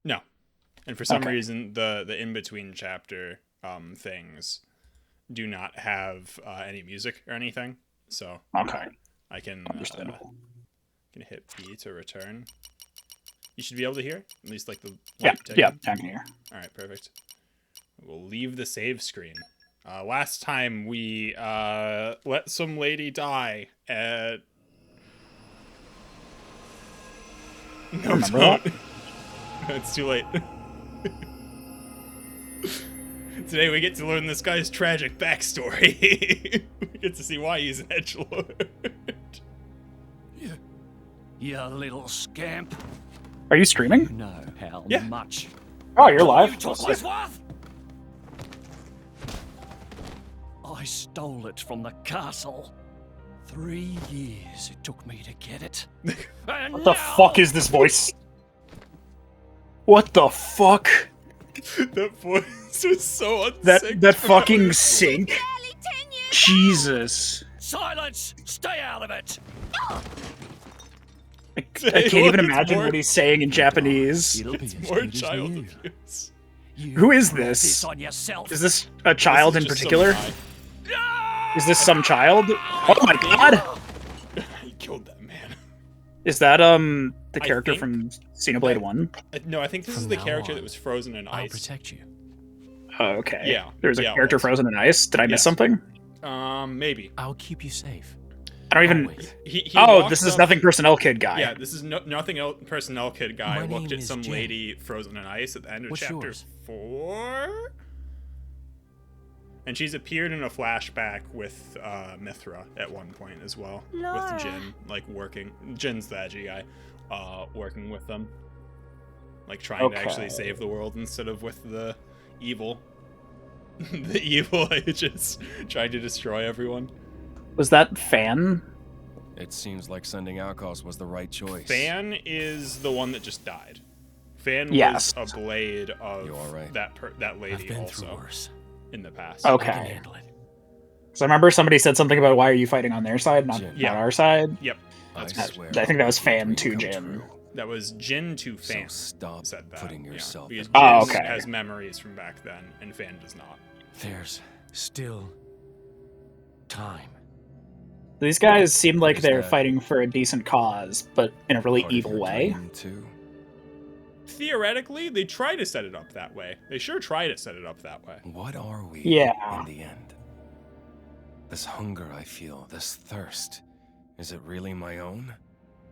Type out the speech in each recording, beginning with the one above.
No, and for some reason, the in between chapter things do not have any music or anything. So Okay. I can Understandable. can hit B to return. You should be able to hear at least like the Yeah, light yeah, ticking. I can hear. All right, perfect. We'll leave the save screen. Last time we let some lady die at. No, Remember don't. that? It's too late. Today we get to learn this guy's tragic backstory. We get to see why he's an edgelord. You little scamp. Are you streaming? You know how Yeah. much. Oh, you're live. You took my swath. I stole it from the castle. 3 years it took me to get it. And What the fuck is this voice? What the fuck? That voice was so unsynced. That fucking sync. Jesus. Silence! Stay out of it! I can't even imagine what he's saying in Japanese. It'll be It's as more good as child new. abuse. You Who is brought this? on yourself. Is this a child This in is just some particular? guy. Is this some child? Oh my god! He killed that man. Is that the I character think- from Xenoblade 1? No, I think this From is the now character on, that was frozen in I'll ice. protect you. Oh, okay. Yeah, There's a yeah, it character was. frozen in ice. Did I miss Yes. something? Maybe. I'll keep you safe. I don't even. Always. He Oh, walked this is up- nothing personnel kid guy. Yeah, this is nothing personnel kid guy My looked name at is some Jin. lady frozen in ice at the end of What's chapter yours? 4. And she's appeared in a flashback with Mithra at one point as well. Laura. With Jin, like working. Jin's the edgy guy, working with them. Like trying to actually Okay. save the world instead of with the evil. The evil ages trying to destroy everyone. Was that Fan? It seems like sending outcasts was the right choice. Fan is the one that just died. Fan Yes. was a blade of You all right? that I've lady been through also worse. in the past. I can Okay. handle it. So I remember somebody said something about why are you fighting on their side, not, Jin. Yeah. not our side. Yep, I that's good. swear. I think that was Fan dream to come Jin. true. that was Jin to So Fan. stop Said that. putting yeah, yourself because in Jin Oh, okay. has memories from back then, and Fan does not. There's still time. These guys seem like There's they're that. fighting for a decent cause, but in a really Part of evil your way. dream, too. Theoretically, they try to set it up that way. They sure try to set it up that way. What are we Yeah. in the end? This hunger I feel, this thirst, is it really my own?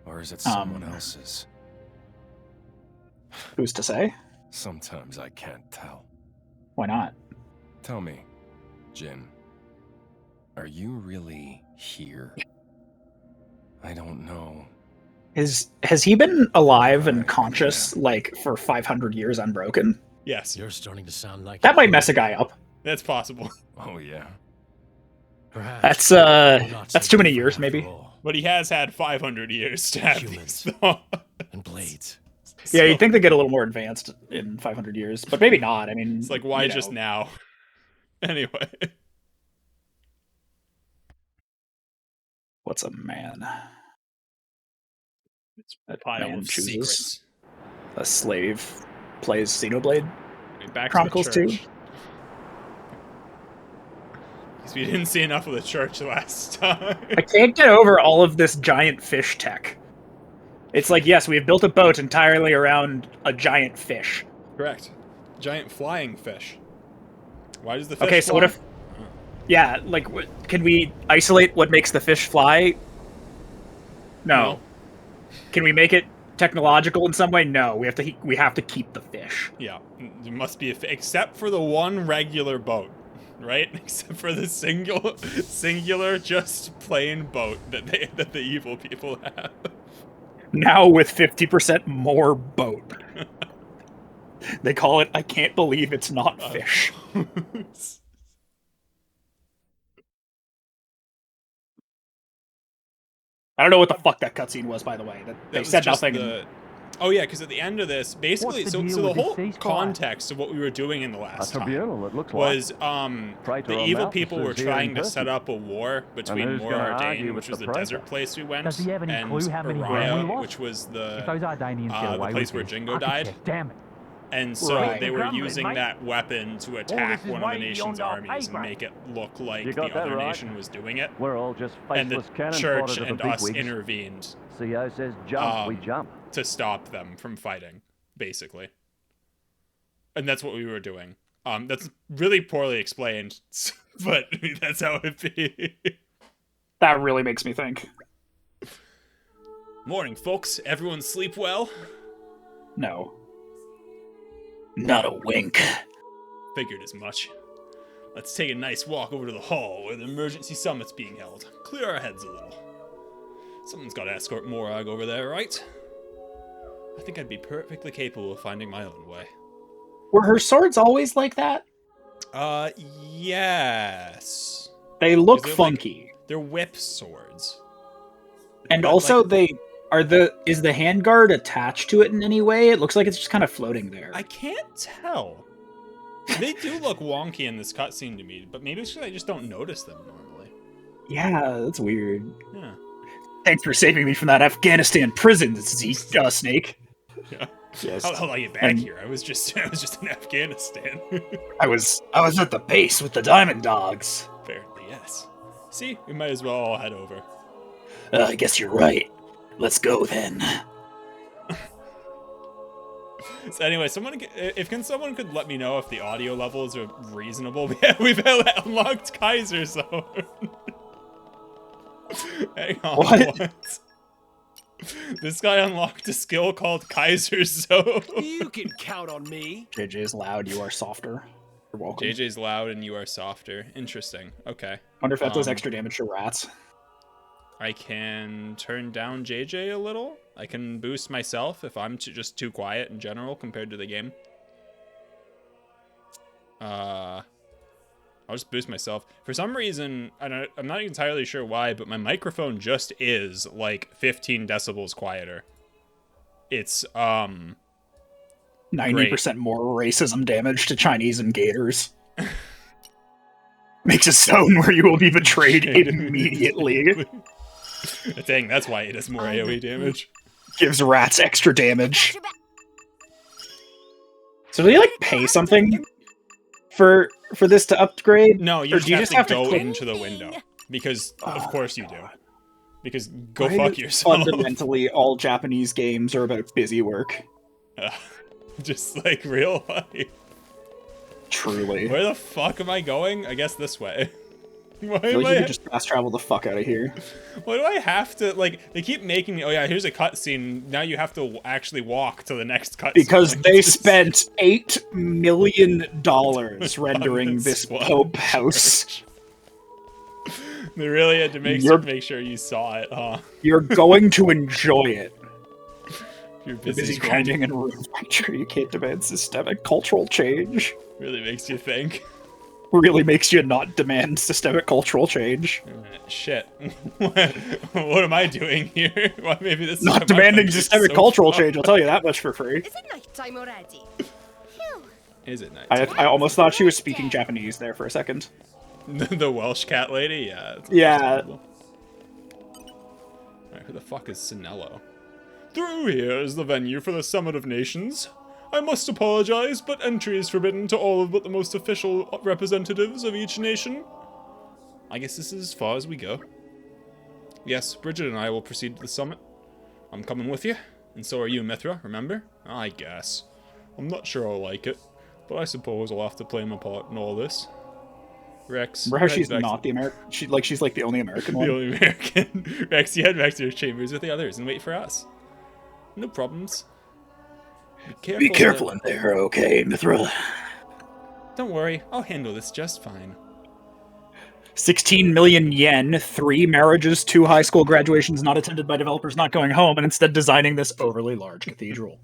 Or is it someone else's? Who's to say? Sometimes I can't tell. Why not? Tell me, Jin, are you really here? I don't know. Has he been alive and conscious like for 500 years unbroken? Yes, You're starting to sound like That might mess a guy up. that's possible. Oh yeah. Perhaps That's too many years, maybe. But he has had 500 years to have Humans. these thoughts. And blades. Yeah, you'd think they get a little more advanced in 500 years, but maybe not. I mean, It's like, why you just know. now? Anyway. What's a man? A Pile man of chooses. secrets. A slave plays Xenoblade. Back Chronicles to the 2? church. Because we didn't see enough of the church last time. I can't get over all of this giant fish tech. It's like, yes, we have built a boat entirely around a giant fish. Correct. Giant flying fish. Why does the fish Okay, so what fly? if... Yeah, like, can we isolate what makes the fish fly? No. Can we make it technological in some way? No. We have to keep the fish. Yeah, there must be except for the one regular boat, right? Except for the singular, just plain boat that the evil people have. Now with 50% more boat. They call it, I can't believe it's not fish. I don't know what the fuck that cutscene was, by the way. They was said just nothing. Oh yeah, because at the end of this, basically, What's the so deal the with this whole ceasefire? context of what we were doing in the last time it looks was Try to the evil amount people to were here trying in to person. set up a war between who's Mor gonna argue Ardain, with which was the the president? desert place we went, Does he have any and clue how many Araya, men we lost? which was If the those Ardanians get away place with where this, Jingo I could died. check. Damn it. And so Right. they were Grumbling, using mate. that weapon to attack is one of the way nation's beyond our armies pay and grade. make it look like You the got that other right. nation was doing it. We're all just And the faceless cannon church fodder to and the us bigwigs. intervened CO says jump, we Um, jump. to stop them from fighting, basically. And that's what we were doing. That's really poorly explained, but that's how it be. That really makes me think. Morning, folks. Everyone sleep well? No. Not a wink. Figured as much. Let's take a nice walk over to the hall where the emergency summit's being held. Clear our heads a little. Someone's got to escort Morag over there, right? I think I'd be perfectly capable of finding my own way. Were her swords always like that? Yes. They look they're like- funky. They're whip swords. And but, also like- is the handguard attached to it in any way? It looks like it's just kind of floating there. I can't tell. They do look wonky in this cutscene to me, but maybe it's because I just don't notice them normally. Yeah, that's weird. Yeah. Thanks for saving me from that Afghanistan prison, Snake. Yeah. Yes. How I get back And- here? I was just in Afghanistan. I was at the base with the Diamond Dogs. Apparently, yes. See, we might as well all head over. I guess you're right. Let's go then. So anyway, someone could let me know if the audio levels are reasonable. We've unlocked Kaiser Zone. Hang on. What? This guy unlocked a skill called Kaiser Zone. You can count on me. JJ's loud, you are softer. You're welcome. JJ's loud and you are softer. Interesting. Okay. Wonder if that does Um, extra damage to rats. I can turn down JJ a little. I can boost myself if I'm just too quiet in general compared to the game. I'll just boost myself. For some reason, I'm not entirely sure why, but my microphone just is like 15 decibels quieter. It's 90% more racism damage to Chinese and gators. Makes a zone where you will be betrayed immediately. Dang, that's why it does more AoE damage. Gives rats extra damage. So do you like pay something for this to upgrade? No, Or you do you just just have to have to go click- into the window. Because, of Oh, course you do. God. Because go Why fuck do- yourself. Fundamentally, all Japanese games are about busy work. Just like real life. Truly. Where the fuck am I going? I guess this way. Why I feel am like you I? could just fast travel the fuck out of here. Why do I have to like? They keep making me. Oh yeah, here's a cutscene. Now you have to actually walk to the next cutscene. Because Like, they it's just- spent $8 million rendering this this one. Pope house. They really had to make sure you saw it, huh? You're going to enjoy it. You're You're busy busy scrolling. grinding and manufacturing. You can't demand systemic cultural change. Really makes you think. Really makes you not demand systemic cultural change. Shit. What am I doing here? Well, maybe this is why my Not demanding country's systemic so cultural fucked. change, I'll tell you that much for free. Is it night time already? Phew. Is it nice? I almost thought she was speaking Japanese there for a second. The Welsh cat lady? Yeah. it's Yeah. understandable. Alright, who the fuck is Sinello? Through here is the venue for the Summit of Nations. I must apologize, but entry is forbidden to all of but the most official representatives of each nation. I guess this is as far as we go. Yes, Bridget and I will proceed to the summit. I'm coming with you, and so are you, Mithra, remember? I guess. I'm not sure I'll like it, but I suppose I'll have to play my part in all this. Rex, Remember how head she's back not the American? She's like the only American the one. only American. Rex, you head back to your chambers with the others and wait for us. No problems. Be careful in there, okay, Mithra. Don't worry, I'll handle this just fine. 16 million yen, 3 marriages, 2 high school graduations not attended by developers not going home, and instead designing this overly large cathedral.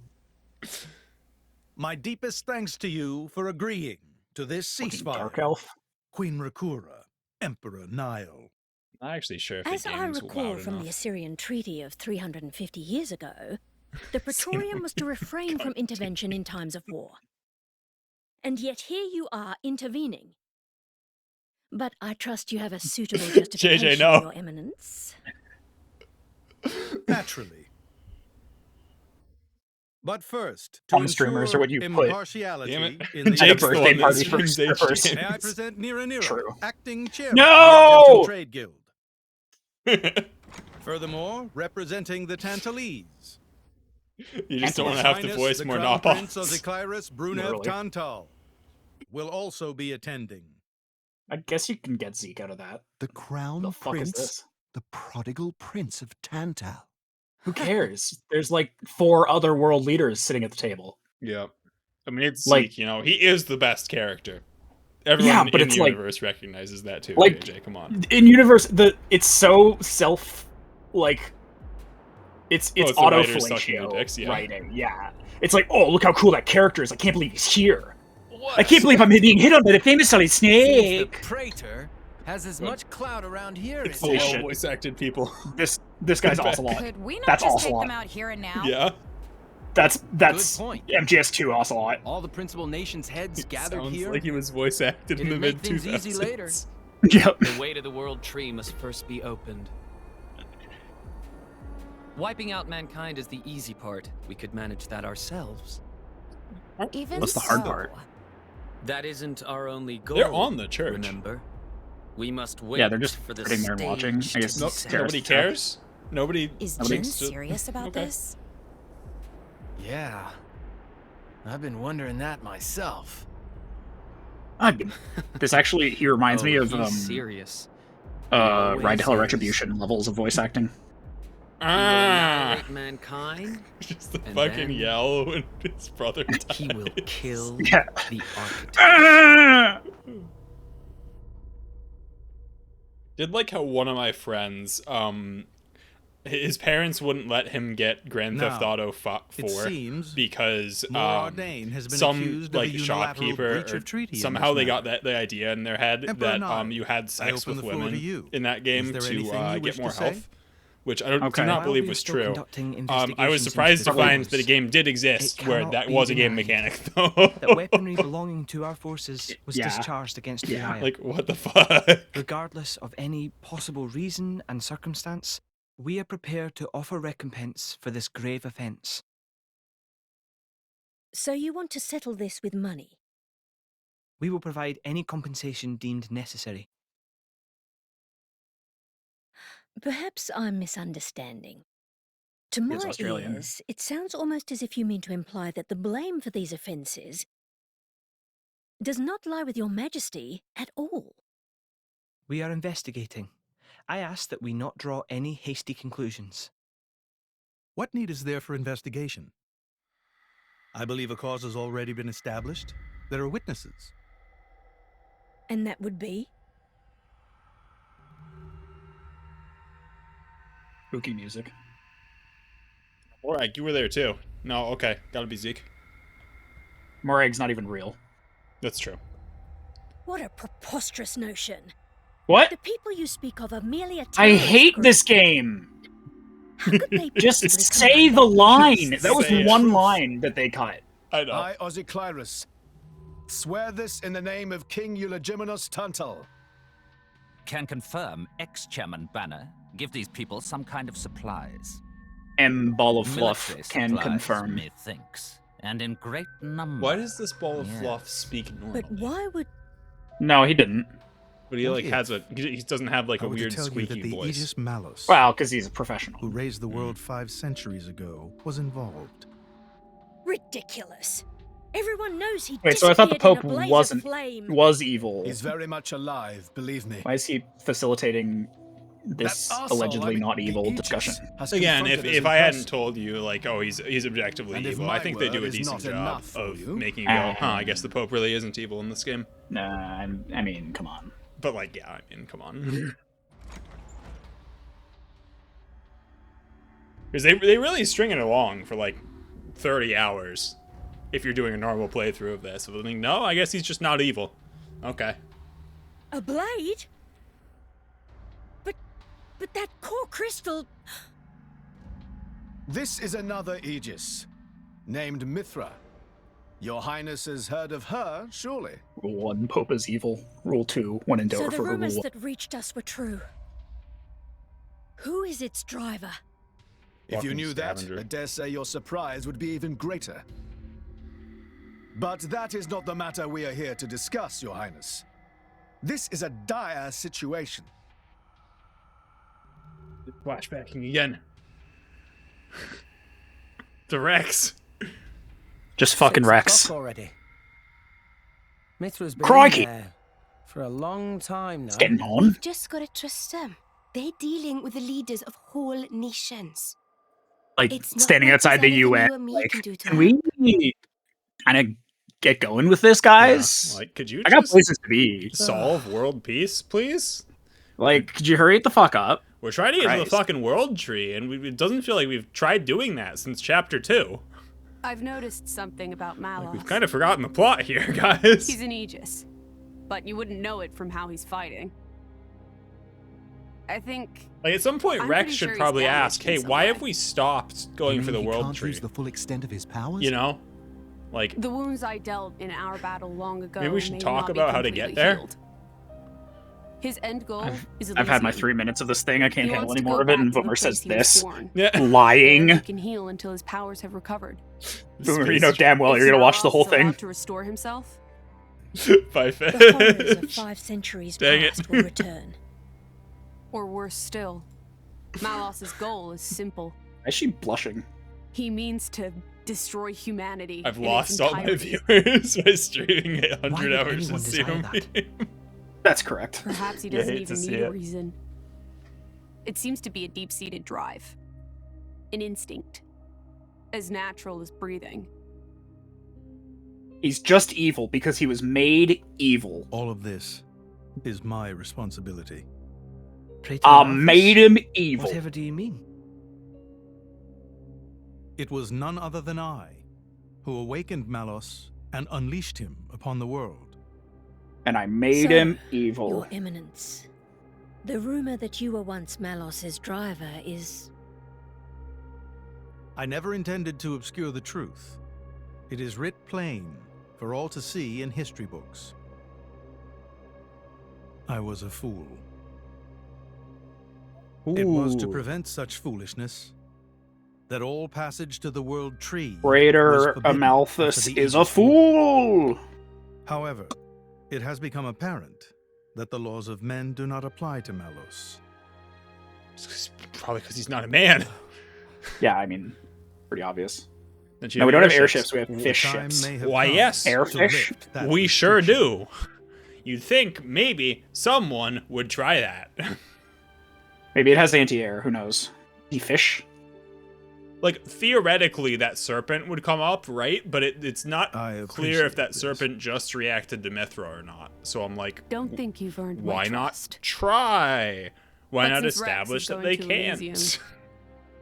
My deepest thanks to you for agreeing to this Fucking ceasefire. Dark Elf. Queen Rakura, Emperor Nile. Not actually sure if As the I game's recall loud from the enough. Assyrian treaty of 350 years ago, the Praetorium was to refrain from intervention in times of war. And yet here you are intervening. But I trust you have a suitable justification, no. Your Eminence. Naturally. But first, to Some streamers ensure are what you put. impartiality Damn it. in the Jake's the birthday one that party for streams strippers. HGs. may I present Nira Nira, True. acting chairman No! of the Argento Trade Guild. Furthermore, representing the Tantalese. You just don't want His to have to Highness, voice the more Crown Prince of knockoffs. Eclairus Brunev Literally. Tantal will also be attending. I guess you can get Zeke out of that. The Crown The fuck is Prince, this? the prodigal prince of Tantal. Who cares? There's like 4 other world leaders sitting at the table. Yeah. I mean, it's Like- Zeke, you know, he is the best character. Everyone Yeah, but in it's the like- universe recognizes that too, like- JJ, come on. In universe, it's so it's Oh, it's the auto writers sucking their fellatio dicks, yeah. writing. Yeah, it's like, oh, look how cool that character is. I can't believe he's here. I can't believe I'm being hit on by the famous Solid Seems the Snake. praetor has as much clout around here as Holy All shit. voice acted people. This guy's Ocelot. Could we not That's just Ocelot. take them out here and now? Yeah. That's Good point. MGS2 Ocelot. all the principal nations' heads gathered Sounds here. like he was voice acted in It'd the make mid things easy 2000s. later. Yep. The way to the world tree must first be opened. Wiping out mankind is the easy part. We could manage that ourselves. Even That's the hard so, part. That isn't our only goal. They're on the church. Remember, we must wait. Yeah, they're just for the sitting there and watching. stage I guess to Nope, be set. nobody cares. Nobody. Is Nobody Jin stood- serious about Okay. this? Yeah, I've been wondering that myself. This actually, he reminds me of he's serious. Ride to Hell is. Retribution levels of voice acting. He will Ah! annihilate mankind. Just the And fucking then- yell when his brother dies. He will kill Yeah. the architect. Ah! Did like how one of my friends, his parents wouldn't let him get Grand Theft Now, Auto It 4 seems because Mordain has been some accused like of a unilateral shopkeeper breach or of treaty in somehow this they got matter. the idea in their head Emperor that Nod, you had sex open with the floor to women you. in that game Is there to anything you wish get to more say? health, which I do Okay. not While believe we are was still true. conducting I was investigations surprised into to the find rumors that a game did exist It where cannot that be was a game denied mechanic though. that weaponry belonging to our forces was Yeah. discharged against Yeah. Uriah. Like what the fuck? Regardless of any possible reason and circumstance, we are prepared to offer recompense for this grave offence. So you want to settle this with money? We will provide any compensation deemed necessary. Perhaps I'm misunderstanding. To He my is Australian. ears, it sounds almost as if you mean to imply that the blame for these offences does not lie with your majesty at all. We are investigating. I ask that we not draw any hasty conclusions. What need is there for investigation? I believe a cause has already been established. There are witnesses. And that would be? Spooky music. Alright, you were there too. No, okay, gotta be Zeke. Morag's not even real. That's true. What a preposterous notion. What? The people you speak of are merely a I terrorist hate group. this game. How could they Just possibly say come the up with line. this? That was Say it. one line that they cut. I know. I, Ozzyclyrus, swear this in the name of King Eulogimenus Tantal. Can confirm ex-chairman Banner give these people some kind of supplies. M Ball of Fluff Military can supplies, confirm. methinks, and in great number. Why does this ball of Yes. fluff speak normally? But why would... No, he didn't. But he What like if? has a he doesn't have like I a would weird tell you squeaky that the voice. Aegis Malus, Well, because he's a professional. who raised the world 5 centuries ago, was involved. Ridiculous. Everyone knows he Wait, so I thought the disappeared Pope in a blaze wasn't of flame. was evil. He's very much alive, believe me. Why is he facilitating this That arsehole, allegedly I mean, not the evil Aegis discussion? has Again, confronted us if in I hadn't person. told you like, oh, he's objectively And if evil, my I think they do a word is decent not job enough for of you- making you go, huh? I guess the Pope really isn't evil in this game. Nah, I mean, come on. But like, yeah, I mean, come on. Because they really string it along for like 30 hours if you're doing a normal playthrough of this. I think, no, I guess he's just not evil. Okay. A blade? But that core crystal... This is another Aegis, named Mithra. Your Highness has heard of her, surely? Rule 1, Pope is evil. Rule 2, when in doubt, So the refer to Rule rumors 1. that reached us were true. Who is its driver? If you Fucking knew scavenger. that, I dare say your surprise would be even greater. But that is not the matter we are here to discuss, Your Highness. This is a dire situation. Flashbacking again. The Rex. Just fucking 6 Rex. o'clock already. Mithra's been Crikey. in there for a long time now. It's getting on. You've just got to trust them. They're dealing with the leaders of whole nations. Like, It's not standing like outside there's the anything UN. you and me Like, can do to can help. we kind of get going with this, guys? Yeah, like, could you I got just places to be. solve world peace, please? Like, could you hurry it the fuck up? We're trying to get to the Christ. fucking world tree, and it doesn't feel like we've tried doing that since chapter 2. I've noticed something about Malos. We've kind of forgotten the plot here, guys. He's an Aegis, but you wouldn't know it from how he's fighting. I think... Like, at some point, I'm Rex pretty should sure he's probably damaged ask, in hey, some why way." have we stopped going for the he world can't tree? use the full extent of his powers? You know? Like, The wounds I dealt in our battle long ago maybe we should may talk not be about how to get completely there. healed. His end goal is I've had my Elysium. 3 minutes of this thing. I can't He handle wants any to more go of it. And back to the Boomer says place he was this. born. Yeah. Lying. There he can heal until his powers have recovered. Boomer, you know damn well you're going to watch the whole Is allowed thing. to restore himself? By The horrors of fish. 5 centuries Dang it. past will return. Or worse still, Malos's goal is simple. Why is she blushing? He means to destroy humanity. I've in its lost all my entirety. viewers by streaming 800 Why would hours anyone of desire Xenomeme. That's correct. Perhaps he You doesn't hate to even see need a it. reason. It seems to be a deep-seated drive. An instinct. As natural as breathing. He's just evil because he was made evil. All of this is my responsibility. Pray to Malthus? Made him evil. Whatever do you mean? It was none other than I who awakened Malos and unleashed him upon the world. And I made So, him evil. Your Eminence, the rumor that you were once Malos's driver is... I never intended to obscure the truth. It is writ plain for all to see in history books. I was a fool. It was to Ooh. prevent such foolishness that all passage to the world tree was Raider forbidden for Amalthus the is a Aegis fool! However, it has become apparent that the laws of men do not apply to Malos. Probably because he's not a man. Yeah, I mean, pretty obvious. Don't you No, we don't have airships? airships, we have fish Time ships. may have Why, come yes. to Airfish? lift that We sure restriction. do. You'd think maybe someone would try that. Maybe it has anti-air, who knows? The fish? Like, theoretically, that serpent would come up, right? But it's not I clear if appreciate that this. serpent just reacted to Mithra or not. So I'm like, Don't think you've earned my why not trust. try? Why But not since Rex establish is that going they to can't? Elysium,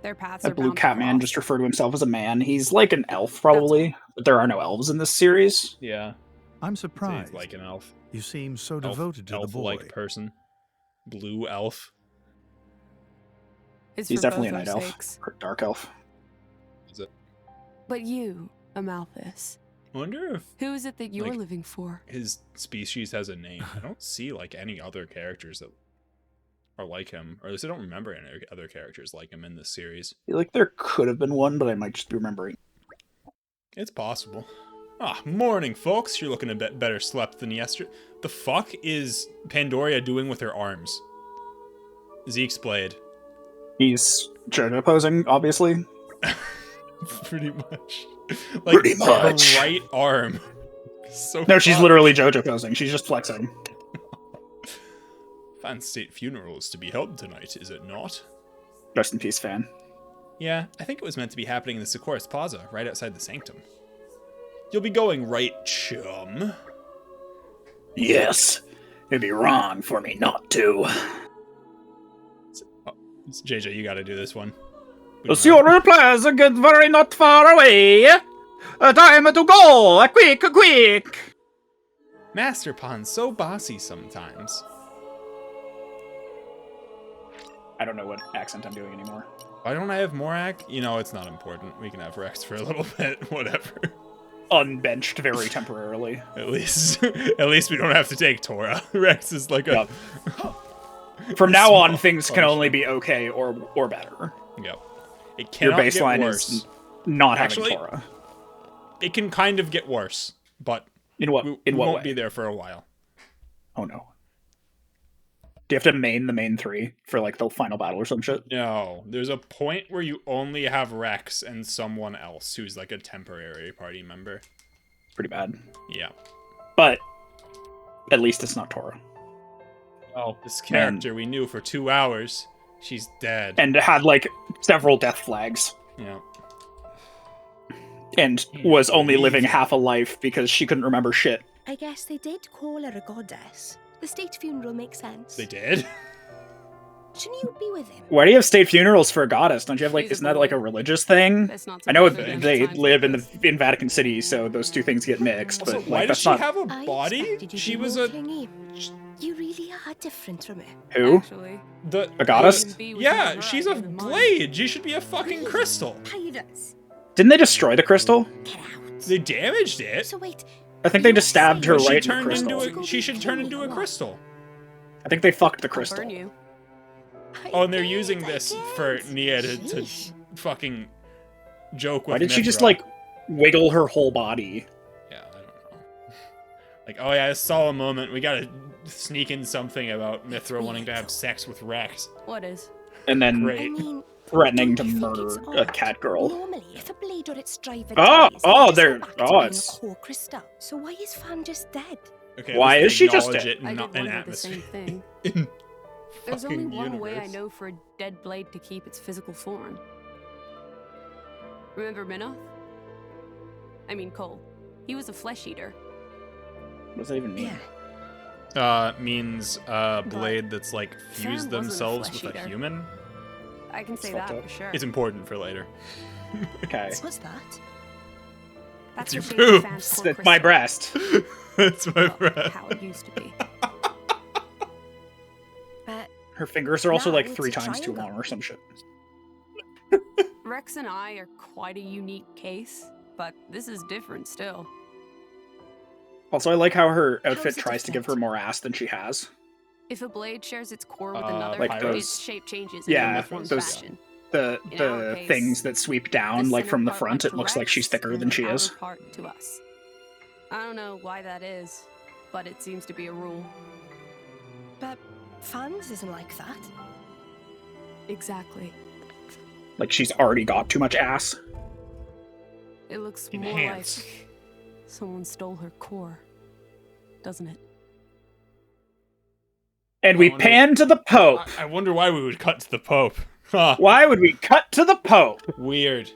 their paths That are blue bound to cat man cross. just referred to himself as a man. He's like an elf, probably. But there are no elves in this series. Yeah, I'm so surprised. he's like an elf. You seem so devoted to the boy. Elf-like person. Blue elf. It's He's for definitely a both night our elf. sakes. Or dark elf. Is it? But you, Amalthus, I wonder if who is it that you're Like- living for? his species has a name. I don't see like any other characters that are like him, or at least I don't remember any other characters like him in this series. I feel like there could have been one, but I might just be remembering. It's possible. Ah, morning, folks. You're looking a bit better slept than yesterday. The fuck is Pandoria doing with her arms? Zeke's blade. He's JoJo posing, obviously. Pretty much. Like, Pretty much. her right arm. So No, she's fucked. literally JoJo posing. She's just flexing. Fan state funeral is to be held tonight, is it not? Rest in peace, fan. Yeah, I think it was meant to be happening in the Sikoris Plaza, right outside the Sanctum. You'll be going right, chum. Yes. It'd be wrong for me not to. It's JJ, you gotta do this one. The Sikoris Plaza get very not far away. Time to go. Quick, quick. Master Pon's so bossy sometimes. I don't know what accent I'm doing anymore. Why don't I have Morak? You know, it's not important. We can have Rex for a little bit, whatever. Unbenched very temporarily. At least we don't have to take Tora. Rex is like a... From now on, small things can punishment. only be okay or better. Yep. It Your cannot get baseline worse. is not Actually, having Torah. It can kind of get worse, but In what we what won't way? be there for a while. Oh no. Do you have to main the main 3 for like the final battle or some shit? No, there's a point where you only have Rex and someone else who's like a temporary party member. It's pretty bad. Yeah. But at least it's not Torah. Oh, this character we knew for 2 hours, she's dead. And had like several death flags. Yeah. And was only living half a life because she couldn't remember shit. I guess they did call her a goddess. The state funeral makes sense. They did? Shouldn't you be with him? Why do you have state funerals for a goddess? Don't you have like, isn't that like a religious thing? I know they live in Vatican City, so those two things get mixed. Also, but why like, does that's she not... have a I body? expected you to She be was more a... clingy. You really are different from her. Who? Actually, A goddess? Yeah, she's a blade. She should be a fucking crystal. Pirates. Didn't they destroy the crystal? They damaged it. So wait, I think they just stabbed her She right in the turned crystal. into a, she should turn into a crystal. I think they fucked the I'll crystal. burn you. Oh, and they're using this for Nia to fucking joke with Why did she just Mithra. like wiggle her whole body? Yeah, I don't know. Like, oh yeah, I saw a moment. We gotta sneak in something about Mithra wanting to have sex with Rex. What is? And then Great. I mean, threatening to don't you think murder it's a odd? cat girl. Normally, if a blade or its driver Oh, dies, oh, they just they're- go back to oh, being a it's- core crystal. So why is Fan just dead? Okay, Why let's is she just acknowledge dead? it I not did an wonder the same atmosphere. thing. There's only fucking one way I universe. know for a dead blade to keep its physical form. Remember Minoth? I mean Cole. He was a flesh eater. What does that even mean? Means blade that's like fused wasn't a themselves flesh with a eater. human. I can say Fucked that up. for sure. It's important for later. Okay. What's that? That's It's the your shape of boobs. Fan's core That's my crystal. breast. That's my Well, breath. how it used to be. But Her fingers are also now like it's 3 a times too triangle. long or some shit. Rex and I are quite a unique case, but this is different still. Also, I like how her How outfit is it tries to give her different? more ass than she has. If a blade shares its core with Uh, another, like its those- shape changes in yeah, a uniform those- fashion. The In our the case, things that sweep down, The like from center the part front, went it looks like she's Rex, thicker and than the she outer is. part to us. I don't know why that is, but it seems to be a rule. but Fans isn't like that. Exactly. Like she's already got too much ass. It looks Enhance. more like someone stole her core, doesn't it? And we wonder- pan to the Pope. I wonder why we would cut to the Pope. Huh. Why would we cut to the Pope? Weird.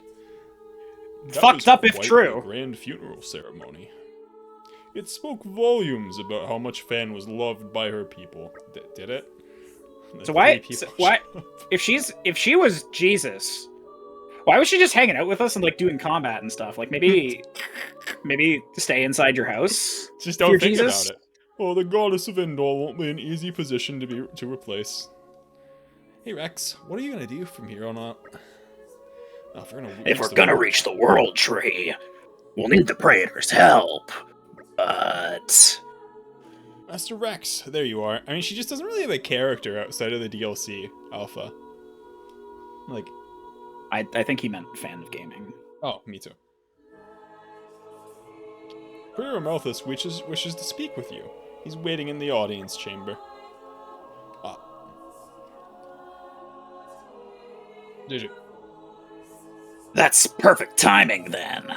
That Fucked was up if quite true. a grand funeral ceremony. It spoke volumes about how much Fan was loved by her people. Did it? The So why? three people Why? showed up. If she was Jesus, why was she just hanging out with us and like doing combat and stuff? Like maybe stay inside your house. Just if don't you're think Jesus. about it. Oh, the goddess of Endor won't be an easy position to replace. Hey Rex, what are you gonna do from here on out? Oh, If we're gonna reach the world tree, we'll need the Praetor's help. But Master Rex, there you are. I mean, she just doesn't really have a character outside of the DLC alpha. Like, I think he meant fan of gaming. oh, me too. Prior Malthus wishes to speak with you. He's waiting in the audience chamber. Ah. Did you? That's perfect timing then.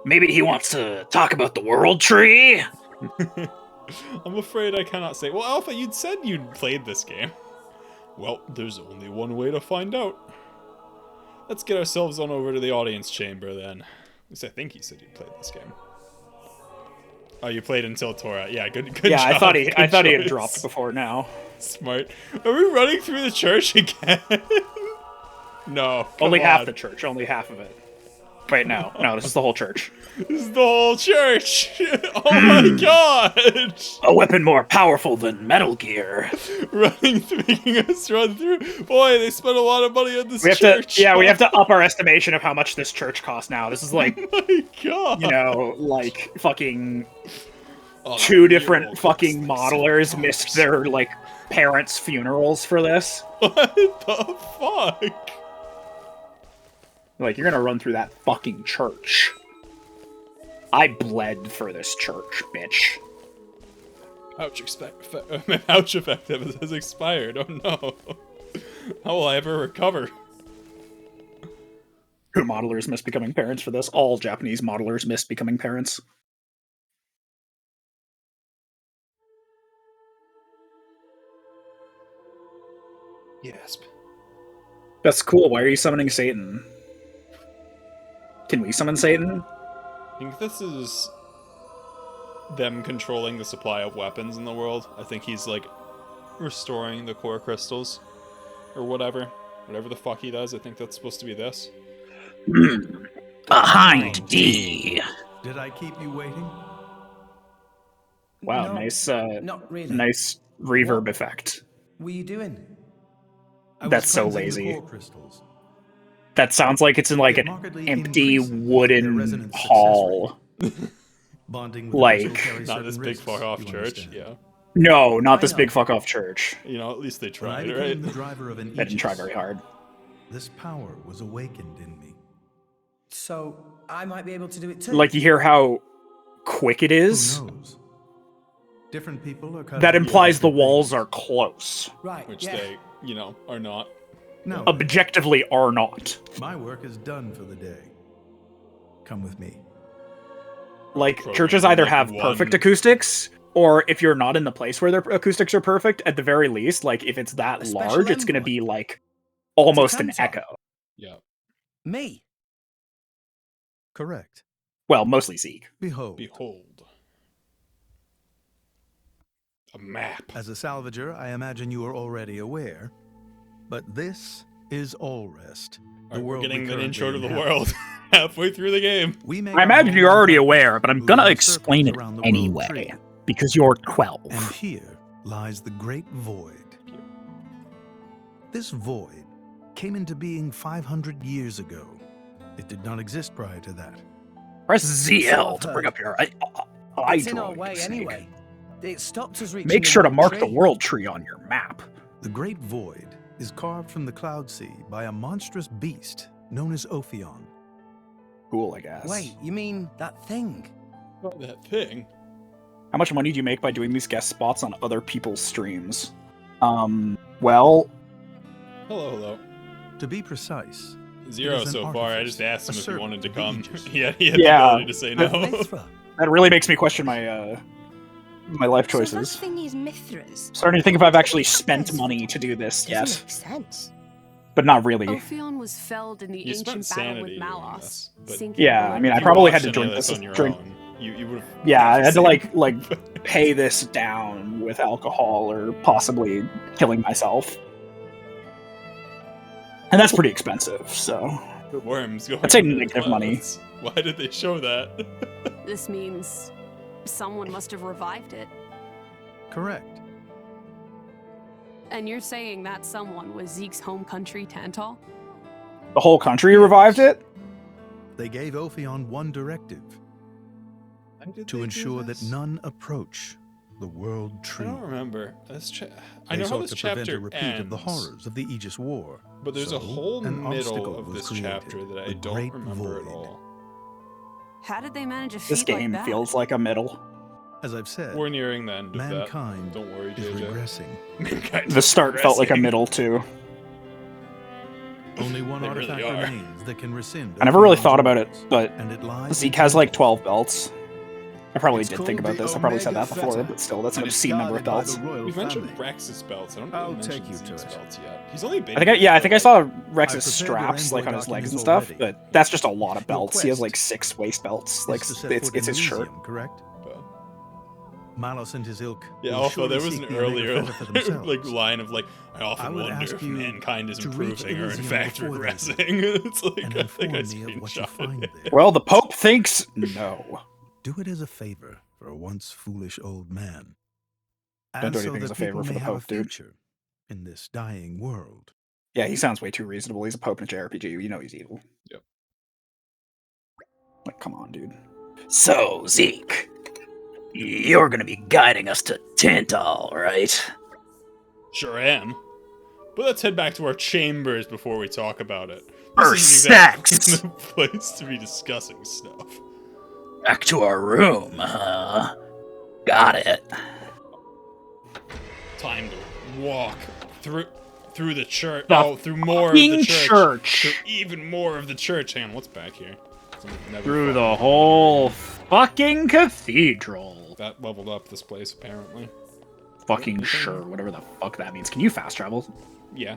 Maybe he wants to talk about the world tree? I'm afraid I cannot say. Well, Alpha, you'd said you'd played this game. Well, there's only one way to find out. Let's get ourselves on over to the audience chamber then. At least I think you said you played this game. Oh, you played until Torah. Yeah, good Yeah, job. I thought he had choice. dropped before now. Smart. Are we running through the church again? No. Only come half on. the church, only half of it. Wait, no, this is the whole church. This is the whole church. Oh my god. A weapon more powerful than Metal Gear. Making us run through. Boy, they spent a lot of money on this We have church. we have to up our estimation of how much this church costs now. This is like, Oh my god. you know, like fucking Oh, two the different mural fucking costs like modelers $6. missed their like parents' funerals for this. What the fuck? Like, you're gonna run through that fucking church. I bled for this church, bitch. Ouch, my ouch effective has expired. Oh no. How will I ever recover? Modelers miss becoming parents for this. All Japanese modelers miss becoming parents. Yes. That's cool. Why are you summoning Satan? Can we summon Satan? I think this is them controlling the supply of weapons in the world. I think he's like restoring the core crystals or whatever the fuck he does. I think that's supposed to be this. Behind D. Did I keep you waiting? Wow, No, nice not really. nice reverb effect. What were you doing? That's so lazy. Core crystals. That sounds like it's in like an empty wooden hall. Bonding with Like, not this big fuck off church. Yeah. No, not this big fuck off church. You know, at least they tried, When I became right? the driver of an They didn't try Aegis, very hard. this power was awakened in me. So I might be able to do it too. Like, you hear how quick it is? Who knows? Different people are cut That out implies the different walls things. are close. Right. Which yeah. they, you know, are not. No, Objectively are not. my work is done for the day. Come with me. Like, Program churches either like have one. perfect acoustics, or if you're not in the place where their acoustics are perfect, at the very least, like, if it's that A special large, it's gonna envoy. be, like, almost an Tantar. echo. Yeah. Me. Correct. Well, mostly Zeke. Behold. Behold. A map. As a salvager, I imagine you are already aware, but this is Allrest. The We're world getting we an currently intro to the inhabit. world halfway through the game. We make I our imagine home you're on already planets aware, but I'm moving gonna in explain it circles around the world anyway, tree. because you're 12. And here lies the Great Void. This void came into being 500 years ago. It did not exist prior to that. Press ZL to bring up your eye It's in our droid, way Snake. anyway. It stopped us reaching. Make the sure to world mark the tree. world tree on your map. The Great Void is carved from the Cloud Sea by a monstrous beast known as Ophion. Cool, I guess. Wait, you mean that thing? What, that thing? How much money do you make by doing these guest spots on other people's streams? Well, Hello. To be precise, Zero it is an so far. I artifice, just asked him a if he wanted to servant come. of the Aegis. He had the Yeah. ability to say no. Mithra. that really makes me question my my life So choices. that thing is Mithra's. Starting to think if I've actually spent money to do this Doesn't yet, make sense. but not really. Ophion was felled in the You spent ancient battle sanity with doing Malos. this, but- sinking Yeah, below I mean, I If you probably had watched to any of drink this this on your drink. own. You would have. Yeah, I had to like pay this down with alcohol or possibly killing myself, and that's pretty expensive. So The worms going. I'd say into the negative money. clouds. Why did they show that? This means someone must have revived it. correct. And you're saying that someone was Zeke's home country, Tantal? the whole country revived it. They gave Ophion one directive: to ensure that none approach the World I Tree. don't remember. I They know how sought this to prevent chapter a repeat ends, of the horrors of the Aegis War. but there's a So, whole an middle obstacle of was this created, chapter that I the don't Great remember at Void. all. How did they manage a feat This game like that? feels like a middle. As I've said, We're nearing the end of mankind that. Don't worry, is JJ. regressing. Mankind The is start felt like a regressing. middle too. Only one They really artifact are. remains that can rescind. I never really Ophion's thought about it, orders, but and it lies Zeke in has like Tantal. 12 belts. I probably It's did called think about the this. I probably said that Omega before, Theta, but still, that's an and it's obscene number of guarded by belts. the royal We've mentioned family. Rex's belts. I don't I'll really take mention you to Zeke's it. belts yet. He's only been. I think I saw Rex's I've prepared your straps like on envoy his legs and documents stuff, already. but that's just a lot of Your belts. He has quest like 6 waist belts. Like Is to set it's foot in his shirt. Elysium, correct? Malos and his ilk. Yeah, will also there surely was seek an the Omega earlier Theta for themselves. like line of like, I I often would wonder ask if you mankind is to reach improving or in Elysium fact before they regressing. do, It's like and I think I inform me of what you find screenshot it. there. Well, the Pope thinks no. Do it as a favor for a once foolish old man. Don't And do so anything as that a favor people for may the have a Pope, dude. future in this dying world. Yeah, he sounds way too reasonable. He's a Pope in a JRPG. You know he's evil. Yep. Like, come on, dude. So, Zeke, you're gonna be guiding us to Tantal, right? Sure am. But let's head back to our chambers before we talk about it. For exactly sex. the place to be discussing stuff. Back to our room. Got it. Time to walk through the church. The Through more of the church. Through even more of the church. Hang on, what's back here? Through the whole fucking cathedral. That leveled up this place, apparently. Fucking sure, whatever the fuck that means. Can you fast travel? Yeah.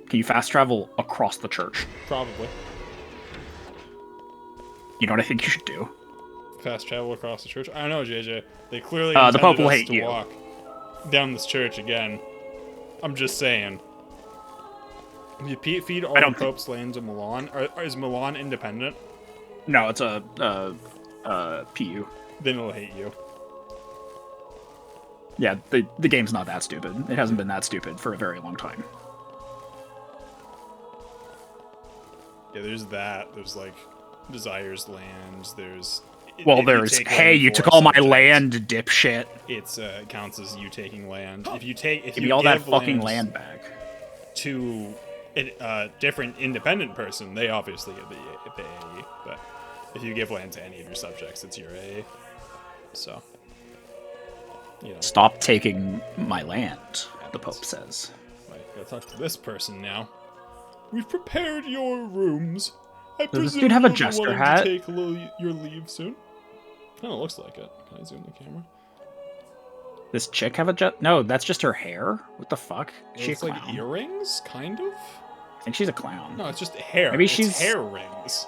Can you fast travel across the church? Probably. You know what I think you should do? Fast travel across the church? I don't know, JJ. They clearly the Pope will us hate to you. walk down this church again. I'm just saying. If you feed all the Pope's land to Milan, is Milan independent? No, it's a PU. Then it'll hate you. Yeah, the game's not that stupid. It hasn't been that stupid for a very long time. Yeah, there's that. There's like Desire's lands. There's there's hey, you took all my land, dipshit. It's counts as you taking land. If give me all that fucking land back to a different independent person, they obviously get the AE. But if you give land to any of your subjects, it's your AE. So, you know. Stop taking my land, the Pope says. Right, gotta talk to this person now. We've prepared your rooms. I Does this presume dude have a you'll be jester wanting hat? to take your leave soon. Kind of looks like it. Can I zoom the camera? This chick have a jet? No, that's just her hair. What the fuck? Is she a It's clown? like earrings, kind of. I think she's a clown. No, it's just hair. Maybe It's she's hair rings.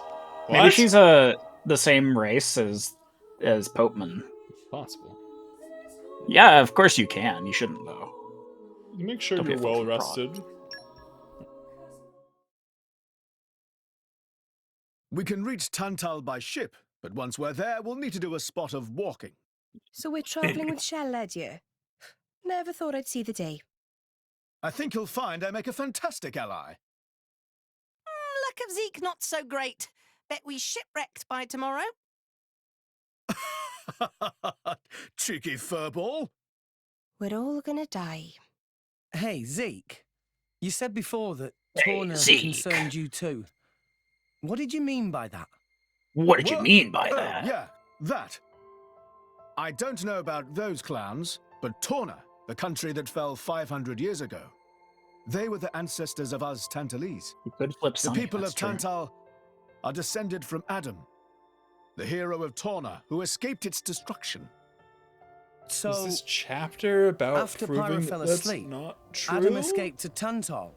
Maybe What? she's the same race as Popeman. Possible. Yeah, of course you can. You shouldn't though. You make sure Don't be you're a well fucking rested. We can reach Tantal by ship, but once we're there, we'll need to do a spot of walking. So we're travelling with Shell, lad, you? Never thought I'd see the day. I think you'll find I make a fantastic ally. Luck of Zeke not so great. Bet we shipwrecked by tomorrow. Cheeky furball. We're all gonna die. Hey, Zeke. You said before that Hey, Torna Zeke. concerned you too. What did you mean by that? What did you mean by that? Yeah, that. I don't know about those clowns, but Torna, the country that fell 500 years ago, they were the ancestors of us Tantalese. You could flip The Sunny, people that's of true. Tantal are descended from Adam, the hero of Torna who escaped its destruction. So, is this chapter about after Pyro proving fell that that's asleep, not true? Adam escaped to Tantal.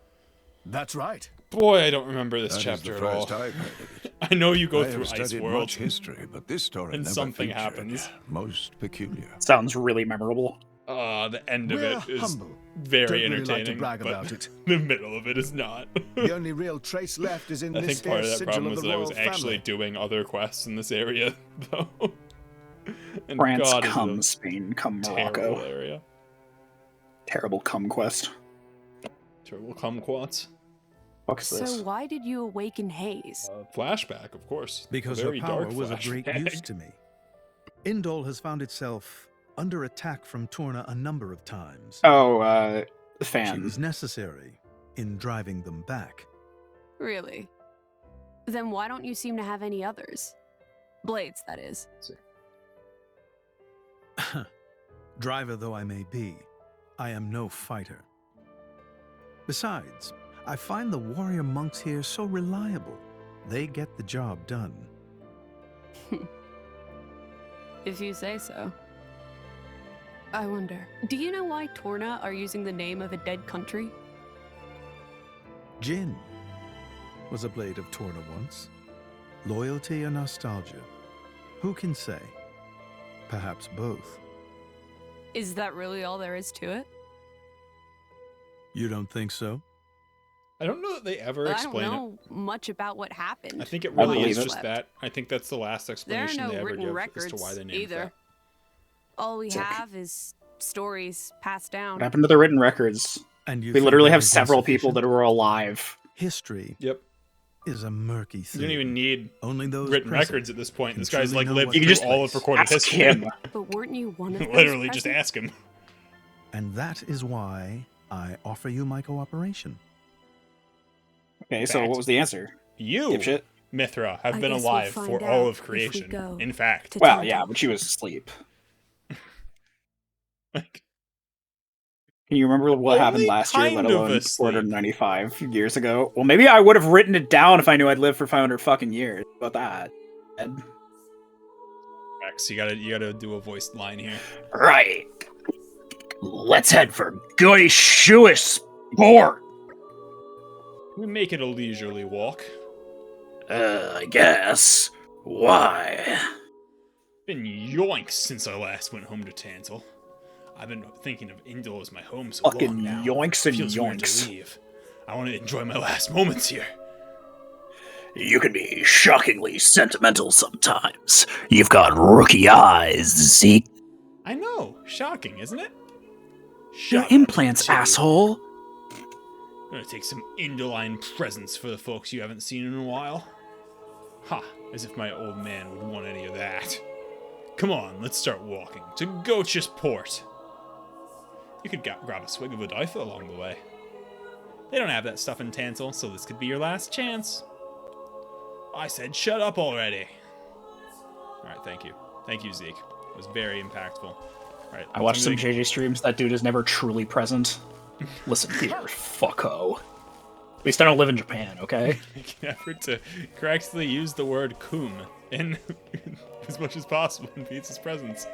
That's right. Boy, I don't remember this That is chapter the at all. first I've heard of it. I know you go I have through Ice studied World. much history, but this story and never something featured. happens. Most peculiar. Sounds really memorable. The end of We're it is humble. very Don't really entertaining. like to brag but about it. The middle of it is not. The only real trace left is in I this think part of here that sigil problem of was the that I royal was actually family. doing other quests in this area, though. And France, God, is it come a Spain, come terrible Morocco. area. Terrible cum quest. Terrible kumquats. Fuck is So this? why did you awaken Hayes? Flashback, of course. Because A her very power dark was of great flashback. use to me. Indol has found itself under attack from Torna a number of times. Oh, She fan. was necessary in driving them back. Really? Then why don't you seem to have any others? Blades, that is. Driver though I may be, I am no fighter. Besides, I find the warrior monks here so reliable. They get the job done. If you say so. I wonder, do you know why Torna are using the name of a dead country? Jin was a blade of Torna once. Loyalty or nostalgia? Who can say? Perhaps both. Is that really all there is to it? You don't think so? I don't know that they ever explain I don't know much about what happened. it. I think it really believe is it. just that. I think that's the last There are explanation no they ever written give records as to why they named either. that. All we Sick. have is stories passed down. What happened to the written records? And you We think literally that have is several people insufficient? that were alive. History Yep. is a murky You thing. don't even need Only those written present records at this point. can This guy's truly like know lived what through took all of place. recorded Ask history. him. But weren't you one of those Literally, just present? ask him. And that is why I offer you my cooperation. Okay, so what was the answer? You, Dipshit. Mithra, have I been guess we'll alive find for out all of if we creation. go In fact. to Well, Tantal. yeah, but she was asleep. Can you remember what happened last year, let kind of alone asleep. 495 years ago? Well, maybe I would have written it down if I knew I'd live for 500 fucking years. How about that? Ed? Rex, you gotta do a voiced line here. Right. Let's head for Goody Shoeish Sport. We make it a leisurely walk. I guess. Why? Been yoinks since I last went home to Tantal. I've been thinking of Indor as my home so Fucking long now. yoinks and Feels weird yoinks. to leave. I want to enjoy my last moments here. You can be shockingly sentimental sometimes. You've got rookie eyes, Zeke. I know. Shocking, isn't it? Your implants, asshole. I'm gonna take some Indoline presents for the folks you haven't seen in a while. Ha! As if my old man would want any of that. Come on, let's start walking to Gochis Port. You could grab a swig of Adaifa along the way. They don't have that stuff in Tantal, so this could be your last chance. I said shut up already. Alright, thank you. Thank you, Zeke. It was very impactful. Right, I watched some JJ streams. That dude is never truly present. Listen here, fucko. At least I don't live in Japan, okay? Make an effort to correctly use the word kum in as much as possible in Pizza's presence.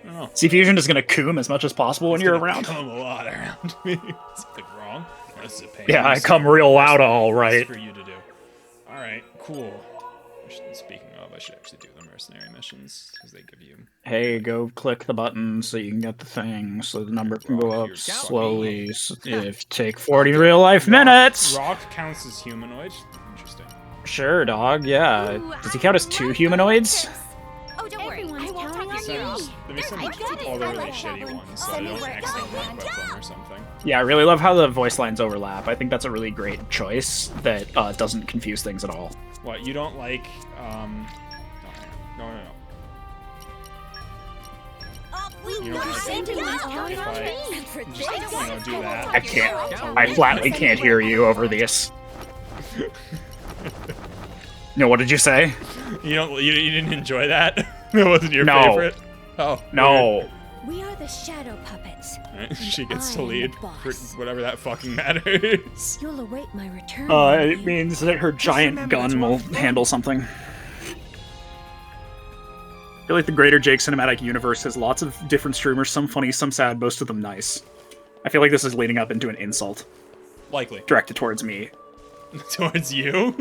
I don't know. C-Fusion is gonna coom as much as possible when you're around. Come a lot around me. Something wrong? This is a pain. Yeah, I come real loud, all right. For you to do. All right, cool. Speaking of, I should actually do the mercenary missions because they give you. Hey, go click the button so you can get the thing, so the number can go up slowly. So if take 40 real life minutes. Rock counts as humanoid. Interesting. Sure, dog. Yeah. Does he count as 2 humanoids? Oh, don't worry. I won't have your There's some all the really shitty ones, so I don't accidentally equip them or something. Yeah, I really love how the voice lines overlap. I think that's a really great choice that doesn't confuse things at all. What, you don't like, no. You don't like if I do that. I can't. I flatly can't hear you over this. No, what did you say? You didn't enjoy that? That wasn't your favorite? Oh. No. Weird. We are the shadow puppets. Right, she gets to I am lead the for boss. whatever that fucking matters. You'll await my return. It means that her giant gun will handle something. I feel like the greater Jake cinematic universe has lots of different streamers, some funny, some sad, most of them nice. I feel like this is leading up into an insult. Likely. Directed towards me. Towards you?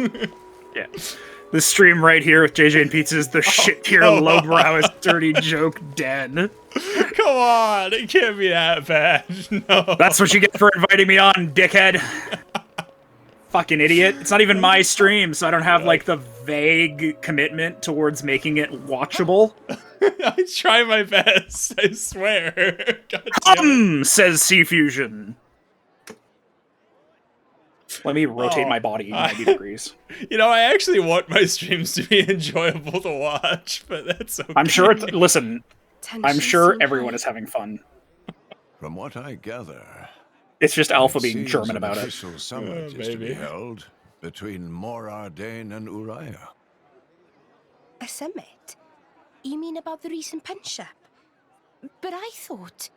Yeah. This stream right here with JJ and Pizza is the shit tier lowbrow is dirty joke den. Come on, it can't be that bad. No. That's what you get for inviting me on, dickhead. Fucking idiot. It's not even my stream, so I don't have like the vague commitment towards making it watchable. I try my best, I swear. God damn it. Says C-Fusion. Let me rotate my body 90 degrees. You know, I actually want my streams to be enjoyable to watch, but that's okay. I'm sure listen, I'm sure everyone is having fun. From what I gather, it's just Alpha it being seems German an about it. official summit is to be held between Mor Ardain and Uriah. A summit? You mean about the recent punch-up? But I thought...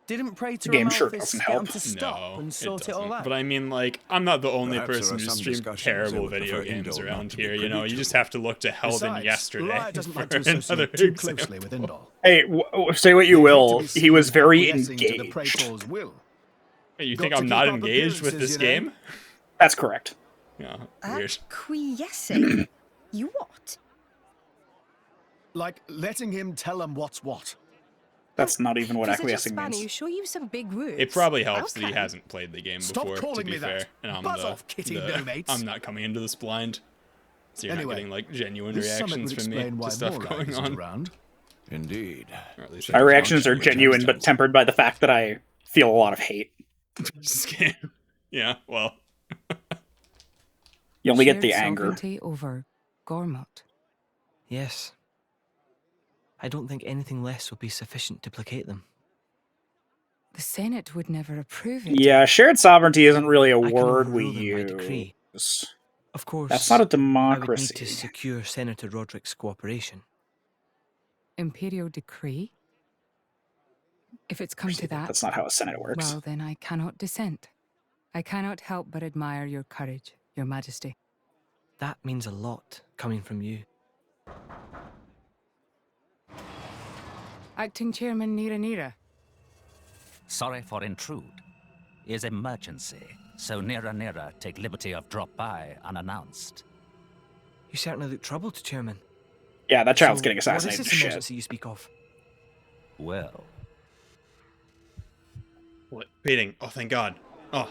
Didn't Praetor The game sure Amalthus doesn't get help. him to stop and sort it all out? But I mean, like, I'm not the only Perhaps person there who are some streams discussions terrible they would video prefer games Indol around not to be here, you know? privy You to. just have to look to Helden Besides, yesterday Uriah doesn't for like to another associate too example. closely with Indol. Hey, say what you will, he was very Acquiescing to the engaged. Praetor's will. Hey, you Got think to I'm keep not up engaged with this appearances, you know? game? That's correct. Yeah, weird. Acquiescing? You what? Like, letting him tell him what's what. That's not even what acquiescing Spanish, means. sure use some big words. It probably helps that he Okay. hasn't played the game Stop before, to calling be me fair. that. And I'm Buzz off, kitty no mates. I'm not coming into this blind. So you're Anyway, not getting, like, genuine this summit reactions would from me explain to why stuff Morag going isn't on. around. Indeed. Or at least My reactions are function genuine, but which tempered by the fact that I feel a lot of hate. Yeah, well. You only get the anger. Sovereignty over Gormott. Yes. I don't think anything less would be sufficient to placate them. The Senate would never approve it. Yeah, shared sovereignty isn't really a I can word we overrule them by decree. use. Of course, That's not a I would democracy. need to secure Senator Roderick's cooperation. Imperial decree? If it's come to that, that's not how a Senate works. Well, then I cannot dissent. I cannot help but admire your courage, Your Majesty. That means a lot, coming from you. Acting Chairman Nira. Sorry for intrude. Is emergency, so Nira take liberty of drop by unannounced. You certainly look troubled, Chairman. Yeah, that child's So, getting assassinated. What is this emergency you speak of? Well. What? Waiting. Oh, thank God. Oh.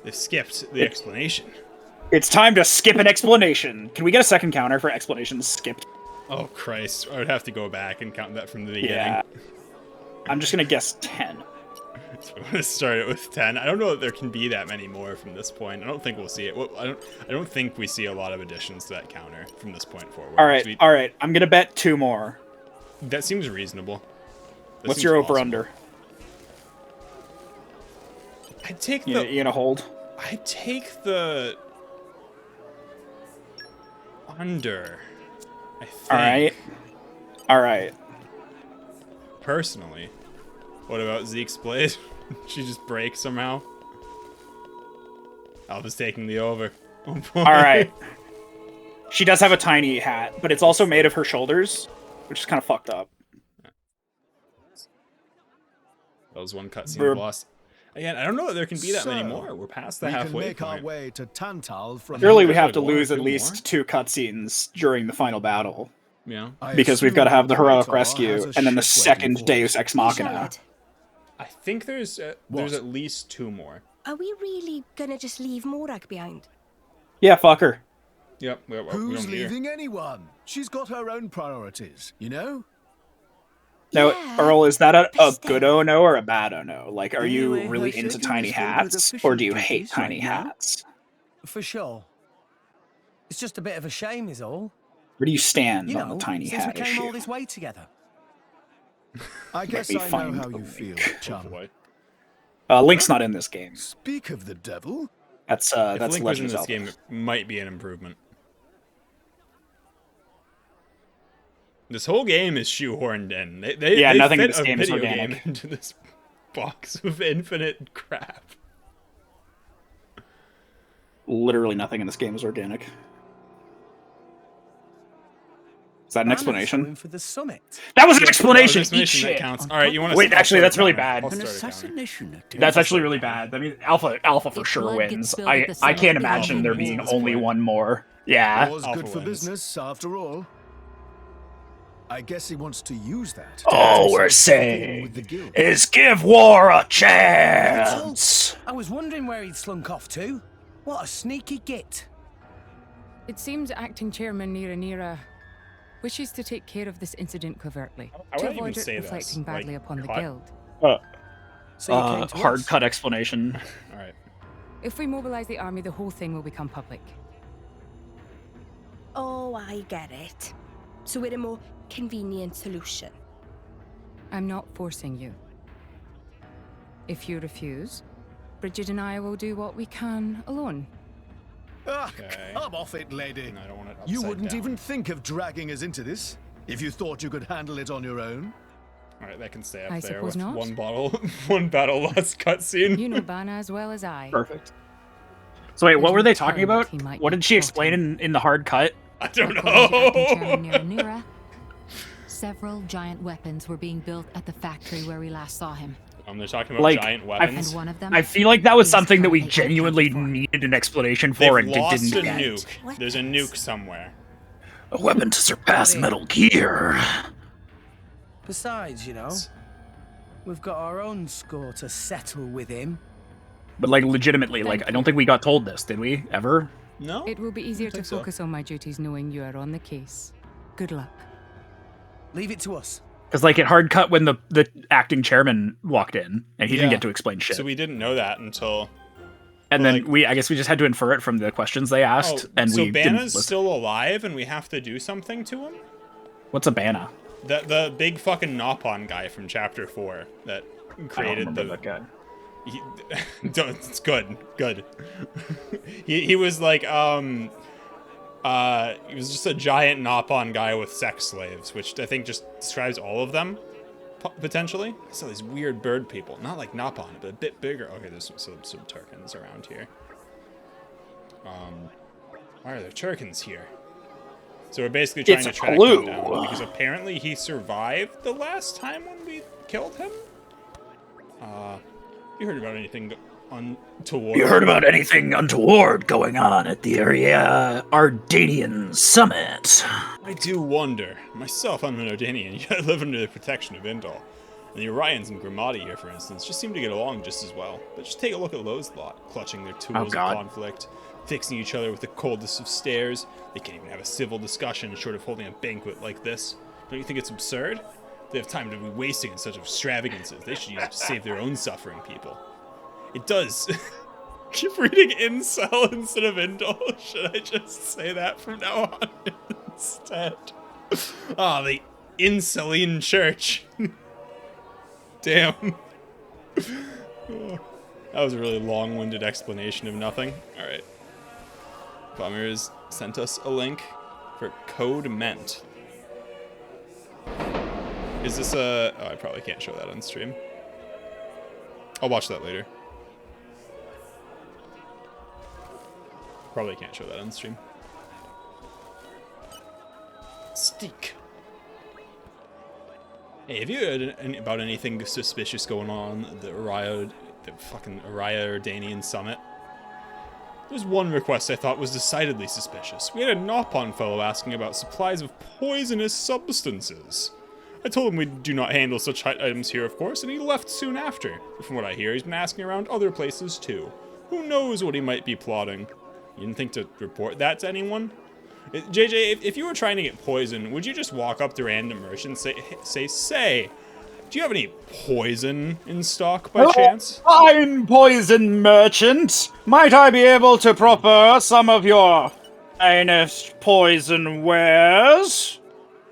They skipped the explanation. It's time to skip an explanation. Can we get a second counter for explanations skipped? Oh, Christ. I would have to go back and count that from the beginning. Yeah. I'm just going to guess 10. So I'm going to start it with 10. I don't know that there can be that many more from this point. I don't think we'll see it. Well, I don't think we see a lot of additions to that counter from this point forward. All right. I'm going to bet 2 more. That seems reasonable. What's your over-under? I'd take the... You gonna hold? I'd take the... under, I think. Alright. Personally. What about Zeke's blade? She just breaks somehow. Alpha's taking the over. Oh boy. Alright. She does have a tiny hat, but it's also made of her shoulders, which is kind of fucked up. That was one cutscene lost. Again, I don't know that there can be that many more. We're past the halfway make point. our way to Tantal from Surely we have to lose at least 2 cutscenes during the final battle. Yeah. Because we've got to have the heroic rescue and then the second Deus Ex Machina. I think there's at least 2 more. Are we really gonna just leave Morag behind? Yeah, fuck her. Yep. Who's leaving anyone? She's got her own priorities, you know? Now, Earl, is that a good oh-no or a bad oh-no? Like, are you really into tiny hats, or do you hate tiny hats? For sure. It's just a bit of a shame, is all. Where do you stand You on know, the tiny since hat we came issue? all this way together. I guess I know how you feel, chum. Link's not in this game. Speak of the devil. That's If that's Link was in Legend of this Zelda. game, it might be an improvement. This whole game is shoehorned in. They nothing in fit this a game is video organic. game into this box of infinite crap. Literally nothing in this game is organic. Is that an explanation? For the summit. That was an explanation! That Eat shit! that counts. All right, you want to Wait, actually, that's really bad. An assassination attempt. That's actually really bad. I mean, Alpha for sure wins. I can't imagine there being only one more. Yeah. War's good for business, after all. I guess he wants to use that. All we're saying is give war a chance! I was wondering where he'd slunk off to. What a sneaky git. It seems Acting Chairman Nira wishes to take care of this incident covertly, I to wouldn't even avoid it say reflecting this, badly like, upon the cut. guild. Hard cut explanation. Alright. If we mobilize the army, the whole thing will become public. Oh, I get it. So we're a more convenient solution. I'm not forcing you. If you refuse, Bridget and I will do what we can alone. Ah, come off it, lady. No, I don't want it You upside wouldn't down. even think of dragging us into this if you thought you could handle it on your own. Alright, that can stay up I there suppose with not. one battle lost cutscene. You know Bana as well as I. Perfect. So wait, what were they talking telling about? what he might What be did she explain in the hard cut? I don't According to Acting know. Chairman Nira, several giant weapons were being built at the factory where we last saw him. They're talking about Like, giant weapons. And one of them I feel like that was is something that we currently genuinely needed an explanation for and They've lost didn't a get. nuke. There's a nuke somewhere. A weapon to surpass Metal Gear. Besides, you know, we've got our own score to settle with him. But like legitimately, like I don't think we got told this, did we? Ever? No. It will be easier to think so. focus on my duties knowing you are on the case. Good luck. Leave it to us. Because like it hard cut when the acting chairman walked in and he didn't Yeah. get to explain shit. So we didn't know that until. and well, then I guess we just had to infer it from the questions they asked, and so we didn't Banna's listen. still alive, and we have to do something to him. What's a Banna? The big fucking Nopon guy from Chapter 4 that created that guy. It's good. he was like, he was just a giant Nopon guy with sex slaves, which I think just describes all of them, potentially. I saw these weird bird people, not like Nopon, but a bit bigger. Okay, there's some Turkins around here. Why are there Turkins here? So we're basically trying to track him down, because apparently he survived the last time when we killed him? You heard about anything untoward? You heard about anything untoward going on at the area Ardanian Summit? I do wonder. Myself, I'm an Ardanian, yet I live under the protection of Indal. And the Orions and Grimati here, for instance, just seem to get along just as well. But just take a look at those lot, clutching their tools of conflict, fixing each other with the coldest of stares. They can't even have a civil discussion short of holding a banquet like this. Don't you think it's absurd? They have time to be wasting in such extravagances. They should use it to save their own suffering people. It does. Keep reading incel instead of indul. Should I just say that from now on instead? Ah, the inceline church. Damn. Oh, that was a really long-winded explanation of nothing. Alright. Bummers sent us a link for Code Ment. Is this a... Oh, I probably can't show that on stream. I'll watch that later. Probably can't show that on stream. Steak. Hey, have you heard about anything suspicious going on at the fucking Araya Ardanian Summit? There's one request I thought was decidedly suspicious. We had a Nopon fellow asking about supplies of poisonous substances. I told him we do not handle such items here, of course, and he left soon after. But from what I hear, he's been asking around other places, too. Who knows what he might be plotting? You didn't think to report that to anyone? JJ, if you were trying to get poison, would you just walk up to random merchants and say, do you have any poison in stock by chance? Fine, poison merchant. Might I be able to procure some of your finest poison wares?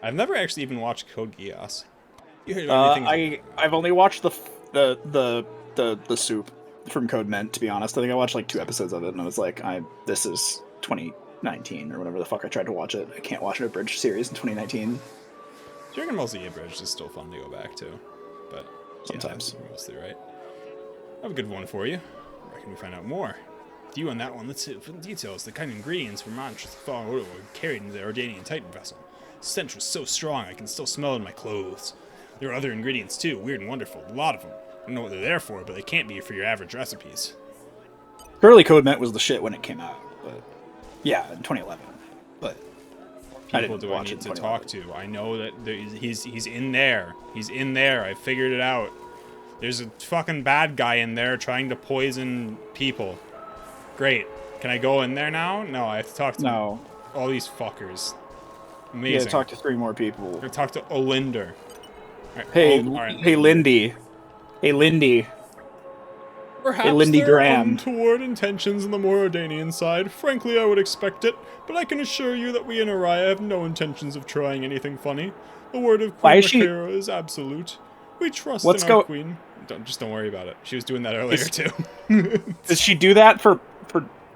I've never actually even watched Code Geass. You heard about anything? I've only watched the soup from Code Ment, to be honest. I think I watched like 2 episodes of it, and I was like, this is 2019 or whatever the fuck I tried to watch it. I can't watch an abridged series in 2019. Dragon Ball Z abridged is still fun to go back to, but sometimes you're mostly right. I have a good one for you. Where can we find out more? Do you on that one? Let's see for the details. The kind of ingredients for mantras were carried into the Ardanian Titan vessel. The stench was so strong I can still smell it in my clothes. There are other ingredients too, weird and wonderful. A lot of them. I don't know what they're there for, but they can't be for your average recipes. Surely Code Ment was the shit when it came out, but yeah, in 2011. But people do I need to talk to? I know that he's in there. He's in there. I figured it out. There's a fucking bad guy in there trying to poison people. Great. Can I go in there now? No, I have to talk to all these fuckers. Amazing. Yeah, talk to 3 more people. Or talk to Olinder. Right. Hey, Lindy. Hey, Lindy. Perhaps hey, Lindy there Graham. are untoward intentions on the Morodanian side. Frankly, I would expect it, but I can assure you that we in Araya have no intentions of trying anything funny. The word of Queen Makara is absolute. We trust in our queen. Don't worry about it. She was doing that earlier too. Does she do that for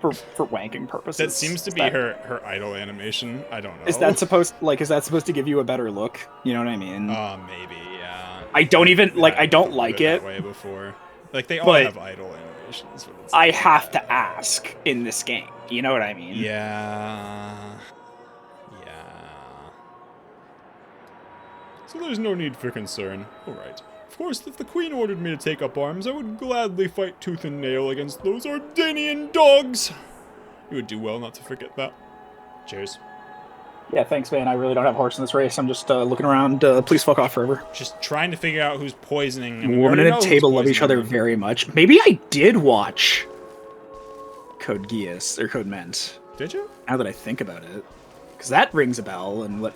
wanking purposes? That seems to be her idol animation. I don't know. Is that supposed to give you a better look? You know what I mean? Maybe, yeah. I don't even I don't like it. That way before. Like they all have idol animations. I have to ask in this game. You know what I mean? Yeah. So there's no need for concern. All right. Of course, if the Queen ordered me to take up arms, I would gladly fight tooth and nail against those Ardanian dogs. You would do well not to forget that. Cheers. Yeah, thanks, man. I really don't have a horse in this race. I'm just looking around. Please fuck off forever. Just trying to figure out who's poisoning. I mean, women at a table love each other very much. Maybe I did watch Code Geass or Code Ment. Did you? Now that I think about it, because that rings a bell, and what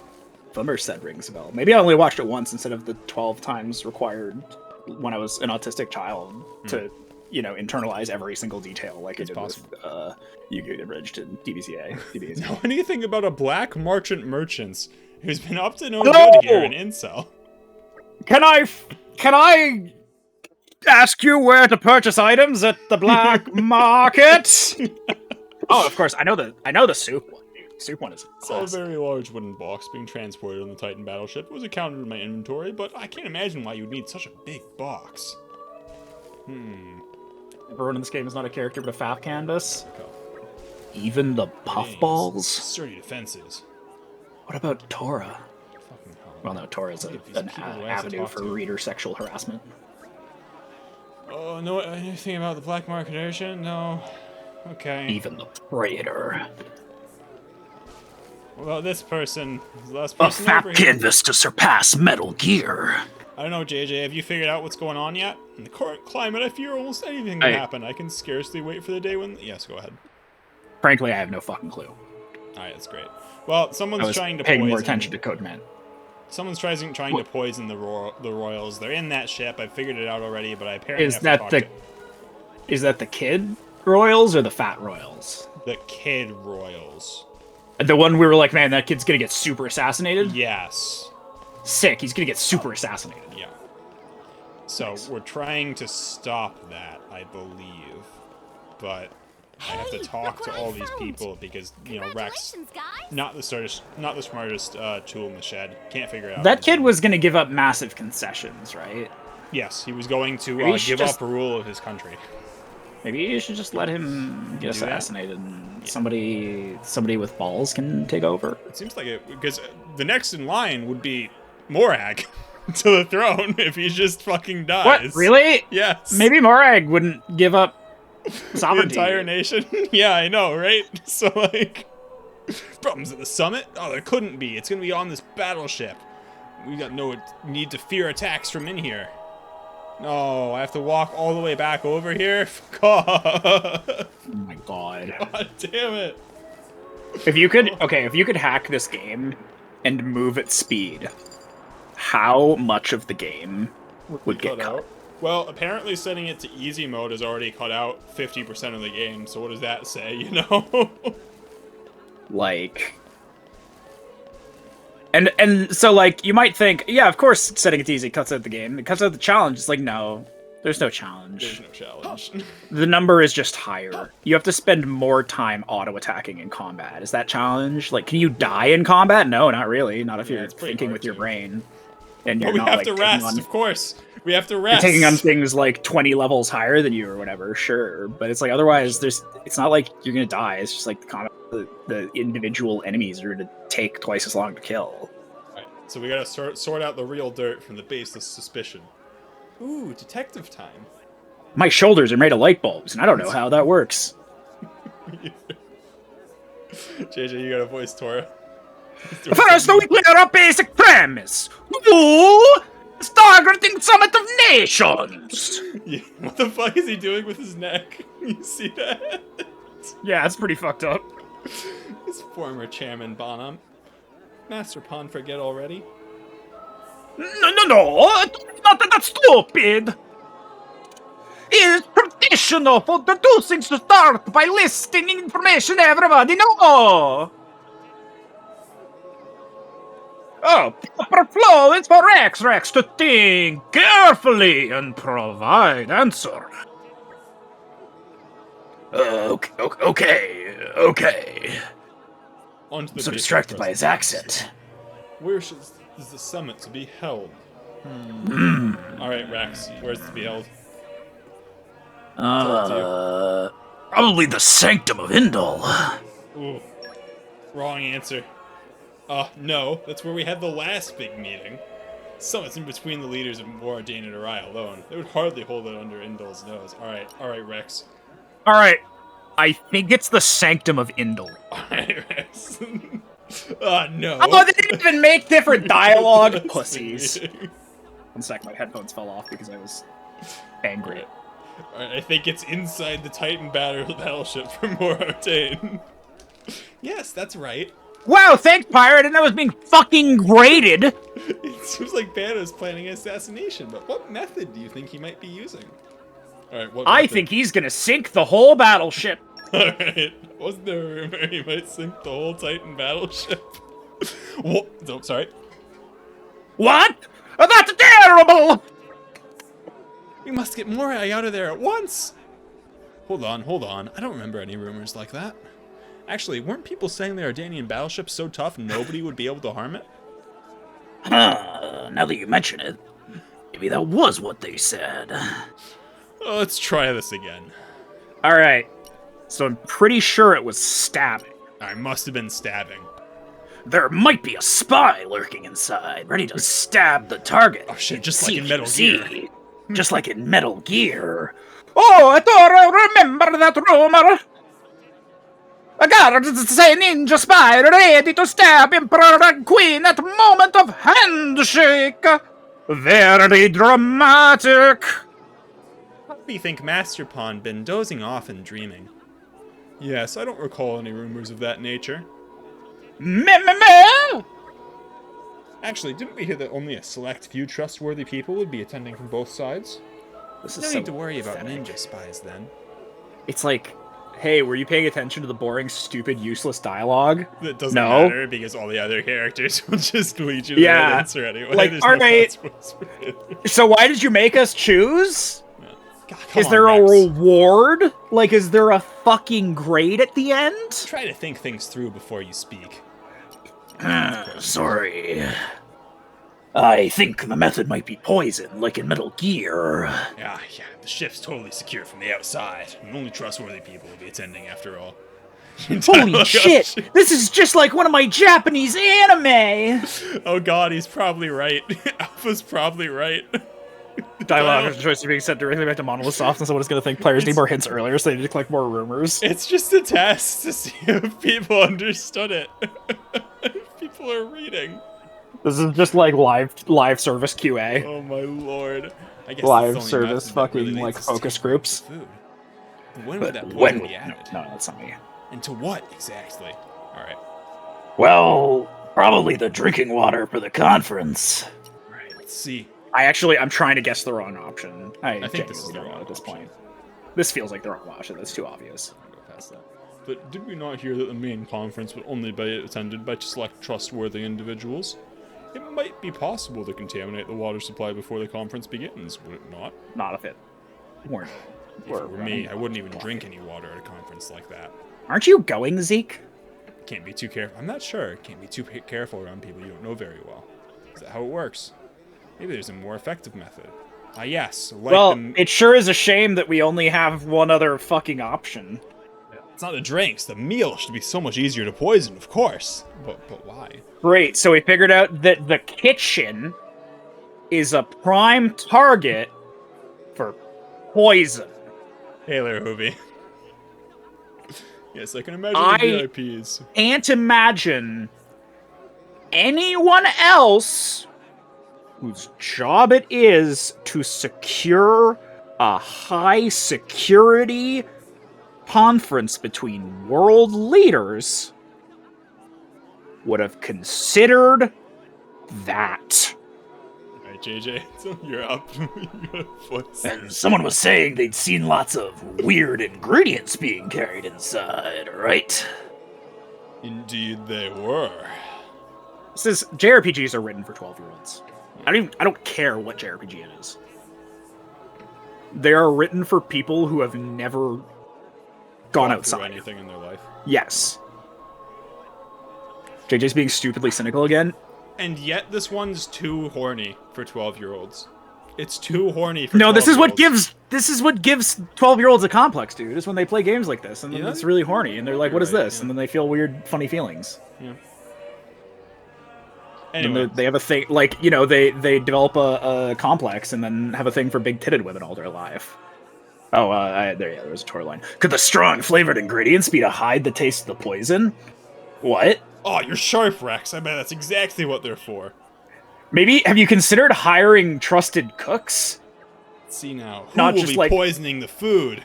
Bummer said rings a bell. Maybe I only watched it once instead of the 12 times required when I was an autistic child to, internalize every single detail like I did with Yu-Gi-Oh! Abridged and DBCA. Know anything about a black merchant who's been up to no good here in Incel? Can I ask you where to purchase items at the black market? Oh, of course, I know the soup one. Soup one is Saw a classic. very large wooden box being transported on the Titan battleship. It was accounted in my inventory, but I can't imagine why you'd need such a big box. Everyone in this game is not a character but a fat canvas. Even the puffballs. Sturdy defenses. What about Tora? Well, no, Tora's an avenue for reader sexual harassment. Oh, know anything about the black market urchin? No. Okay. Even the Praetor. What about this person? Is the last A person fat over here? canvas to surpass Metal Gear. I don't know, JJ. Have you figured out what's going on yet? In the current climate, I fear almost anything can happen. I can scarcely wait for the day when... Yes, go ahead. Frankly, I have no fucking clue. Alright, that's great. Well, someone's trying to paying poison... more attention to Codeman. Someone's trying to poison the royals. They're in that ship. I figured it out already, but I apparently Is have to that talk the... to... Is that the kid royals or the fat royals? The kid royals. The one we were like, man, that kid's gonna get super assassinated? Yes. Sick, he's gonna get super assassinated. Yeah. So, we're trying to stop that, I believe. But I have to talk to all these people because, you know, Rex, not the smartest tool in the shed. Can't figure it out. That kid was gonna give up massive concessions, right? Yes, he was going to give up rule of his country. Maybe you should just let him get assassinated and somebody with balls can take over. It seems like it, because the next in line would be Morag to the throne if he just fucking dies. What? Really? Yes. Maybe Morag wouldn't give up sovereignty. The entire nation? Yeah, I know, right? So, like, problems at the summit? Oh, there couldn't be. It's gonna be on this battleship. We got no need to fear attacks from in here. No, I have to walk all the way back over here? Fuck off. Oh my god. God damn it. If you could hack this game and move at speed, how much of the game would get cut? Well, apparently setting it to easy mode has already cut out 50% of the game, so what does that say, you know? Like... And so, like, you might think, yeah, of course setting it to easy cuts out the game. It cuts out the challenge. It's like, no, there's no challenge. There's no challenge. The number is just higher. You have to spend more time auto-attacking in combat. Is that challenge? Like, can you die in combat? No, not really. Not if you're thinking with your brain. And you're we not, have like, to rest, of course. We have to rest. You're taking on things like 20 levels higher than you or whatever, sure. But it's like, otherwise, it's not like you're gonna die. It's just like the combat, the individual enemies are gonna take twice as long to kill. Right. So we gotta sort out the real dirt from the baseless suspicion. Ooh, detective time. My shoulders are made of light bulbs, and I don't know how that works. JJ, you gotta voice Tora. First, we clear up basic premise. Who is targeting Summit of Nations? Yeah, what the fuck is he doing with his neck? You see that? Yeah, it's pretty fucked up. His former chairman Bonham. Master Pon forget already? No, not that stupid. It is traditional for deducing to start by listing information everybody know. Oh, proper flow is for Rex to think carefully and provide answer. Okay. I'm so distracted by his accent. Where is the summit to be held? Alright, Rex, where's it to be held? Probably the Sanctum of Indol. Ooh, wrong answer. No, that's where we had the last big meeting. Summit's in between the leaders of Moradane and Arai alone. They would hardly hold it under Indol's nose. Alright, Rex. Alright, I think it's the Sanctum of Indol. Alright, Rex. No. Oh, they didn't even make different dialogue, pussies. One sec, my headphones fell off because I was angry. Alright, I think it's inside the Titan battleship from Moradane. Yes, that's right. Wow, thanks, Pirate, and I was being fucking graded! It seems like Banner's planning an assassination, but what method do you think he might be using? Alright, what I method? think he's gonna sink the whole battleship. Alright, wasn't there a rumor he might sink the whole Titan battleship? What? Oh, sorry. What? That's terrible! We must get Morai out of there at once! Hold on. I don't remember any rumors like that. Actually, weren't people saying the Ardanian battleship's so tough nobody would be able to harm it? Now that you mention it, maybe that was what they said. Let's try this again. Alright, so I'm pretty sure it was stabbing. I must have been stabbing. There might be a spy lurking inside, ready to stab the target. Oh shit, just like in Metal Gear. Just like in Metal Gear. Oh, I thought I remember that rumor. A guard say ninja spy ready to stab Emperor and Queen at moment of handshake. Very dramatic. Probably think Master Pawn been dozing off and dreaming. Yes, I don't recall any rumors of that nature. Actually, didn't we hear that only a select few trustworthy people would be attending from both sides? This is no so need to worry about pathetic. ninja spies then. It's like, hey, were you paying attention to the boring, stupid, useless dialogue? That doesn't No. matter because all the other characters will just lead you to Yeah, that answer anyway. like, There's all no right. consequence for it. So why did you make us choose? God, Is come there on, a Rex. reward? Like, is there a fucking grade at the end? Try to think things through before you speak. Sorry. I think the method might be poison, like in Metal Gear. Yeah, the ship's totally secure from the outside. And only trustworthy people will be attending after all. Holy shit! This is just like one of my Japanese anime! Oh god, he's probably right. Alpha's probably right. Dialogue is choice being sent directly back to Monolith Soft, and someone's gonna think players need more hints earlier, so they need to collect more rumors. It's just a test to see if people understood it. If people are reading. This is just like live service QA. Oh my lord. I guess Live that's the only service method that fucking really like leads us to focus taking groups. food. When would But that poison when be added? No, that's not me. And to what exactly? Alright. Well, probably the drinking water for the conference. Alright, let's see. I'm trying to guess the wrong option. I think this is the genuinely don't know wrong at this option. point. This feels like the wrong option. That's too obvious. Go past that. But did we not hear that the main conference would only be attended by select trustworthy individuals? It might be possible to contaminate the water supply before the conference begins, would it not? Not if it weren't. If it were me, I wouldn't even drink any water at a conference like that. Aren't you going, Zeke? Can't be too careful. I'm not sure. Can't be too careful around people you don't know very well. Is that how it works? Maybe there's a more effective method. Ah, yes. Like Well, it sure is a shame that we only have one other fucking option. it's not the drinks. The meal should be so much easier to poison, of course. But why? Great, so we figured out that the kitchen is a prime target for poison. Hey there, Hoovie. Yes, I can imagine I the VIPs. Can't imagine anyone else whose job it is to secure a high security conference between world leaders would have considered that. Alright, JJ, so you're up. You got a voice. And someone was saying they'd seen lots of weird ingredients being carried inside, right? Indeed they were. This is JRPGs are written for 12-year-olds. I don't care what JRPG it is. They are written for people who have never gone outside. Anything in their life. Yes. JJ's being stupidly cynical again. And yet this one's too horny for 12-year-olds. It's too horny for No, this is what 12-year-olds. gives 12-year-olds a complex, dude. Is when they play games like this and then Yeah, it's really horny and they're like, "What is right, this?" yeah. And then they feel weird, funny feelings. Yeah. And Anyway. they have a thing, like, you know, they develop a complex and then have a thing for big-titted women all their life. Oh, there was a tour line. Could the strong flavored ingredients be to hide the taste of the poison? What? Oh, you're sharp, Rex. I bet that's exactly what they're for. Maybe, have you considered hiring trusted cooks? Let's see now. Who Not will just be like- poisoning the food?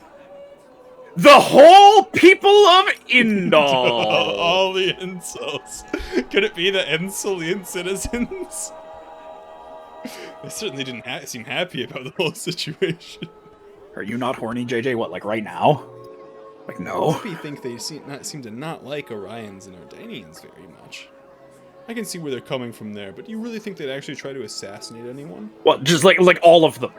The whole people of Indal! All the insults. Could it be the insolent citizens? They certainly didn't seem happy about the whole situation. Are you not horny, JJ? What, like right now? Like, no? Maybe think they seem to not like Orions and Ardanians very much. I can see where they're coming from there, but do you really think they'd actually try to assassinate anyone? Well, just like all of them.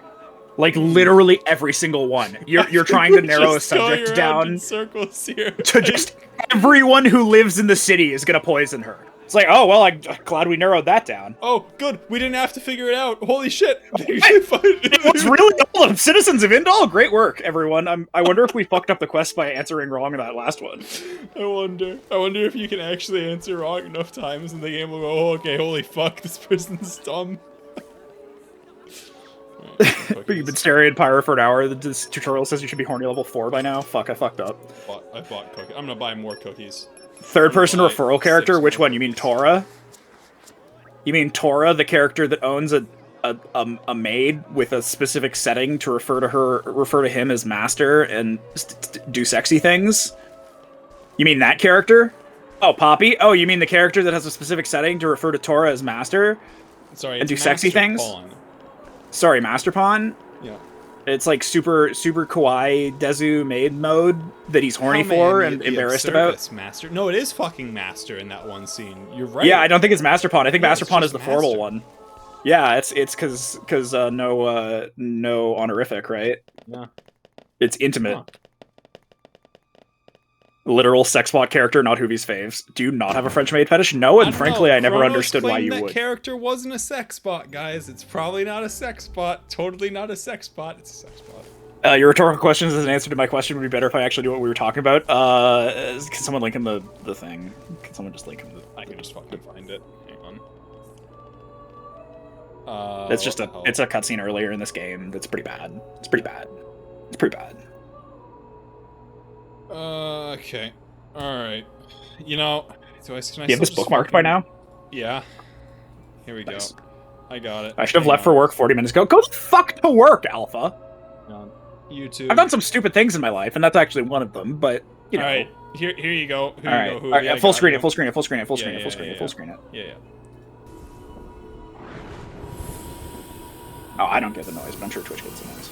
Like literally every single one. You're trying to narrow a Just going subject around down in circles here. to just everyone who lives in the city is gonna poison her. It's like, oh well, I'm glad we narrowed that down. Oh, good. We didn't have to figure it out. Holy shit. It was really all of citizens of Indal. Great work, everyone. I wonder if we fucked up the quest by answering wrong in that last one. I wonder if you can actually answer wrong enough times and the game will go, oh, okay, holy fuck, this person's dumb. You've been staring at Pyro for an hour. This tutorial says you should be horny level 4 by now. Fuck, I fucked up. I bought cookies. I'm gonna buy more cookies. Third-person referral character? Which one? You mean Tora? You mean Tora, the character that owns a maid with a specific setting to refer to him as master and do sexy things? You mean that character? Oh, Poppy? Oh, you mean the character that has a specific setting to refer to Tora as master? Sorry, and do sexy things? Pawn. Sorry, Master Pawn? Yeah. It's like super kawaii Dezu maid mode that he's horny for and embarrassed about. Master. No, it is fucking Master in that one scene. You're right. Yeah, I don't think it's Master Pawn. I think Master Pawn is the formal one. Yeah, it's because no honorific, right? Yeah. It's intimate. Huh. Literal sex bot character, not Hoovy's faves. Do you not have a French maid fetish? No, and frankly, I never understood why you would. That character wasn't a sex bot, guys. It's probably not a sex bot. Totally not a sex bot. It's a sex bot. Your rhetorical questions as an answer to my question would be better if I actually knew what we were talking about. Can someone link in the thing? Can someone just link in the... I can just fucking find it. Hang on. It's just a cutscene earlier in this game that's pretty bad. It's pretty bad. It's pretty bad. Okay. Alright. You know, can I you have this bookmarked by now? Yeah. Here we nice. go. I got it. I should have left for work 40 minutes ago. Go the fuck to work, Alpha! YouTube. I've done some stupid things in my life, and that's actually one of them, but, you know. Alright, here you go. Alright, full screen it. Yeah. Oh, I don't get the noise, but I'm sure Twitch gets the noise.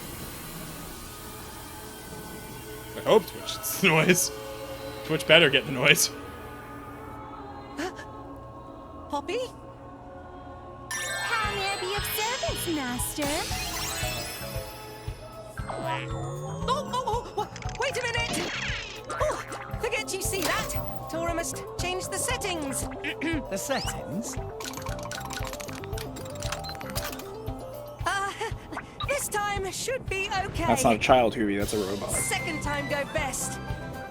I hope Twitch gets the noise. Twitch better get the noise. Poppy? How may I be of service, Master? Oh, wait a minute! Oh, forget you see that. Tora must change the settings. The settings? This time should be okay. That's not a child, Hoovy, that's a robot. Second time go best.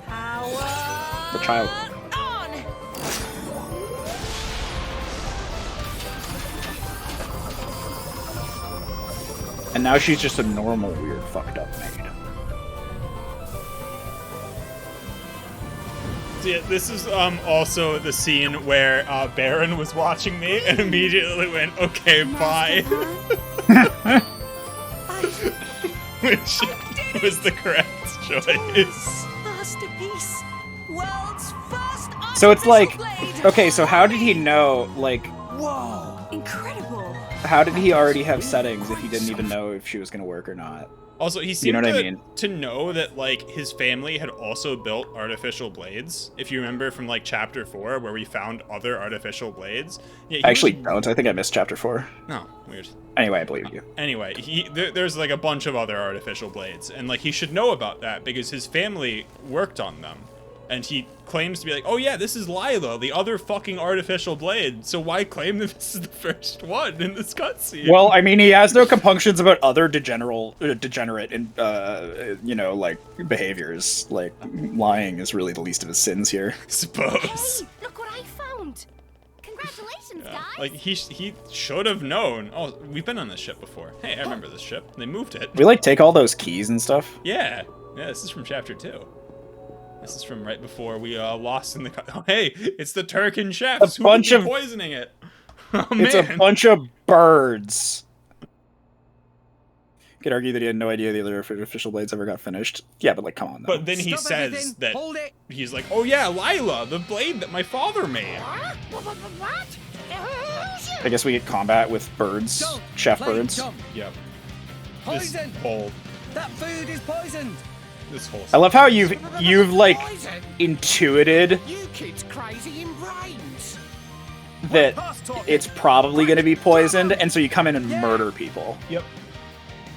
Power the child. on! And now she's just a normal, weird, fucked up maid. Yeah, this is also the scene where Baron was watching me and immediately went, okay, bye. Which was the correct choice. Masterpiece. World's first. So it's like, okay, so how did he know, like... Whoa. Incredible. How did he already have settings if he didn't even know if she was going to work or not? Also, he seemed to know that, like, his family had also built artificial blades. If you remember from, like, Chapter 4, where we found other artificial blades. Yeah, I actually don't. I think I missed Chapter 4. No, weird. Anyway, I believe you. Anyway, there's, like, a bunch of other artificial blades. And, like, he should know about that because his family worked on them. And he claims to be like, oh yeah, this is Lila, the other fucking artificial blade. So why claim that this is the first one in this cutscene? Well, I mean, he has no compunctions about other degenerate and, you know, like, behaviors. Like, lying is really the least of his sins here. Suppose. Hey, look what I found! Congratulations, guys! Like, he should have known. Oh, we've been on this ship before. Hey, I remember this ship. They moved it. We, like, take all those keys and stuff? Yeah. Yeah, this is from Chapter 2. This is from right before we lost in the... Oh, hey, it's the Turkin chefs who are poisoning it. Oh, man. It's a bunch of birds. Could argue that he had no idea the other official blades ever got finished. Yeah, but like, come on. Though. But then he says that he's like, oh yeah, Lila, the blade that my father made. I guess we get combat with birds, chef birds. Yep. Poison. This that food is poisoned. This whole I love how you've like intuited you kids crazy in brains. That it's probably going to be poisoned, and so you come in and murder people. Yep.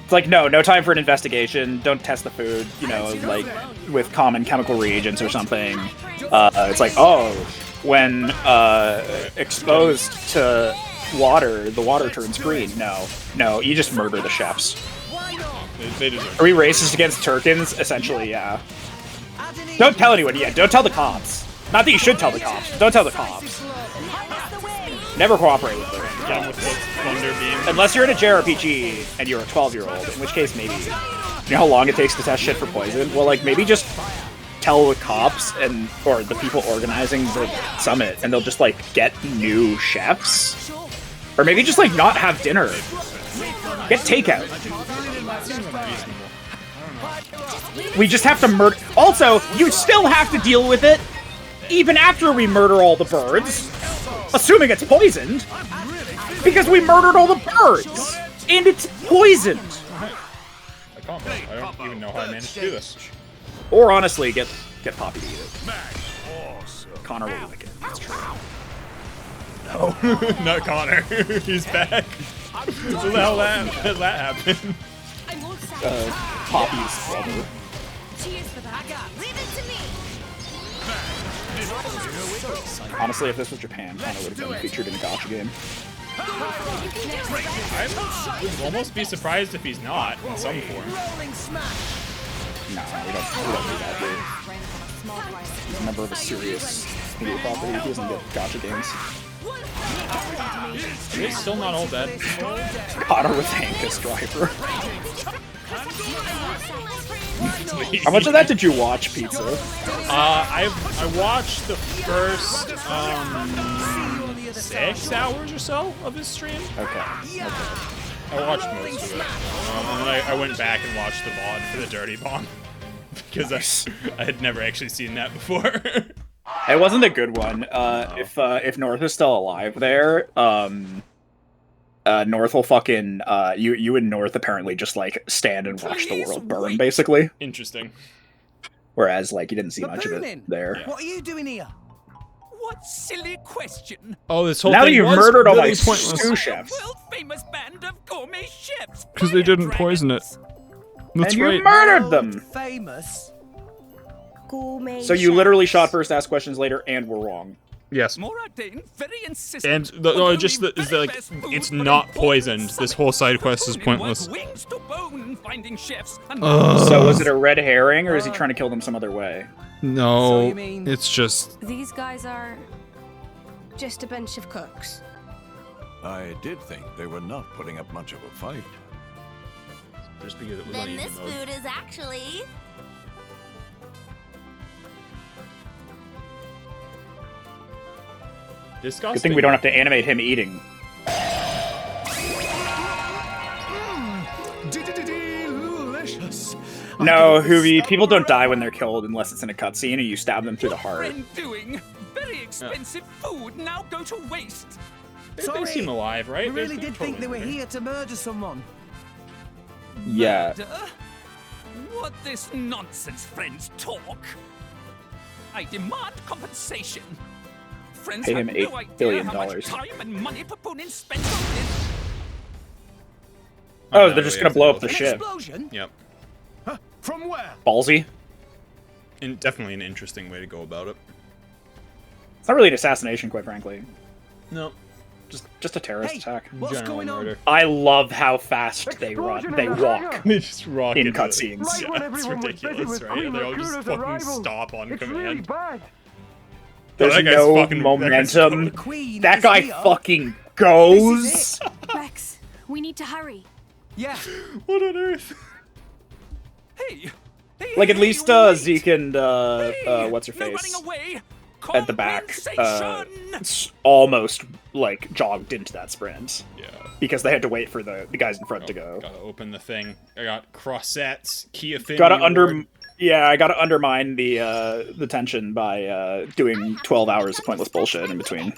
It's like, no time for an investigation. Don't test the food, you know, like with common chemical reagents or something. It's like, oh, when exposed to water, the water turns green. No, you just murder the chefs. They deserve. Are we racist against Turkins? Essentially, yeah. Don't tell anyone yet. Don't tell the cops. Not that you should tell the cops. But don't tell the cops. Never cooperate with them. Unless you're in a JRPG and you're a 12-year-old, in which case maybe. You know how long it takes to test shit for poison? Well, like, maybe just tell the cops or the people organizing the summit, and they'll just, like, get new chefs. Or maybe just, like, not have dinner. Get takeout. We just have to murder. Also, you still have to deal with it even after we murder all the birds. Assuming it's poisoned. Because we murdered all the birds! And it's poisoned! I don't even know how I managed to do this. Or honestly, get Poppy to eat it. Connor will lick it. That's true. No, not Connor. He's back. What the hell did that happen? Poppy's brother. Cheers for that. Leave it to me. Honestly, if this was Japan, Connor would have been featured in a gacha game. I would almost be surprised if he's not in some form. Nah, we don't do that here. He's a member of a serious media property. He doesn't get gacha games. He's still not all dead. Connor with Hankus driver. How much of that did you watch, Pizza? I watched the first 6 hours or so of his stream. Okay. I watched most of it. And then I went back and watched the VOD for the Dirty Bomb. Because I had never actually seen that before. It wasn't a good one. If North is still alive there, North will fucking you and North apparently just like stand and watch the world burn, basically. Interesting. Whereas like you didn't see much of it there. What are you doing here? What silly question! Oh, this whole now that thing you've was murdered all really my pointless. sous chefs, World-famous band of gourmet chefs. Because they didn't poison it. That's and you right. murdered them. Famous. So you literally shot first, asked questions later, and were wrong. Yes. Very insistent. And it's not poisoned. This whole side quest is pointless. Wings to bone, finding chefs and So was it a red herring, or is he trying to kill them some other way? No, it's just. These guys are just a bunch of cooks. I did think they were not putting up much of a fight. Just because it was Then this food is actually... Disgusting. Good thing we don't have to animate him eating. Delicious. No, Hoovie, people don't die when they're killed unless it's in a cutscene and you stab them through the heart. doing very expensive food now go to waste. They seem alive, right? We really did think they were here to murder someone. Yeah. Murder? What this nonsense friends talk? I demand compensation. Friends Pay have him no $8 idea billion. how much time and money proponents spend on this. Oh, they're just gonna blow up the An ship. explosion? Yep. From where? Ballsy. And definitely an interesting way to go about it. It's not really an assassination, quite frankly. No. Just a terrorist attack. What's going on? Murder. I love how fast they run. They walk They just rock in into cutscenes. Yeah, it's ridiculous, right? They all just fucking stop on command. There's that guy's no fucking- momentum. The Queen That is guy here. fucking This goes. is it. Rex, we need to hurry. Yeah. What on earth? Hey, Like at least Zeke and what's her no running face away. at the back almost like jogged into that sprint. Yeah. Because they had to wait for the guys in front to go. Gotta open the thing. I got crossettes, key affinity. I gotta undermine the tension by doing 12 hours of pointless bullshit in between.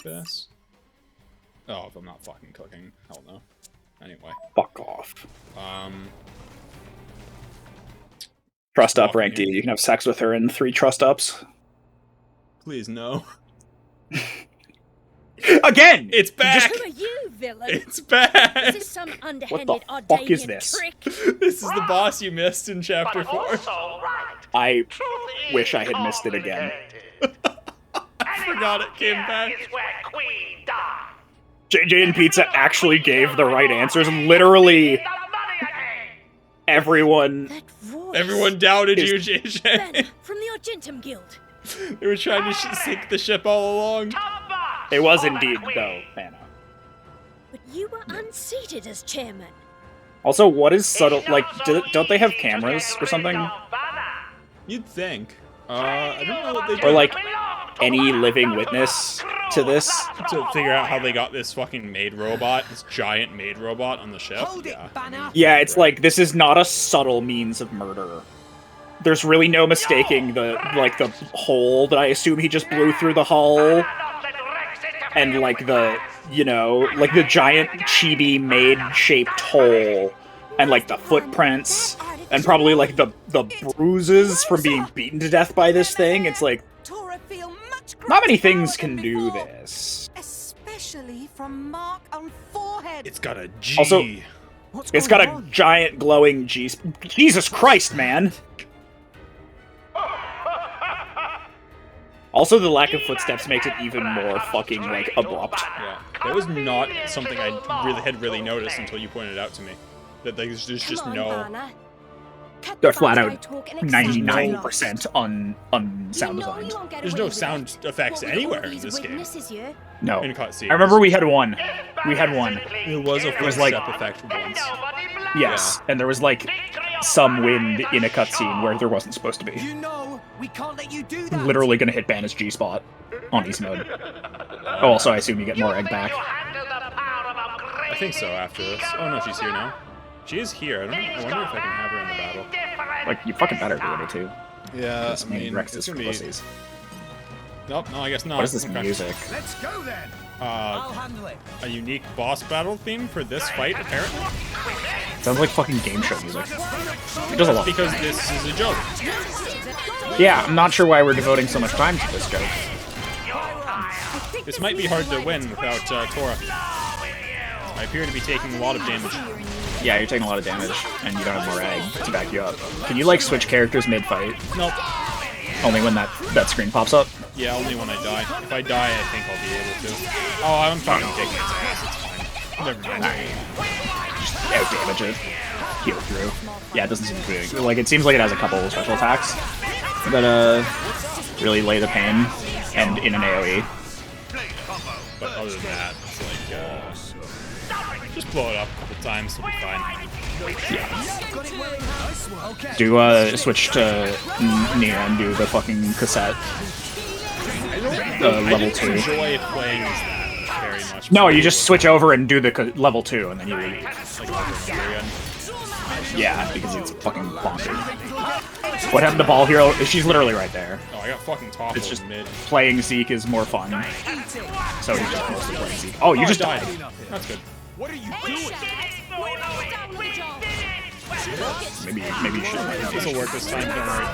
Oh, if I'm not fucking cooking, hell no. Anyway. Fuck off. Trust Trust up, rank D. You can have sex with her in 3 trust ups. Please no. Again! It's back! Who are you, villain. It's bad. Is this some underhanded What the fuck is Ardanian this? trick? This is the boss you missed in chapter 4. I wish I had missed it again. I forgot it came back. JJ and Pizza actually gave the right answers. Literally, everyone doubted you, JJ. Ben, from the Argentum Guild. They were trying to sink the ship all along. It was indeed, though, Anna. But you were unseated as chairman. Also, what is subtle? Like, don't they have cameras or something? You'd think. I don't know what they do. Or like any living witness to this? To figure out how they got this fucking maid robot, this giant maid robot on the ship. Yeah, it's like this is not a subtle means of murder. There's really no mistaking the hole that I assume he just blew through the hull, and like the the giant chibi maid-shaped hole, and like the footprints, and probably like the bruises from being beaten to death by this thing. It's like not many things can do this. Especially from mark on forehead. It's got a G. Also, it's got a giant glowing G. Jesus Christ, man! Also, the lack of footsteps makes it even more fucking, like, abrupt. Yeah, that was not something I had really noticed until you pointed it out to me. That there's just no... They're flat out 99% on sound design. There's no sound effects anywhere in this game. No. In cutscenes. I remember we had one. We had one. It was a footstep effect once. Yes, and there was, like, some wind in a cutscene where there wasn't supposed to be. You know, we can't let you do that. Literally gonna hit Banner's G-spot on easy mode. Oh, also, I assume you get more egg back. I think so after this. Oh no, she's here now. She is here. I wonder if I can have her in the battle. Like, you fucking better be able to. Yeah, I mean, Rex it's is gonna for be... pussies. Nope, no, I guess not. What is this Okay. music? Let's go then. A unique boss battle theme for this fight, apparently. Sounds like fucking game show music. It does a lot. Because this is a joke. Yeah, I'm not sure why we're devoting so much time to this joke. This might be hard to win without Tora. I appear to be taking a lot of damage. Yeah, you're taking a lot of damage, and you don't have more egg to back you up. Can you, like, switch characters mid-fight? Nope. Only when that screen pops up? Yeah, only when I die. If I die, I think I'll be able to. Oh, I'm fucking kicking its ass. It's fine. Never mind. Just out-damage it. Heal through. Yeah, it doesn't seem big. Like, it seems like it has a couple of special attacks that, really lay the pain, and in an AoE. But other than that, it's like, just blow it up a couple times, it'll be fine. Yeah. Do, switch to Nia and do the fucking cassette. Level 2. I didn't enjoy playing as that very much. No, you just switch over and do the level 2, and then you leave. Like over and over again. Yeah, because it's fucking bonkers. What happened to Ball Hero? She's literally right there. Oh, I got fucking toppled It's just mid. playing Zeke is more fun. So he's just mostly playing Zeke. Oh, you just died. That's good. What are you doing? Maybe you should. This will work this time, don't worry.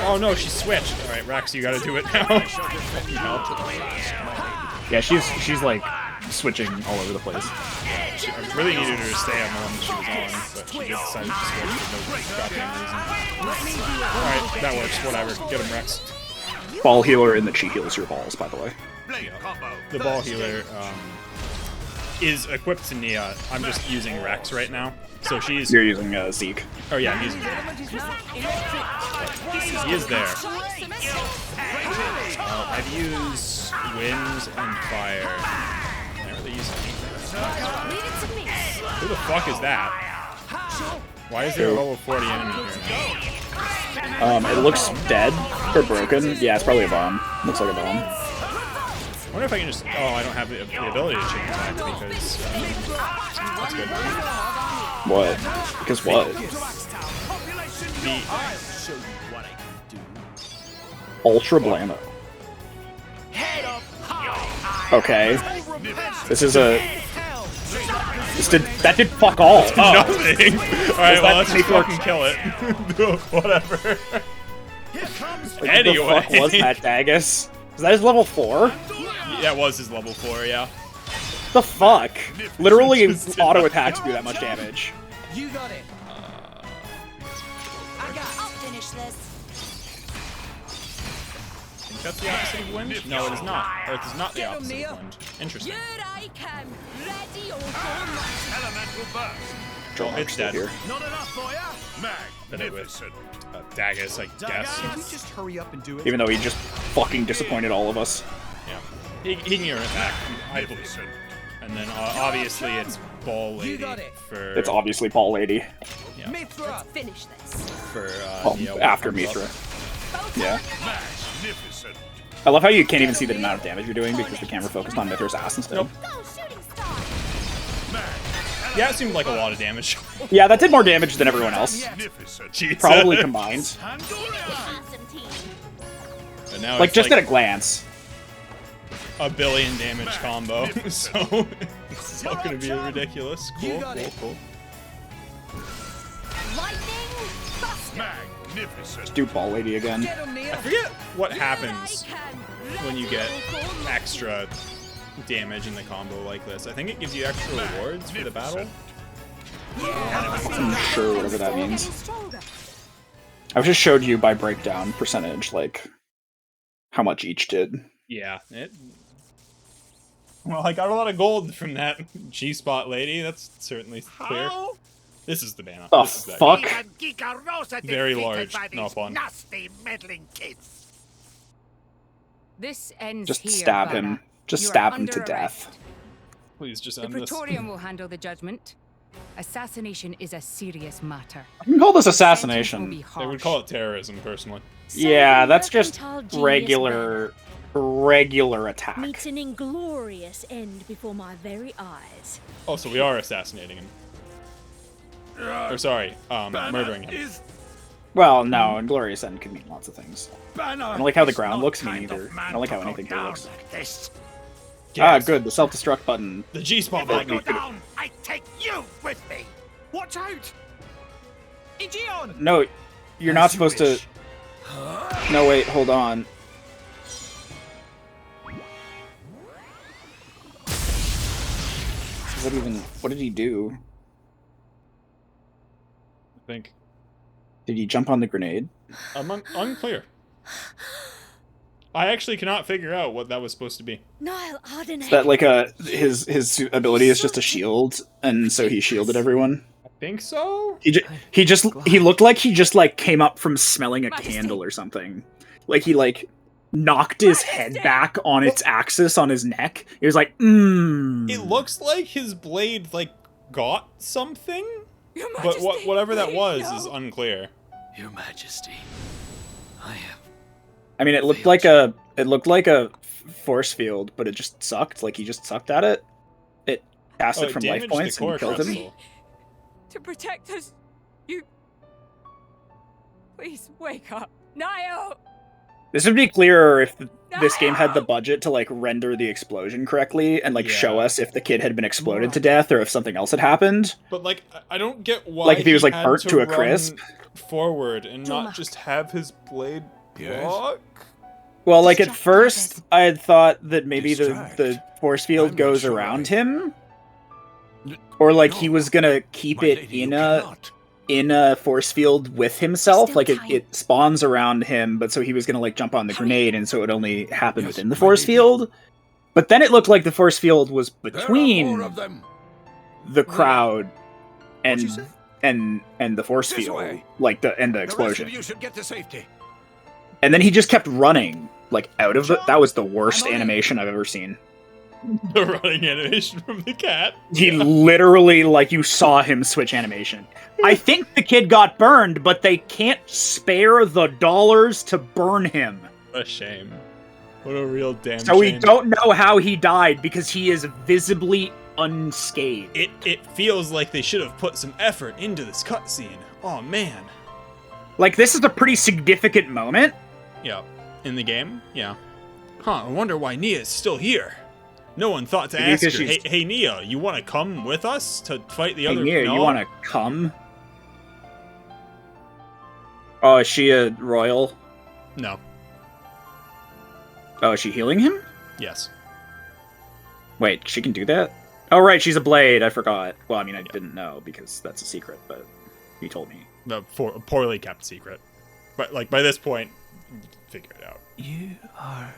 Oh no, she switched. Alright, Rex, you gotta do it now. Yeah, she's like switching all over the place. I really needed her to stay on the one that she was on, but she just decided to switch for no goddamn reason. Alright, that works, whatever. Get him, Rex. Ball healer and the chi heals your balls, by the way. Yeah. The ball healer is equipped to Nia. I'm just using Rex right now. So she's... You're using Zeke. Oh yeah, I'm using Zeke. He is there. I've used wind and fire. I never really used anything. Who the fuck is that? Why is there a level 40 enemy here now? It looks dead or broken. Yeah, it's probably a bomb. Looks like a bomb. I wonder if I can just... Oh, I don't have the ability to change that because... that's good. What? Because what? Ultra Blammo. Okay. This is a... That did fuck all. Oh. Nothing. Alright, well, let's just fucking kill it. Whatever. What Anyway. the fuck was that, Dagus? Is that his level 4? Yeah, it was his level 4, yeah. The fuck? Literally, auto attacks do that much damage. You got it. I'll finish this. I think that's the opposite of wind? No, it is not. Earth is not the opposite of wind. Interesting. Here I come. Ready or go. Elemental burst. Well, it's dead. Here. Not enough for ya? Magnificent. Daggers, I guess. Can we just hurry up and do it? Even though he just fucking disappointed all of us. Yeah. He can hear it back, I believe. And then obviously it's Ball Lady for... It's obviously Ball Lady. Yeah. Let's finish this. For, well, after Mithra. Yeah. Magnificent. I love how you can't even see the amount of damage you're doing because the camera focused on Mithra's ass instead. Nope. Yeah, it seemed like a lot of damage. Yeah, that did more damage than everyone else. Jesus. Probably combined. But now Like, it's just at a glance. a billion damage combo, so it's not gonna be ridiculous. Cool, cool. Magnificent. Do Ball Lady again. I forget what happens when you get extra damage in the combo like this. I think it gives you extra rewards for the battle. I'm sure whatever that means. I've just showed you by breakdown percentage, like, how much each did. Yeah, well, I got a lot of gold from that G-spot lady. That's certainly clear. This is the banner. The this is that. fuck? Very large. No fun. Nasty meddling kids. This ends Just here, stab Banner. him. Just You are stab him under to arrest. death. Please just The end this. Praetorium will handle the judgment. Assassination is a serious matter. You can call this assassination. They would call it terrorism, personally. Yeah, that's just mercantile regular attack. Meets an inglorious end before my very eyes. Oh, so we are assassinating him. Or sorry, murdering him. Well, no, Inglorious End could mean lots of things. Banner I don't like how the is ground not looks, me kind neither. of I don't like how man to anything go here down looks. like this. Ah, good, the self-destruct button. The G-spot If I button. go down, I take you with me. Watch out! Aegeon! No, you're not supposed to... No, wait, hold on. What even... What did he do? I think. Did he jump on the grenade? Unclear. I actually cannot figure out what that was supposed to be. Niall Ardenay. Is that like his ability is just a shield, and so he shielded everyone? I think so? He looked like he just like came up from smelling a candle or something. Like he like knocked his head back on its axis on his neck. He was like, It looks like his blade like got something, but whatever that was is unclear. Your Majesty, I am. I mean, it looked like a force field, but it just sucked. Like he just sucked at it. It cast it from life damaged points the and core killed him. crystal. To protect us, you... Please wake up. Niall! This would be clearer if this game had the budget to like render the explosion correctly and like show us if the kid had been exploded to death or if something else had happened. But like, I don't get why. Like if he was like had burnt to a run crisp. forward and not just have his blade block. Well, like at first, I had thought that maybe the force field goes around him, or like he was gonna keep it in a force field with himself. Like it spawns around him, but so he was gonna like jump on the grenade, and so it only happened within the force field. But then it looked like the force field was between the crowd and the force field, like the explosion. You should get to safety. And then he just kept running, like, out of the... That was the worst animation I've ever seen. The running animation from the cat. He literally, like, you saw him switch animation. I think the kid got burned, but they can't spare the dollars to burn him. What a shame. What a real damn So we shame. don't know how he died, because he is visibly unscathed. It feels like they should have put some effort into this cutscene. Oh, man. Like, this is a pretty significant moment. Yeah. In the game? Yeah. Huh, I wonder why Nia's still here. No one thought to ask her, hey Nia, you want to come with us to fight the other... Nia, no? you want to come? Oh, is she a royal? No. Oh, is she healing him? Yes. Wait, she can do that? Oh, right, she's a blade. I forgot. Well, I mean, I didn't know because that's a secret, but you told me. A poorly kept secret. But, like, by this point, figure it out. You are...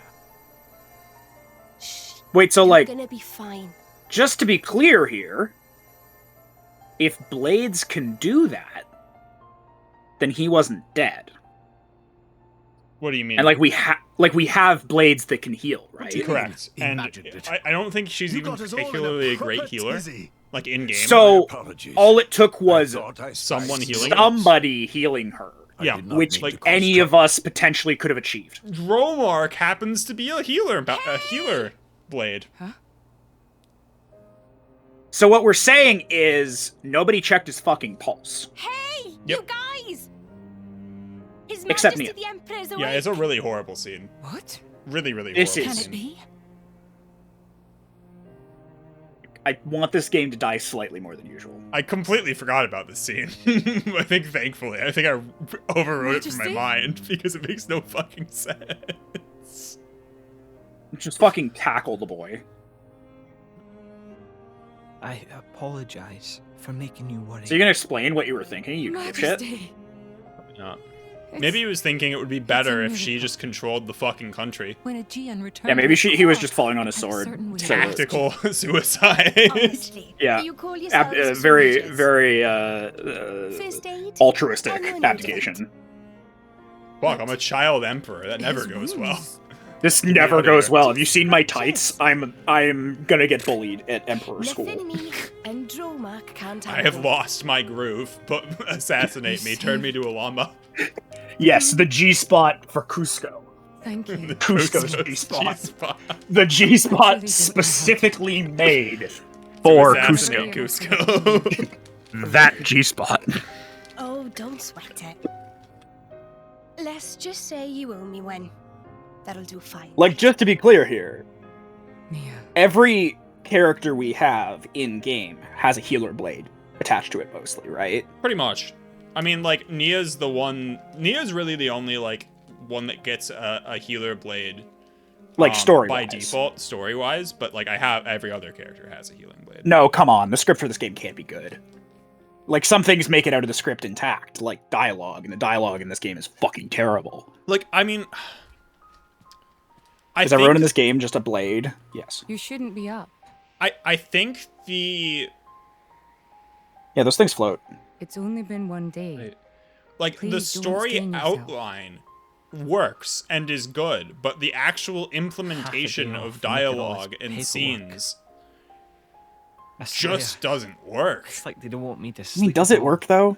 Wait, so, like... You're gonna be fine. Just to be clear here, if blades can do that, then he wasn't dead. What do you mean? And we have blades that can heal, right? Correct. And I don't think she's even particularly a great healer. Like in game. So all it took was someone healing. Somebody healing her. Yeah, which any of us potentially could have achieved. Romark happens to be a healer blade. Huh? So what we're saying is nobody checked his fucking pulse. Hey, Yep. you guys! His Except Majesty Nia. the Emperor's awake. Yeah, it's a really horrible scene. What? Really, really This horrible is- scene. Can it be? I want this game to die slightly more than usual. I completely forgot about this scene. I think, thankfully, I overwrote it from my Majesty? mind because it makes no fucking sense. Just fucking tackle the boy. I apologize for making you worry. So you're gonna explain what you were thinking, you dipshit? Majesty. Yeah. Maybe he was thinking it would be better if she just controlled the fucking country. When Aegean returned Yeah, maybe to the he was core, just falling on his at a sword. certain way- So- Tactical suicide. Honestly, Yeah. you call yourselves Very, soldiers. very First aid? altruistic Genuine abdication. Fuck, I'm a child emperor. That never goes well. This never goes well. Have you seen my tights? I'm gonna get bullied at Emperor School. Nothing me and Dromark can't I have lost my groove. But assassinate me, turn me to a llama. Yes, the G-spot for Cusco. Thank you. Cusco's G-spot. G-spot. The G-spot specifically made for Assassinate Cusco. Cusco. That G-spot. Oh, don't sweat it. Let's just say you owe me one. That'll do fine. Like, just to be clear here, Nia. every character we have in-game has a healer blade attached to it mostly, right? Pretty much. I mean, like, Nia's really the only, like, one that gets a healer blade. Like, story-wise. By default, story-wise, but, like, every other character has a healing blade. No, come on. The script for this game can't be good. Like, some things make it out of the script intact, like dialogue, and the dialogue in this game is fucking terrible. Like, I mean... Is everyone in this game just a blade? Yes. You shouldn't be up. I think the... Yeah, those things float. It's only been one day. Like, the Please don't story strain yourself. outline works and is good, but the actual implementation Half a day of off and look at all this dialogue and paperwork. scenes I swear, just doesn't work. It's like they don't want me to I sleep. mean, does it work, though?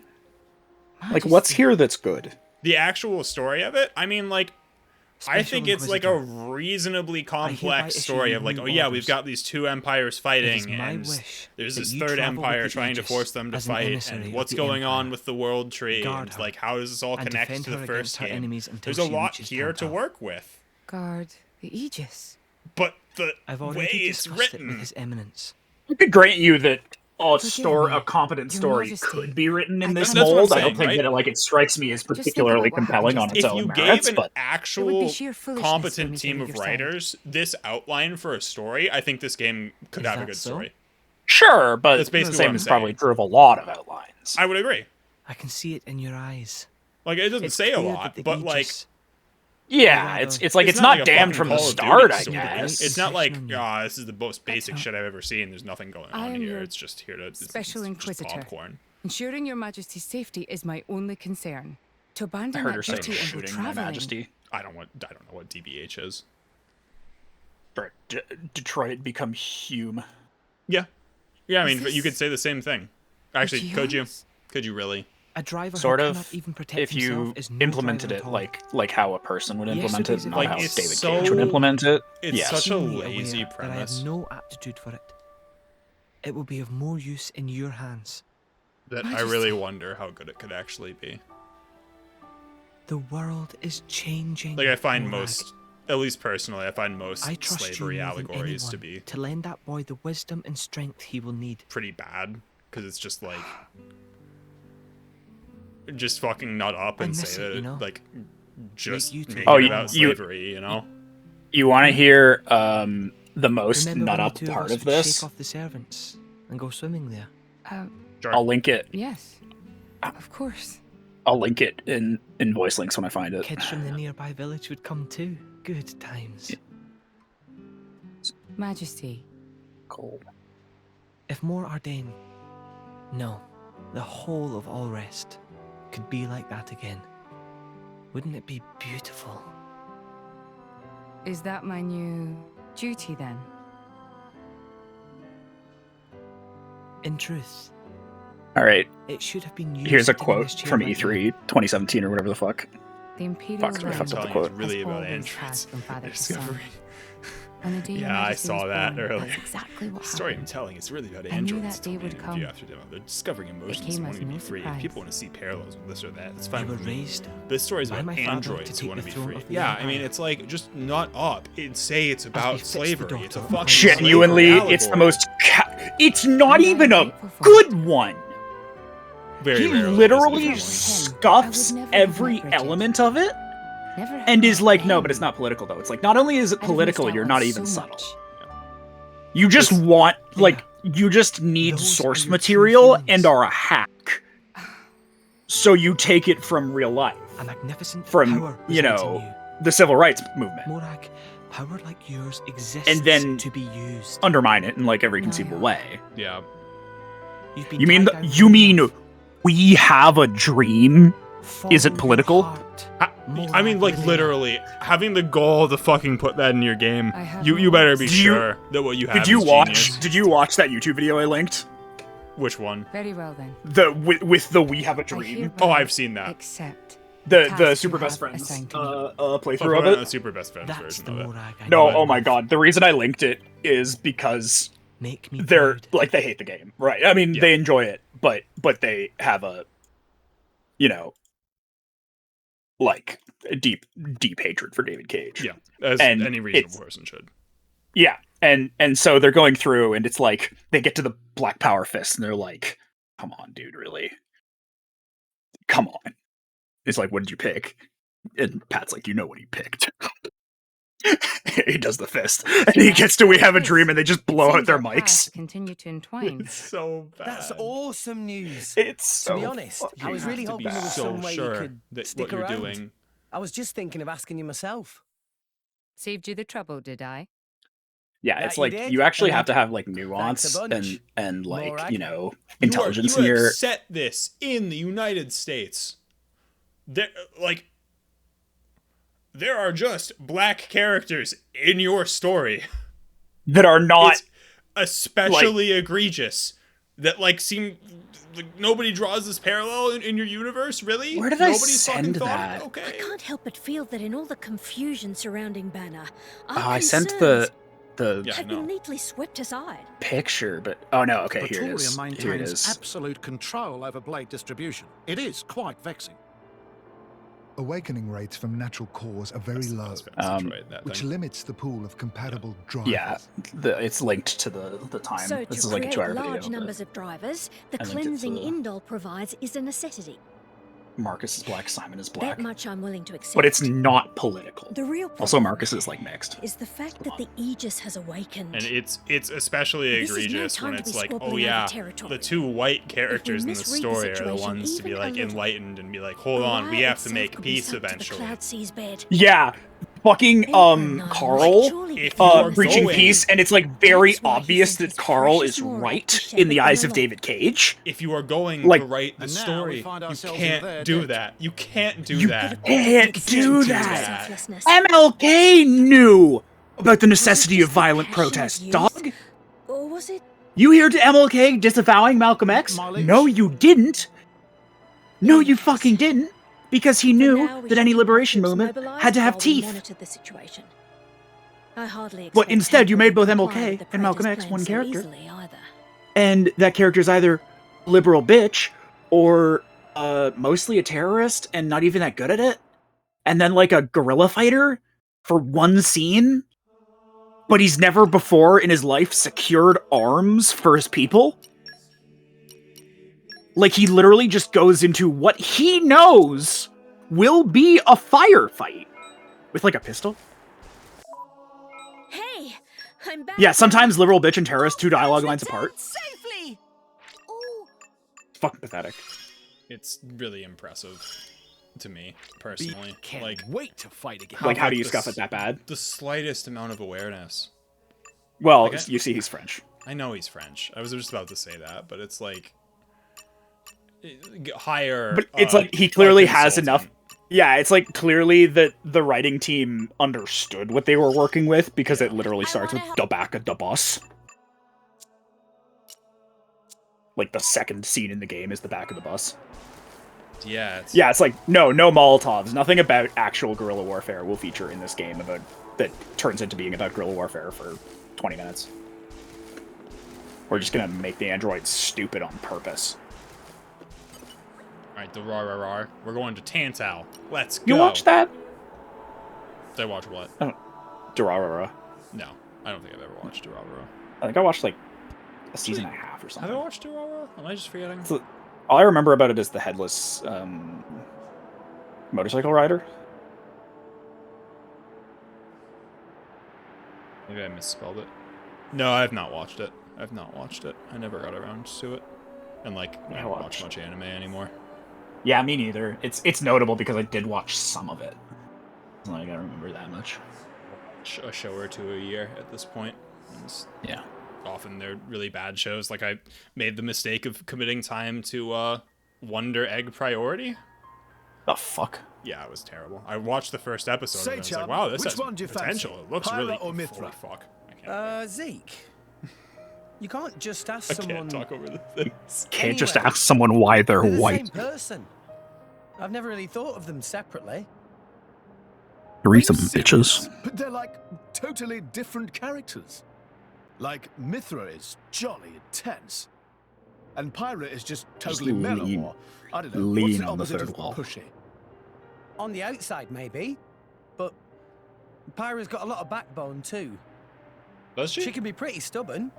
Like, what's here that's good? The actual story of it, I mean, like, I Special think it's like a Inquisitor. reasonably complex issue story you of like, new oh yeah, orders. we've got these two empires It is fighting, my and wish there's that this you third travel empire with the trying to Aegis force them to as an fight, emissary and of what's the going on Empire. with the world tree, Guard and her, like how does this all and connect defend to the her first against her game? enemies until There's a she lot reaches here to Tantal. work with, Guard the Aegis. but the I've way already it's discussed it with written, His Eminence. I could grant you that Forgive me, a competent Your story Majesty. could be written in this That's what I'm mold. I saying, don't think right? that it strikes me as think particularly about what compelling on happened its if own you merits, gave an but It would actual be sheer foolishness for competent me to team leave of your side. writers this outline for a story, I think this game could Is have a that good so? story. sure, but That's the basically what same I'm is probably saying. true of a lot of outlines. I would agree. I can see it in your eyes. Like it doesn't It's say a clear lot, that the but like Aegis- Yeah, it's like it's not like a damned fucking from the Call of start, Duty I story. guess. It's not like, Impression on you. ah, this is the most basic shit I've ever seen. There's nothing going I on am here. your It's just here to it's Special just Inquisitor. popcorn. Ensuring your Majesty's safety is my only concern. To I abandon heard that her say duty and go shooting my traveling. majesty. I don't know what DBH is. Right, Detroit become Hume. Yeah. Yeah, I mean, Is but you could this say the same thing. Actually, could you? Aegeans? Could you really? A driver Sort who of, cannot even protect if you himself is no implemented driver it at all. like how a person would Yes, implement it it, is not Like, how it's David so- Cage would implement it. It's Yes. such a Keenly lazy aware that I premise have no aptitude for it. It will be of more use in your hands. that I really wonder how good it could actually be. The world is changing. Like, I find Morag. most, at least personally, I find most I trust slavery you more than allegories to anyone be to lend that boy the wisdom and strength he will need. pretty bad, because it's just like, just fucking nut up I and miss say it, that, you know? like, just you two make Oh, it you- about you- slavery, you know? You want to hear the most nut up part of this? Shake off the servants and go swimming there. I'll link it. Yes, of course. I'll link it in voice links when I find it. Kids from the nearby village would come too. Good times. Majesty. Cold. If more Ardain, no, the whole of All Rest, could be like that again, wouldn't it be beautiful? Is that my new duty then? In truth. All right. It should have been used. Here's a to quote mischief from like E3 2017 or whatever the fuck. The Imperial Fuck, I fucked up the quote. It's really about entrance. Discovery. On the day Yeah, I Majesty saw was that born, earlier. That's exactly what The story I'm happened. telling is really about I knew androids. that day would If come. you have to demo, they're discovering emotions came wanting as to be no free. surprise. People want to see parallels with this or that. It's fine You were with me. raised This story's by about my father androids to who take want to the be throne free. of the Yeah, I mean, Empire. it's like, just nut up and say it's about fix the slavery. It's a daughter of fucking Genuinely, slavery it's the allegory. most. It's not even a good one. Very He rarely is it a literally good one. scuffs every element of it, and is like, no, but it's not political though. It's like, not only is it political, you're not even subtle. You just want, like, you just need source material and are a hack. So you take it from real life. A magnificent From, power you resides in know, the civil rights movement. Morag, power like yours exists And then to be used. undermine it in like every conceivable way. Yeah. You mean we have a dream? Is it political? I mean, like, literally, having the goal to fucking put that in your game, you better be sure that what you have Did you is watch? genius. Did you watch that YouTube video I linked? Which one? Very well then. The with the We Have a Dream. Oh, I've seen that. Accept. The Super Best Friends playthrough of it. The Super Best Friends version of it. No, oh my god. The reason I linked it is because they're like they hate the game, right? I mean, they enjoy it, but they have a, you know, like a deep hatred for David Cage. Yeah, as And any reasonable it's- person should. Yeah, and so they're going through, and it's like they get to the Black Power Fist, and they're like, "Come on, dude, really? Come on." It's like, "What did you pick?" And Pat's like, "You know what he picked." He does the fist, and he gets to "We Have a Dream," and they just blow out their mics. Continue to entwine. So bad. That's awesome news. It's To be so honest, fucking- I was really You have to hoping be there was so some way sure you could that stick what you're around. doing- I was just thinking of asking you myself. Saved you the trouble, did I? Yeah, That it's you like did, you actually and have to have like thanks nuance a bunch. and like Morag. you know You intelligence have in your. set this in the United States. There are just black characters in your story That are not It's especially egregious. That like seem like nobody draws this parallel in your universe. Really? Where did I Nobody's fucking send thought that? of it? Okay. I can't help but feel that in all the confusion surrounding Banner, our I sent concerns the have been neatly swept aside. picture, but oh no, okay, here it Pretoria is. Here it maintains is. absolute control over blade distribution. It is quite vexing. Awakening rates from natural cores are very low, which limits the pool of compatible drivers. Yeah, it's linked to the time. So This to is like a create 2-hour large video. numbers of drivers, the I linked it cleansing to- indol provides is a necessity. Marcus is black, Simon is black, That much I'm willing to accept. but it's not political. The real Also, problem Marcus is like mixed. is the fact that the Aegis has awakened. And it's especially This is no egregious time when to be it's like, squabbling oh over yeah, territory. the two white characters in the misread the story are the situation ones to be even a like little, enlightened and be like, hold on, we Oriah have to itself make could be peace sunk to the eventually. Cloud Sea's bed. Yeah, fucking Carl If you are preaching going- peace, and it's like very obvious that Carl is right in the eyes of David Cage. If you are going Like- to write the And now story, we find you ourselves in can't their do debt. that. You can't do You that. can't do that. MLK knew about the necessity of violent protest, dog. Or was it? You here to MLK disavowing Malcolm X? No, you didn't. No, you fucking didn't. Because he knew that any liberation movement had to have teeth. Monitored the situation. I hardly But expect instead, you made both Hancock MLK complied with the and Malcolm Praetor's X one plan so character. easily either. And that character's either a liberal bitch or mostly a terrorist and not even that good at it. And then like a guerrilla fighter for one scene. But he's never before in his life secured arms for his people. Like he literally just goes into what he knows will be a firefight with like a pistol. Hey, I'm back. Yeah, sometimes liberal bitch and terrorist, 2 dialogue lines apart. Safely. Fucking pathetic. It's really impressive to me personally. Can't wait to fight again. Like, how do you scuff it that bad? The slightest amount of awareness. Well, Like, you see, he's French. I know he's French. I was just about to say that, but it's like higher. But it's like he clearly has enough. Yeah, it's like clearly that the writing team understood what they were working with because it literally starts with the back of the bus. Like the second scene in the game is the back of the bus. Yeah. It's like no Molotovs. Nothing about actual guerrilla warfare will feature in this game about that turns into being about guerrilla warfare for 20 minutes. We're just gonna make the androids stupid on purpose. Alright, the rar. We're going to Tantal. Let's go. You watch that? Did I watch what? Durarara. No, I don't think I've ever watched Durarara. I think I watched like a season and a half or something. Have I watched Durarara? Am I just forgetting? So, all I remember about it is the headless motorcycle rider. Maybe I misspelled it. No, I have not watched it. I never got around to it. And like, I don't watch much anime anymore. Yeah, me neither. It's notable because I did watch some of it. Like, I don't remember that much. A show or two a year at this point. Yeah. Often they're really bad shows. Like, I made the mistake of committing time to Wonder Egg Priority. The fuck? Yeah, it was terrible. I watched the first episode and I was Chum, like, wow, this which has one do you potential. fancy? It looks Pyra really or Mithra? Fuck. Zeke. You can't just ask I someone. can't talk over the things. Can't just ask someone why they're the white. Same person. I've never really thought of them separately. Threesome bitches. But they're like totally different characters. Like, Mithra is jolly intense. And Pyra is just totally mellow, or, I don't know, what's lean the on the opposite third of wall. pushy? On the outside, maybe. But Pyra's got a lot of backbone, too. Does she? She can be pretty stubborn.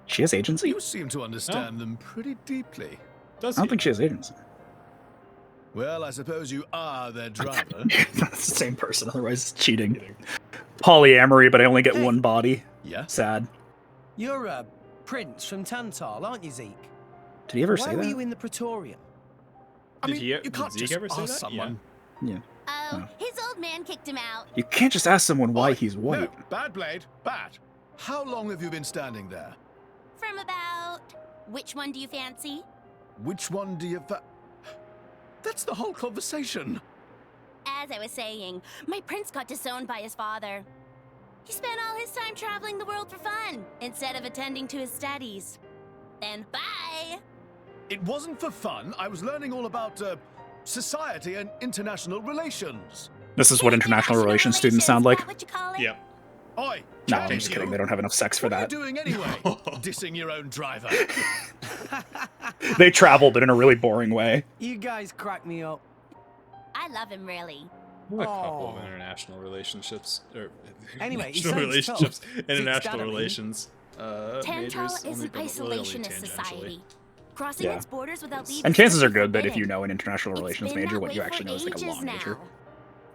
She has agency? You seem to understand them pretty deeply. I don't think she has agency. Well, I suppose you are their driver. That's the same person, otherwise it's cheating. Polyamory, but I only get one body. Yeah. Sad. You're a prince from Tantal, aren't you, Zeke? Did he ever Why say were that? you in the Praetorium? Did you can't Zeke just ever say ask that? someone. Yeah. Oh, his old man kicked him out. You can't just ask someone why he's white. No, bad blade, bad. How long have you been standing there? From about... Which one do you fancy? Which one do you... That's the whole conversation. As I was saying, my prince got disowned by his father. He spent all his time traveling the world for fun, instead of attending to his studies. Then bye! It wasn't for fun. I was learning all about society and international relations. This is what international relations students sound like. Yep. Oi, No, I'm just kidding. They don't have enough sex for what are you that. doing anyway? Dissing your own driver. They travel, but in a really boring way. You guys crack me up. I love him, really. A couple of international relationships, or Anyway, he international sounds relationships, tough. international Zeke's dad, relations. Tantal is an isolationist society. Crossing Yeah. its borders without leaving. And chances are is good that if forbidden. you know an international relations been major, that what you way actually for know is like a law ages major. now.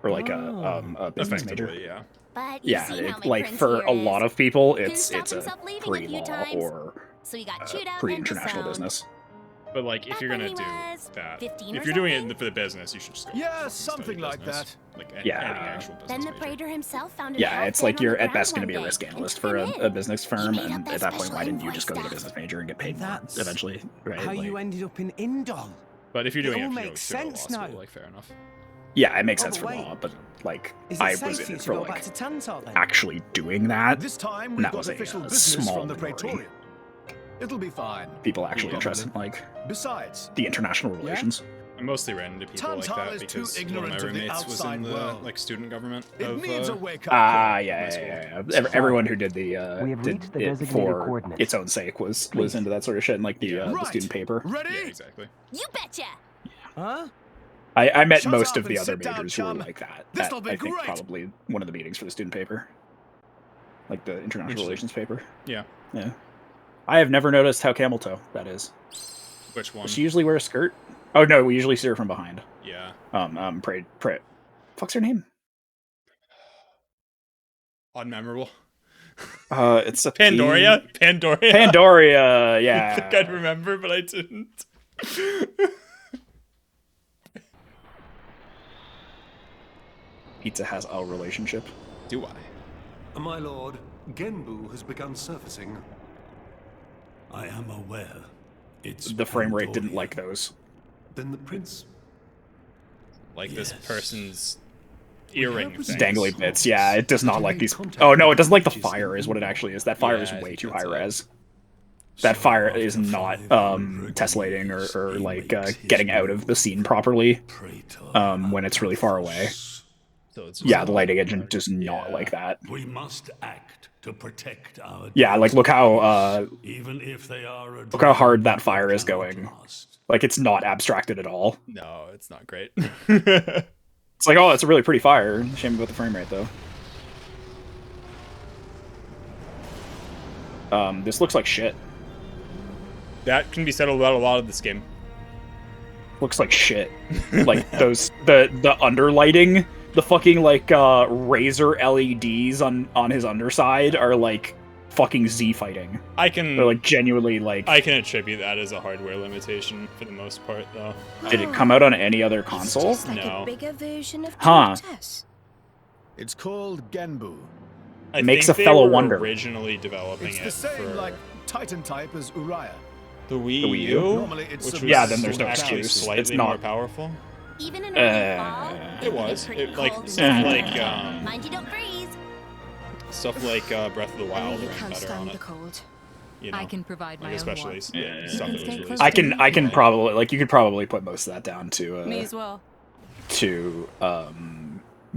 Or like a business major. Effectively, yeah. But you Yeah, see how my like prince for here a lot is. of people, Couldn't it's stop a himself leaving a few pre-law times, or so he got chewed out pre-international and business. But like, if you're when gonna he do was that, 15 if or you're doing it for the business, you should just go. Yeah, something like that. Like any Yeah. actual business Then the major. praetor himself found an Yeah, it's outfit like on you're the at best ground going to be a one risk day analyst and for took him a in. business firm, made and up that at that point, special why didn't you envoy just go get a stuff. business major and get paid more That's eventually? Right? How like- you ended up in Indol. But if you're doing It it, all for makes to go to law sense school, now. like fair enough. Yeah, it makes Oh, sense but for wait. law, but like Is it I safe was for in you it to for go like back to Tantal then? actually doing that. This time and we've that got was official a business small from the minority. Praetorium. It'll be fine. People actually Yeah. interested in like Besides, the international relations. I mostly ran into people like Tantal that is too because one of ignorant my of the roommates was outside in the world. like student government It of needs a wake-up Ah, call. yeah. Everyone who did the We have did reached the it designated for coordinates. its own sake was Please. into that sort of shit, and like the Right. student paper. Ready? Yeah, exactly. You betcha! Huh? I met Shut most up of the and other sit down, majors who were chum. like that. This'll At, be I think great. probably one of the meetings for the student paper, like the international Interesting. relations paper. Yeah. Yeah. I have never noticed how camel toe that is. Which one? Does she usually wear a skirt? Oh no, we usually see her from behind. Yeah. Pray. Fuck's her name? unmemorable. It's a Pandoria. Pandoria, yeah. I think I'd remember, but I didn't. Pizza has a relationship. Do I? My lord, Genbu has begun surfacing. I am aware. It's the frame rate didn't like those. Then the prince... Like this person's earring things. Dangly bits, yeah, it does not like these. Oh no, it doesn't like the fire is what it actually is. That fire is way too high res. That fire is not tessellating or like getting out of the scene properly when it's really far away. So it's yeah, the lighting engine does not like that. We must act to protect our yeah, like look how even if they are look how hard that fire is going. Like it's not abstracted at all. No, it's not great. It's like, oh, it's a really pretty fire. Shame about the frame rate though. This looks like shit. That can be said about a lot of this game. Looks like shit. Like those the underlighting, the fucking like razor LEDs on his underside are like fucking Z fighting. They're like genuinely like. I can attribute that as a hardware limitation for the most part, though. Did it come out on any other console? It's like a bigger version of Huh. It's called Genbu. I Makes think a fellow they were wonder. Originally developing It's it the same for like Titan type as Uriah. the Wii The Wii U? U, Normally it's which a- was Yeah, then there's no actually excuse. slightly It's not- more powerful. Even in a fall, It was. pretty It, like cold stuff and like snowy. Mind you don't freeze. stuff like Breath of the I Wild really ran can't better on stand it. the cold. You know, I can provide my like own especially warmth. yeah, stuff that was Stay really. close I can probably like you could probably put most of that down to Me as well. to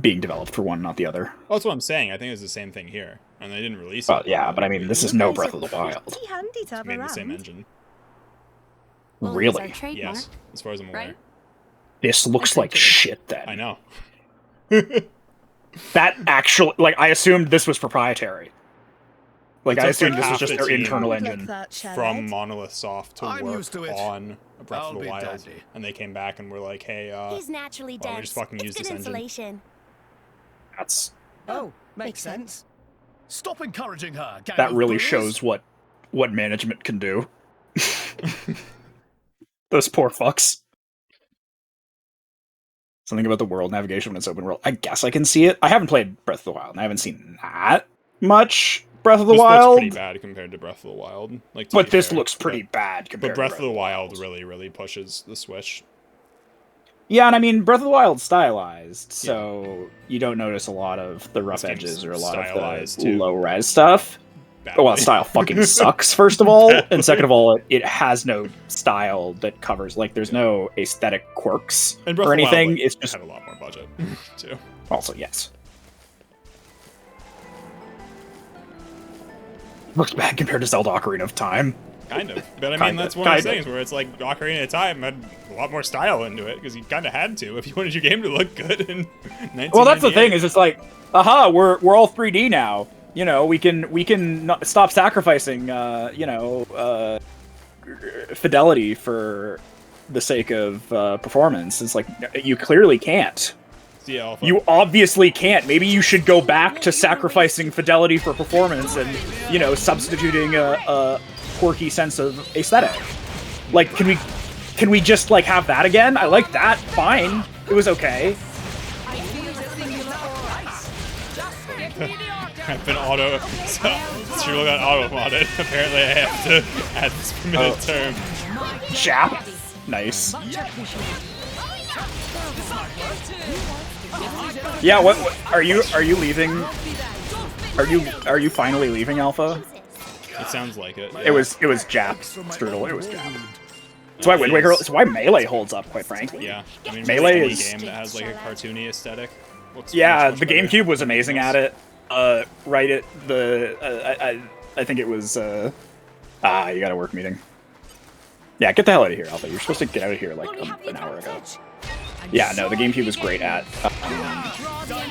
being developed for one, not the other. Well, that's what I'm saying. I think it's the same thing here, and they didn't release it. But yeah, but I mean, this is no Breath of the Wild. Pretty handy to have Made the same around. engine. Well, it's Really? our trademark, Yes, as far as I'm aware. right? This looks like shit. Then I know. that actually, like, I assumed this was proprietary. Like, It I took, assumed like, this was half just the their team internal Like engine. that, shall From I? Monolith Soft to I'm work used to it. on Breath I'll of the be Wild, dandy. and they came back and were like, "Hey, He's naturally why don't we dense. just fucking It's use good this engine?" insulation. That's Oh, makes sense. Stop encouraging her. gang that of really bullies. shows what management can do. Those poor fucks. Something about the world navigation when it's open world. I guess I can see it. I haven't played Breath of the Wild, and I haven't seen that much Breath of the This Wild. looks pretty bad compared to Breath of the Wild. Like, to But be this fair, looks pretty bad compared But Breath to of the Wild really pushes the Switch. Yeah, and I mean, Breath of the Wild's stylized, so you don't notice a lot of the rough This game's edges or a lot of stylized, the too. low-res stuff. Badly. Well, style fucking sucks, first of all, and second of all, it has no style that covers, like, there's no aesthetic quirks And Breath or of the Wild, anything. like, It's just had a lot more budget too. also yes. Looks bad compared to Zelda Ocarina of Time. Kind of, but I mean Kinda, that's one of those kinda. things where it's like Ocarina of Time had a lot more style into it because you kind of had to if you wanted your game to look good in 1998. Well, that's the thing. Is it's like, aha, we're all 3D now. You know, we can not stop sacrificing, fidelity for the sake of performance. It's like you clearly can't. Yeah, Alpha. You obviously can't. Maybe you should go back to sacrificing fidelity for performance and, substituting a quirky sense of aesthetic. Like, can we just like have that again? I like that. Fine. It was okay. I've been auto. So you're looking auto modded. Apparently, I have to add this permitted term. Jap. Nice. Yeah. What are you leaving? Are you finally leaving Alpha? It sounds like it. It was Jap. Strudel. It was Jap. That's why Wind Waker. It's why Melee holds up, quite frankly. Yeah. I mean, Melee any is. game that has like a cartoony aesthetic. Looks Yeah, much the better. GameCube was amazing at it. Right at the I think it was you got a work meeting. Yeah, get the hell out of here, Alpha. You're supposed to get out of here like an hour ago. Yeah, no, the GameCube was great at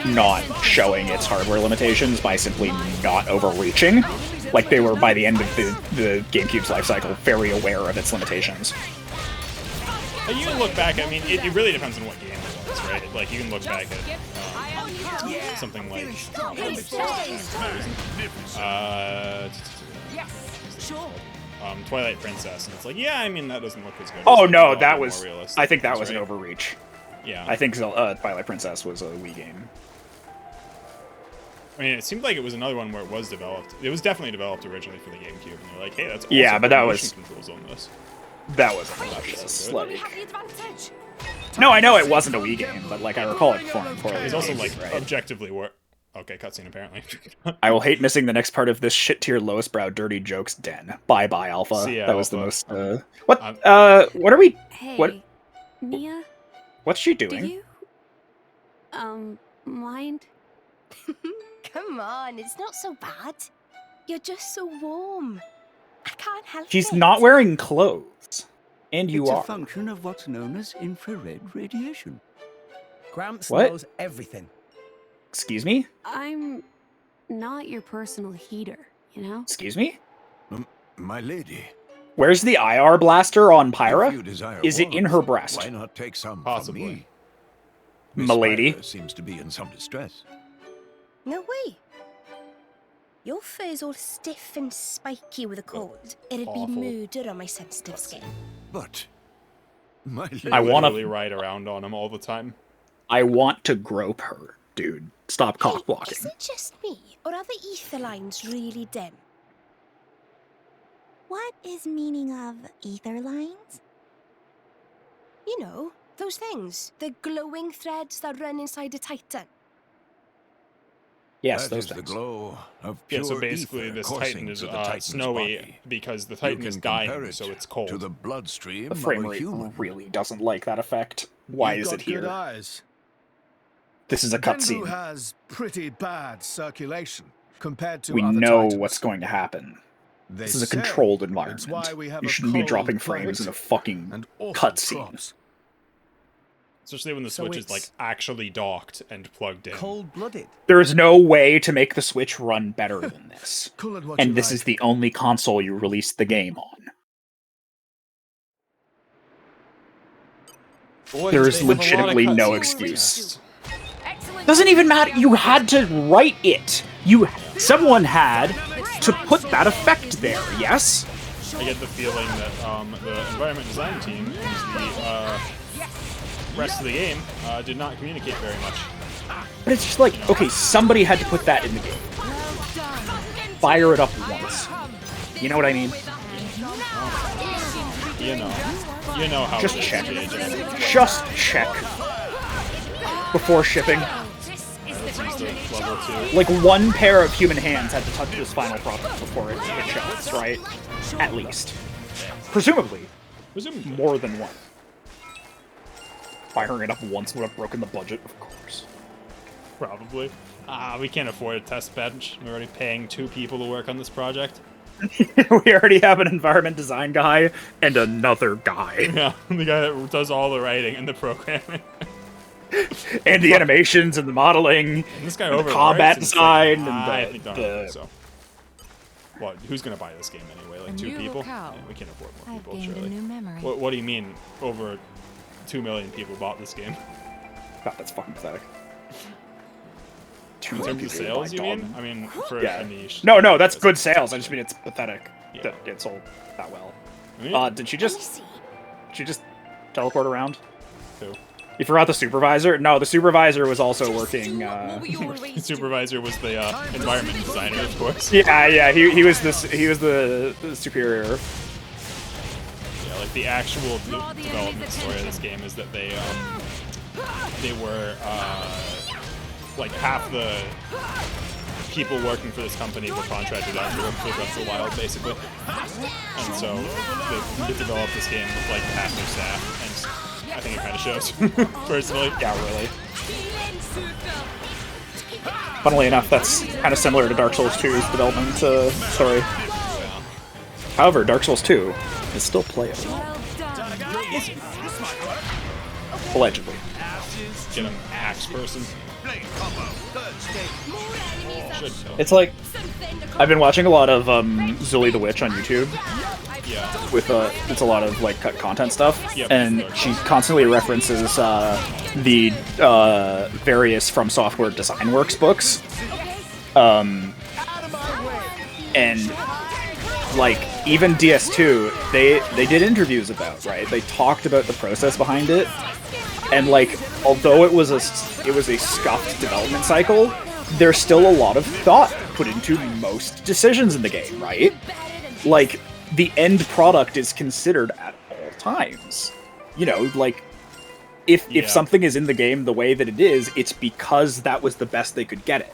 not showing its hardware limitations by simply not overreaching. Like they were by the end of the GameCube's life cycle very aware of its limitations. You can look back. I mean, it really depends on what game it was, right? Like you can look back at something like Twilight Princess, and it's like, yeah, I mean that doesn't look as good. Oh as no, the that more was. realistic I think that ones, was an right? overreach. Yeah. I think Twilight Princess was a Wii game. I mean, it seemed like it was another one where it was developed. It was definitely developed originally for the GameCube, and they're like, hey, that's awesome. Yeah, but that motion was controls on this. That was obnoxious. Like, no, I know it wasn't a Wii game, but like I recall it performing poorly. It's also on like PC, right? objectively work. Okay, cutscene apparently. I will hate missing the next part of this shit tier lowest brow dirty jokes den. Bye bye Alpha. See ya, That was the Alpha. most. What are we? Hey, What? Mia, What's she do doing? you mind? Come on, it's not so bad. You're just so warm. I can't help She's it. not wearing clothes, and you it's are. a function of what's known as infrared radiation. Gramps What? knows everything. Excuse me? I'm not your personal heater, you know? Excuse me? My lady. Where's the IR blaster on If Pyra? you desire Is it in warmth, her breast? Why not take some Possibly. from me? Miss Milady? Pyra seems to be in some distress. No way. Your fur's all stiff and spiky with a cold. It'd Awful. be murder on my sensitive skin. But my lady. I want literally to. ride around on him all the time. I want to grope her, dude. Stop cock blocking. Is it just me, or are the ether lines really dim? What is meaning of ether lines? You know, those things. The glowing threads that run inside a titan. Yes, That those is the things. glow of Yeah, pure so basically ether this coursing Titan is through the Titan's snowy body. because the You Titan can is compare dying, it so it's cold. to the bloodstream The frame of a rate human. really doesn't like that effect. Why You've is got it here? Good eyes. This is a Genbu cutscene. has pretty bad circulation compared to We other know Titans. what's going to happen. They This is a say controlled it's environment. why we have You a shouldn't be cold dropping climate frames in a fucking and awful cutscene. crops. Especially when the So Switch is like it's actually docked and plugged in. Cold-blooded. There is no way to make the Switch run better than this. Call it what And you this like. is the only console you released the game on. Boy, There they is have a lot of legitimately no cutscenes. excuse. Doesn't even matter. You had to write it. Someone had to put that effect there. Yes. I get the feeling that the environment design team and the rest of the game did not communicate very much. But it's just like, okay, somebody had to put that in the game. Fire it up once. You know what I mean? You know how Just it is, check. JJ. Just check. Before shipping. Level 2. Like one pair of human hands had to touch this final product before it hit shelves, right? At least. Presumably. More than one. Firing it up once would have broken the budget, of course. Probably. We can't afford a test bench. We're already paying 2 people to work on this project. We already have an environment design guy and another guy. Yeah, the guy that does all the writing and the programming. And the animations and the modeling. And this guy and the over combat design and I the, don't think so. Well, who's gonna buy this game anyway? Like A 2 new people? locale. Yeah, we can't afford more I've people, gained surely. a new memory. What do you mean over 2 million people bought this game? God, that's fucking pathetic. In terms of sales, you mean? I mean, for Yeah. a niche. No, that's good sales. I just mean it's pathetic that it sold that well. Yeah. Did she just teleport around? Who? You forgot the supervisor? No, the supervisor was also working. The supervisor was the environment designer, of course. Yeah. He was the superior. Yeah, like the actual development story of this game is that they were like half the people working for this company were contracted out to work for Breath of the Wild, basically. And so they developed this game with like half their staff, and I think it kind of shows, personally. Yeah, really. Funnily enough, that's kind of similar to Dark Souls 2's development story. However, Dark Souls 2 is still playable. Allegedly. Get an axe person. It's like I've been watching a lot of Zully the Witch on YouTube. Yeah. With it's a lot of like cut content stuff, Yep. and she constantly references the various From Software Design Works books, and like even DS2, they did interviews about, right? They talked about the process behind it, and like although it was a scuffed development cycle, there's still a lot of thought put into most decisions in the game, right? Like the end product is considered at all times. You know, like if something is in the game the way that it is, it's because that was the best they could get it,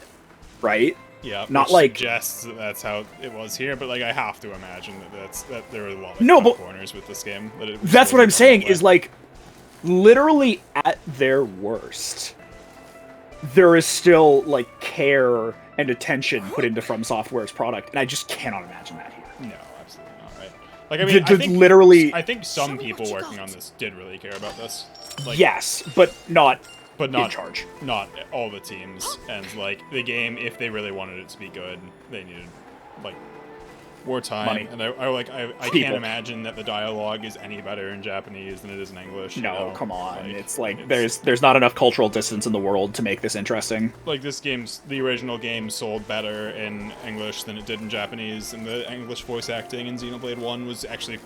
right? Yeah, not which like suggests that that's how it was here, but like I have to imagine that there are a lot of No, but corners with this game. That it was that's what I'm saying that way. is like literally at their worst, there is still like care and attention put into From Software's product, and I just cannot imagine that here. No, absolutely not, right? Like, I mean, I think literally, I think some people working on this did really care about this. Like, yes, but not in charge. Not all the teams, and like the game, if they really wanted it to be good, they needed like more time. Money. And I can't imagine that the dialogue is any better in Japanese than it is in English. No, you know? come on. It's like there's not enough cultural distance in the world to make this interesting. Like the original game sold better in English than it did in Japanese, and the English voice acting in Xenoblade 1 was actually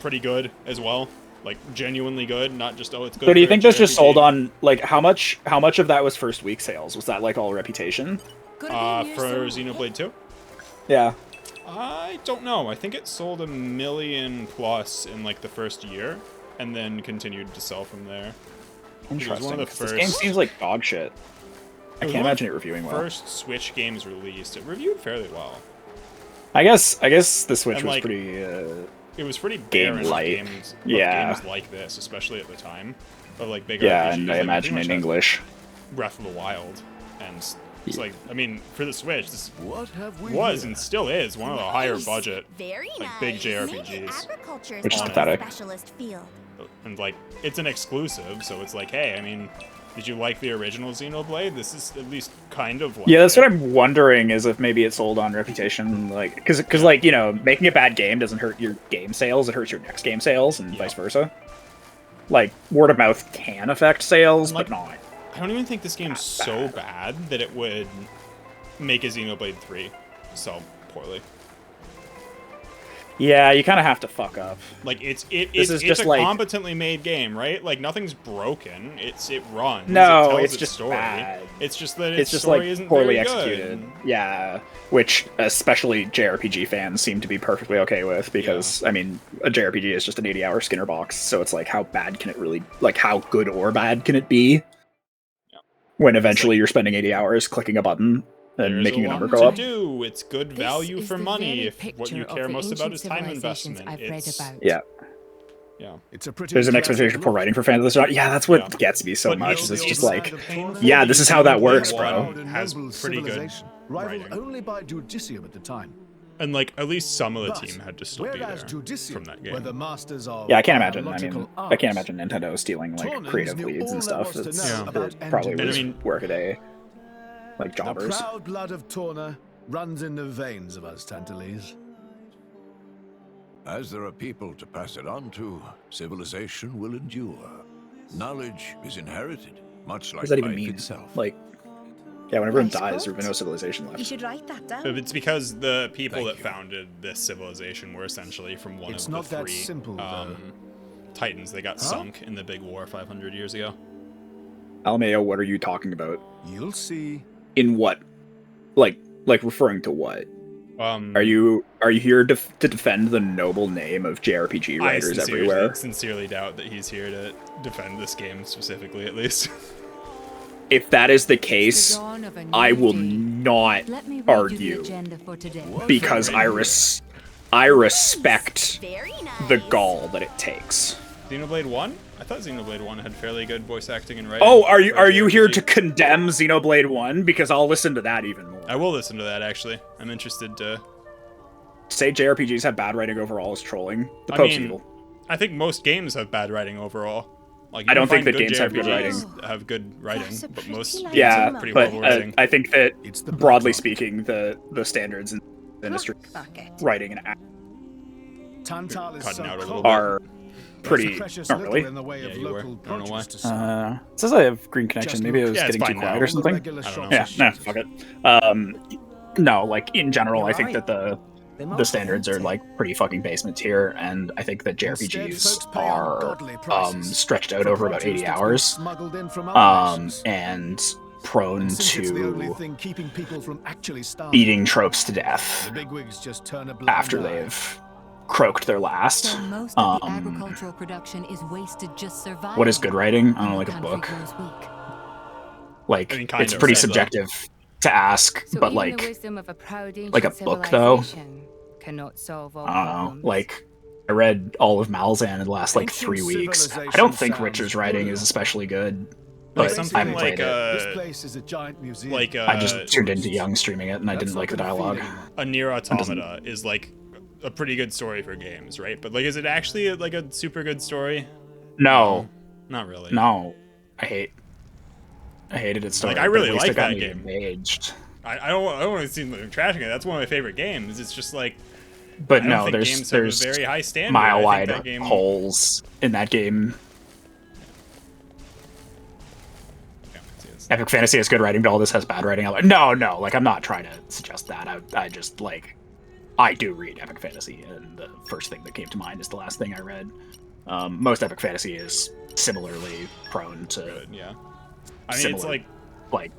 pretty good as well. Like genuinely good, not just it's good. So do you for think a this just JRPG. sold on like how much of that was first week sales? Was that like all reputation? For Xenoblade 2? Yeah. I don't know. I think it sold 1 million plus in like the first year, and then continued to sell from there. Interesting. It was one of the 'cause first. This game seems like dog shit. I can't imagine it reviewing well. First Switch games released, it reviewed fairly well. I guess the Switch And, was like, pretty It was pretty game barren of light. games, Yeah. games like this, especially at the time, of like big Yeah, RPGs. and I like, we imagine pretty in much had English. Breath of the Wild, and it's like, I mean, for the Switch, this we was here? and still is one of the higher budget, Very like big nice. JRPGs. Agriculture Which is on a pathetic. specialist field. And like, it's an exclusive, so it's like, hey, I mean, did you like the original Xenoblade? This is at least kind of like Yeah, that's what I'm wondering is if maybe it sold on reputation, like because like you know making a bad game doesn't hurt your game sales, it hurts your next game sales and vice versa. Like word of mouth can affect sales, but not. I don't even think this game's so bad that it would make a Xenoblade 3 sell poorly. Yeah, you kind of have to fuck up. Like it's is just a like- competently made game, right? Like nothing's broken. It runs. No, it tells it's its just story. bad. It's just that It's its just story like isn't poorly very executed. good. Yeah, which especially JRPG fans seem to be perfectly okay with because I mean a JRPG is just an 80-hour Skinner box, so it's like how bad can it really like how good or bad can it be? When eventually you're spending 80 hours clicking a button and There's making a a number lot go to up. do. It's good value is for the money very if what picture you of care the most about ancient is time civilizations investment. I've read It's about. Yeah. Yeah. It's a pretty There's an impressive expectation for look. writing for fans of this. Yeah, that's what gets me so But much. it's Is it's just the like, painful yeah, this is how that works, Xenoblade bro. 1 has Noble pretty good civilization, rivaled writing. only by Judicium at the time. And like at least some of the But team had to still be there whereas Judicium from that were game. the masters of Yeah, I can't imagine. I mean, biological I can't arts, imagine Nintendo stealing like Tornans creative knew leads all and there stuff. was to That's know about probably engineering. was I mean- work a day, like The jobbers. proud blood of Torna runs in the veins of us Tantalese. As there are people to pass it on to, civilization will endure. Knowledge is inherited, much What like does that even life mean? itself. Like, yeah, when everyone Nice dies, quote. there's been no civilization You left. should write that down. It's because the people that founded this civilization were essentially from one It's of not the that three simple, Titans. They got sunk in the big war 500 years ago. Almeo, what are you talking about? You'll see. In what? Like referring to what? Are you here to defend the noble name of JRPG writers everywhere? I sincerely doubt that he's here to defend this game specifically, at least. If that is the case, I will not Let me read you the argue agenda for today. because I respect the gall that it takes. Xenoblade 1? I thought Xenoblade 1 had fairly good voice acting and writing. Oh, are you for a here JRPG. to condemn Xenoblade 1? Because I'll listen to that even more. I will listen to that, actually. I'm interested to... Say JRPGs have bad writing overall is trolling. The I Pope's mean, evil. I think most games have bad writing overall. Like, I don't think that that games have good writing. have good writing, but most games Yeah, have pretty but horrible writing. I think that broadly speaking, the standards in the industry, writing and Tantal is Cutting so out a little cold. bit. are pretty. Precious Not little really. in the way Yeah, of you were. local I don't know why. produce to sell. It says I have green connection. Just Maybe it look. was Yeah, it's getting too fine quiet now. or something. I don't know. Yeah, no, fuck it. No, like in general, I think that the standards are like pretty fucking basement tier, and I think that JRPGs are stretched out over about 80 hours, and prone to keeping people from actually beating tropes to death The bigwigs just turn a blind after eye. they've croaked their last. So most of the agricultural production is wasted just surviving. What is good writing? I don't know, like a Country book. grows weak. Like, I mean, kind it's of, pretty so. subjective to ask, So but even like, the wisdom of a proud like a ancient book though, civilization cannot solve all I don't know. problems. Like, I read all of Malzahn in the last like 3 Ancient weeks. I civilization don't think sounds Richard's writing is especially good, Like but I something haven't like played it. This place is a giant museum. like I just tuned into Young streaming it, and I didn't like the dialogue. a Nier Automata is like a pretty good story for games, right? But like, is it actually like a super good story? No, not really. No, I hated its story. Like, I really but at least like it got that me game. engaged. I don't want to seem like I'm trashing it. That's one of my favorite games. It's just like, But I don't no, think there's games have there's a very high standard. mile I wide think that game, holes in that game. Epic Fantasy has good writing, but all this has bad writing. I'm like, no, like I'm not trying to suggest that. I just like, I do read Epic Fantasy, and the first thing that came to mind is the last thing I read. Most Epic Fantasy is similarly prone to. Good, yeah. I mean, it's similar, like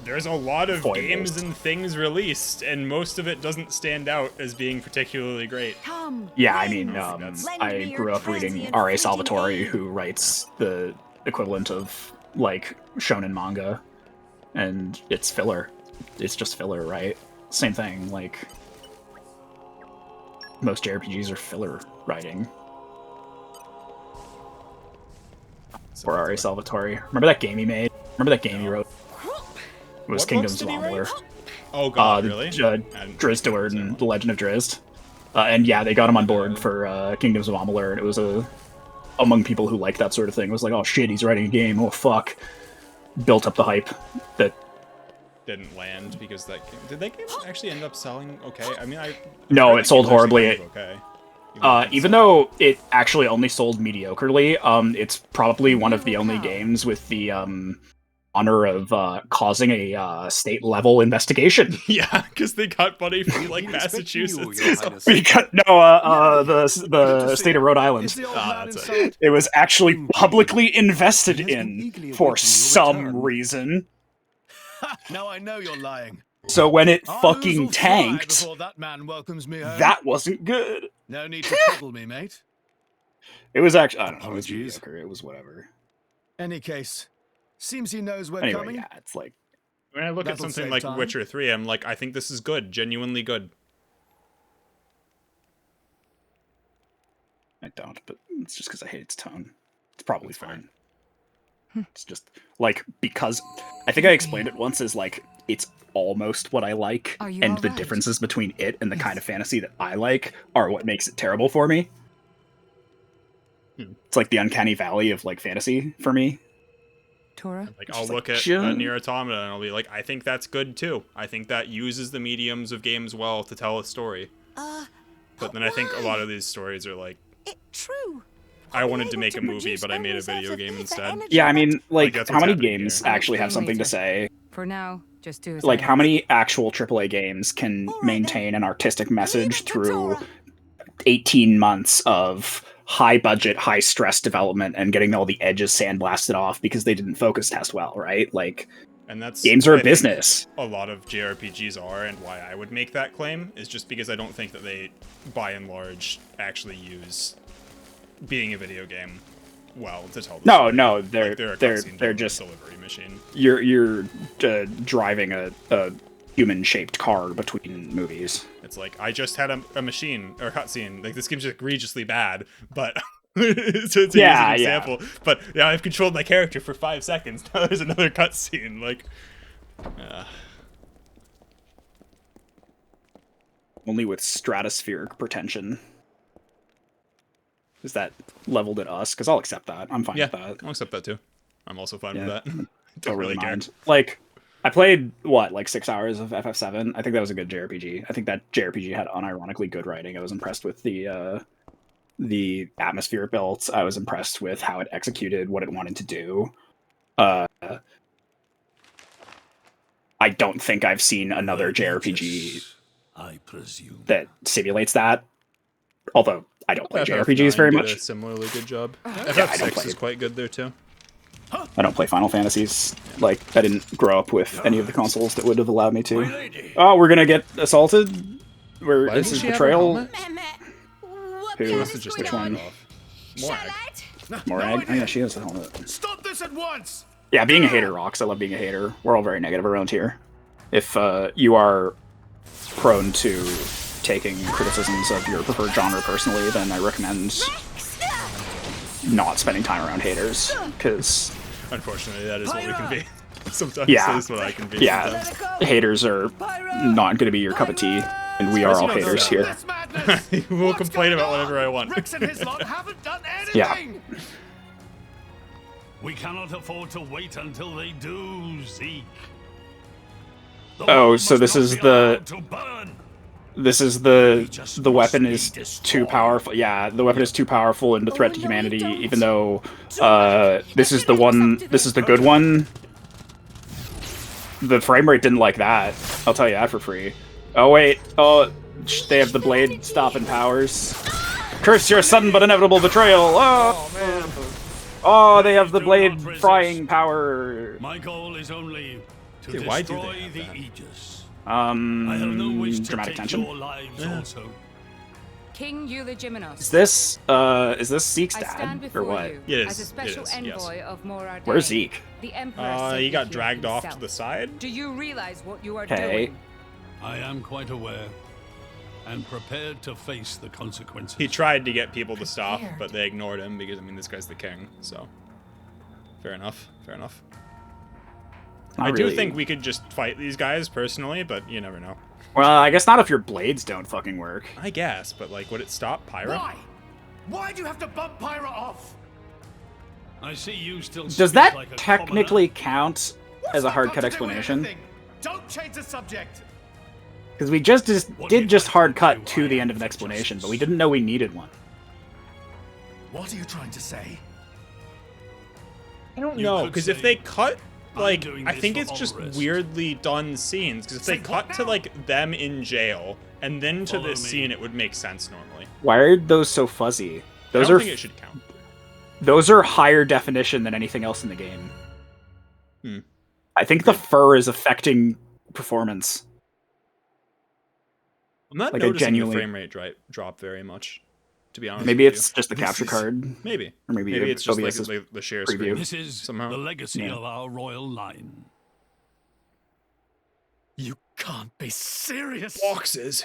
there's a lot of foibles. games and things released, and most of it doesn't stand out as being particularly great. Yeah, I mean, I grew up reading R.A. Salvatore, who writes the equivalent of like shonen manga, and it's filler. It's just filler, right? Same thing. Like most JRPGs are filler writing. For R.A. Salvatore. Remember that game he made? Remember that game he wrote? It was What Kingdoms books of did he Amalur. write? Oh god, really? Drizzt and The Legend of Drizzt. And yeah, they got him on board for Kingdoms of Amalur, and it was among people who like that sort of thing. It was like, oh shit, he's writing a game. Oh fuck. Built up the hype that Didn't land because that game. Did that game actually end up selling okay? I mean, No, it sold horribly. Okay. Even though it actually only sold mediocrely, it's probably one of the only games with the honor of causing a state-level investigation. Yeah, because they got money from like Massachusetts. The state of Rhode Island. That's it. It was actually publicly invested in for some reason. Now I know you're lying. So when it I'll fucking lose or fly tanked, before that man welcomes me home. that wasn't good. No need to trouble me, mate. It was actually, I don't know, it was mediocre. It was whatever. Any case, seems he knows we're Anyway, coming. yeah, it's like, When I look at That'll something save like time. Witcher 3, I'm like, I think this is good, genuinely good. I don't, but it's just because I hate its tone. It's probably fine. It's just, like, because... I think I explained it once as, like, it's almost what I like, Are you and the alright? differences between it and the kind of fantasy that I like are what makes it terrible for me. It's like the uncanny valley of, like, fantasy for me. Tora? Like, I'll look like, at sure. Nier Automata and I'll be like, I think that's good too. I think that uses the mediums of games well to tell a story. But then I think a lot of these stories are like, True. I wanted to make a movie, but I made a video game instead. Yeah, I mean, like that's how what's many happening games here. actually have something to say? For now, just do as Like, I how many actual AAA games can maintain an artistic message through 18 months of high-budget, high-stress development and getting all the edges sandblasted off because they didn't focus test well, right? Like, And that's games are what a I think business. A lot of JRPGs are, and why I would make that claim is just because I don't think that they, by and large, actually use being a video game well to tell. The No, story. no, Like, they're a they're cutscene they're delivery just machine. You're driving a human-shaped car between movies. It's like I just had a machine or cutscene. Like this game's just egregiously bad, but to use an example. But yeah, I've controlled my character for 5 seconds. Now there's another cutscene. Like, Only with stratospheric pretension. Is that leveled at us? Because I'll accept that. I'm fine Yeah, with that. I'll accept that too. I'm also fine Yeah. with that. Don't really care. mind. Like, I played like 6 hours of FF7. I think that was a good JRPG. I think that JRPG had unironically good writing. I was impressed with the atmosphere it built. I was impressed with how it executed what it wanted to do. I don't think I've seen another JRPG I presume. that simulates that. Although I don't play FF9 JRPGs very did much. a similarly good job. Yeah, I don't FF6 play is quite good there too. I don't play Final Fantasies. Like, I didn't grow up with any of the consoles that would have allowed me to. Oh, we're gonna get assaulted? Why This doesn't is she have her betrayal? helmet? Who? Must have just Which taken one? it off. Morag? Oh yeah, she has a helmet. Stop this at once! Yeah, being a hater rocks. I love being a hater. We're all very negative around here. If you are prone to taking criticisms of your preferred genre personally, then I recommend not spending time around haters, because Unfortunately, that is what we can be. Sometimes yeah, that is what I can be. yeah, haters are not going to be your cup of tea, and we are all haters here. We'll complain about whatever I want. Yeah. We cannot afford to wait until they do, Zeke. Oh, so this is the weapon is too powerful. Yeah, the weapon is too powerful and a threat to humanity, even though this is the good one. The frame rate didn't like that. I'll tell you that for free. Oh wait, oh, they have the blade stopping powers. Curse your sudden but inevitable betrayal. Oh man. Oh, they have the blade frying power. My goal is only to Dude, why do destroy they the have that? Aegis. I have no wish to dramatic take tension. your lives also. King Eulogimenos. Is this Zeke's I dad stand or before what? you It is, as a special it is, envoy of Morar. Where's Zeke? The Emperor He sent got me dragged here off to himself. the side. Do you realize what you are Okay. doing? I am quite aware and prepared to face the consequences. He tried to get people to stop, but they ignored him because, I mean, this guy's the king, so. Fair enough, fair enough. Not I do really. think we could just fight these guys personally, but you never know. Well, I guess not if your blades don't fucking work. I guess, but like, would it stop Pyra? Why? Why do you have to bump Pyra off? I see you still. Does speak that like a technically count as a hard cut Got to do with explanation? everything. Don't change the subject. Because we did just hard cut to the end of an explanation, but we didn't know we needed one. What are you trying to say? I don't You know, could because if say, they cut, "I'm like, doing I this think for it's just Ulrist." weirdly done scenes. Because if they cut to like them in jail and then to Follow this me. scene, it would make sense normally. Why are those so fuzzy? Those I don't are think it should count. those are higher definition than anything else in the game. Hmm. I think the fur is affecting performance. I'm not Like, I noticing genuinely- the frame rate drop very much, to be honest. Maybe with it's you. just the capture card. Maybe. Or maybe it's just like OBS's the share preview. screen. This is somehow. the legacy Yeah. of our royal line. You can't be serious. Boxes.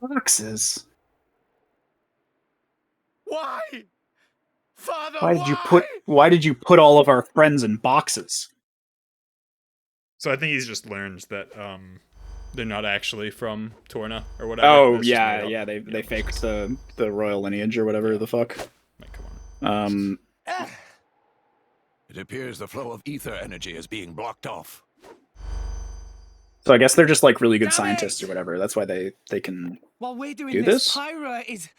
Boxes. Why? Father, Why did you put all of our friends in boxes? So I think he's just learned that they're not actually from Torna or whatever. Oh It's just yeah, made up. yeah. They faked the royal lineage or whatever the fuck. Like, come on. It appears the flow of ether energy is being blocked off. So I guess they're just like really good scientists or whatever. That's why they can While we're doing do this, this. Pyra is.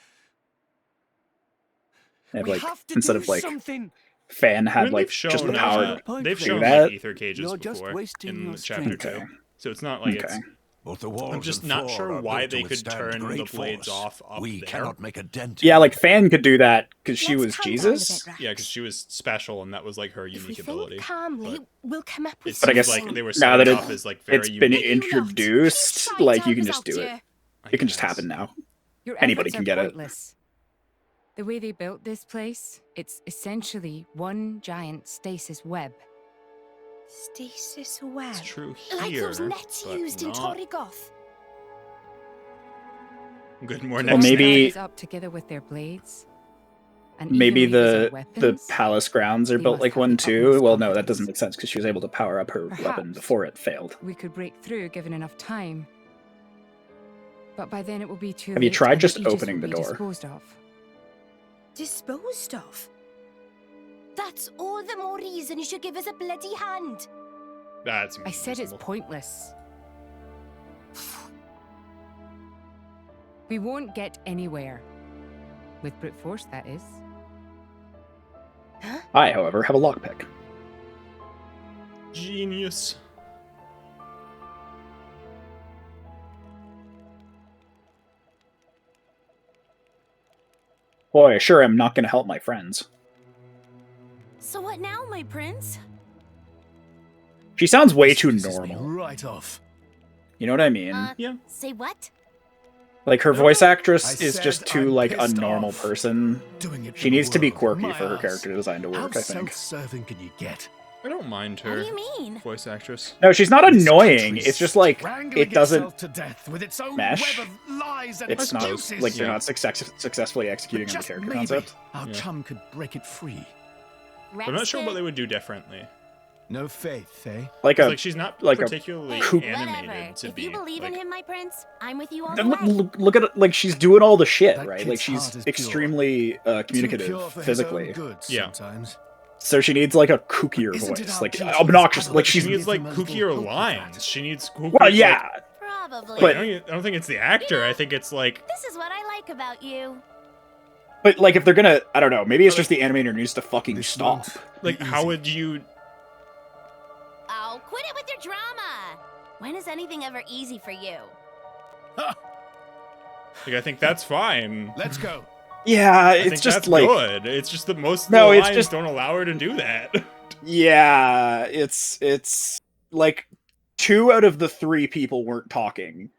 They have We like have to instead do of like something. Fan I had mean, like they've just the shown, power they've to shown do that. like ether cages You're just before wasting in your chapter strength. 2. So it's not like Okay. it's. Both the walls I'm just and not floor sure are why built to they could withstand turn the great blades force. off up We there. cannot make a dent. Yeah, like Fan could do that because she was Let's calm down a Jesus. bit, Rex. Yeah, because she was special and that was like her If we unique think ability. calmly, we'll come up with It But I seems guess like they were now setting that up as like very it's been unique. introduced, Try like to you can help just us do out, it. dear. It can just happen now. Your Anybody efforts can are get it. pointless. The way they built this place, it's essentially one giant stasis web. Stasis web. It's true Like here, those nets but used in not- Torrigoth. Good more To next. Well, hold maybe- bodies up together with their blades. And Maybe even leaders and the weapons, palace grounds are they built must like have one the too. utmost Well, no, that confidence. doesn't make sense because she was able to power up her weapon Perhaps. before it failed. we could break through given enough time. But by then it will be too Have you late tried and just the Aegis opening will the be door? disposed of. Disposed of? That's all the more reason you should give us a bloody hand. That's I said it's pointless. We won't get anywhere. With brute force, that is. I, however, have a lockpick. Genius. Boy, I sure am not going to help my friends. So what now, my prince? She sounds way too normal. Right off. You know what I mean? Yeah. Say what? Like, her voice actress I is just said too, I'm like, a pissed normal off. person. Doing it for She the needs to be world, quirky my for her ass. character design to work, How I think. self-serving can you get? I don't mind her. What do you mean? Voice actress. No, she's not annoying. It's just, like, Wrangling it doesn't itself to death with its own mesh. web of lies and It's not, excuses. like, they're not successfully executing on the Just character maybe concept. our chum could break it free. But I'm not sure what they would do differently. No faith, eh? Like a, Like, she's not like a particularly kook- animated to If be. you believe in like, him, my prince, I'm with you all the Then way. look at it, like, she's doing all the shit, That right? kid's Like, she's heart is extremely Too pure communicative for physically. his own good Yeah. sometimes. So she needs, like, a kookier Isn't it voice. our Like, duty obnoxious. as Like, she she's... needs like Give them a kookier little hope lines. She needs kookier. Well, yeah. Probably. But- I don't think it's the actor. I think it's like This is what I like about you. But, like, if they're gonna... I don't know. Maybe it's just the animator needs to fucking This stop. like how would you? Oh, quit it with your drama. When is anything ever easy for you? Like I think that's fine. Let's go. Yeah, I it's think just, that's like... good. It's just that most of No, the it's lines just- don't allow her to do that. Yeah, it's... Like, 2 out of the 3 people weren't talking.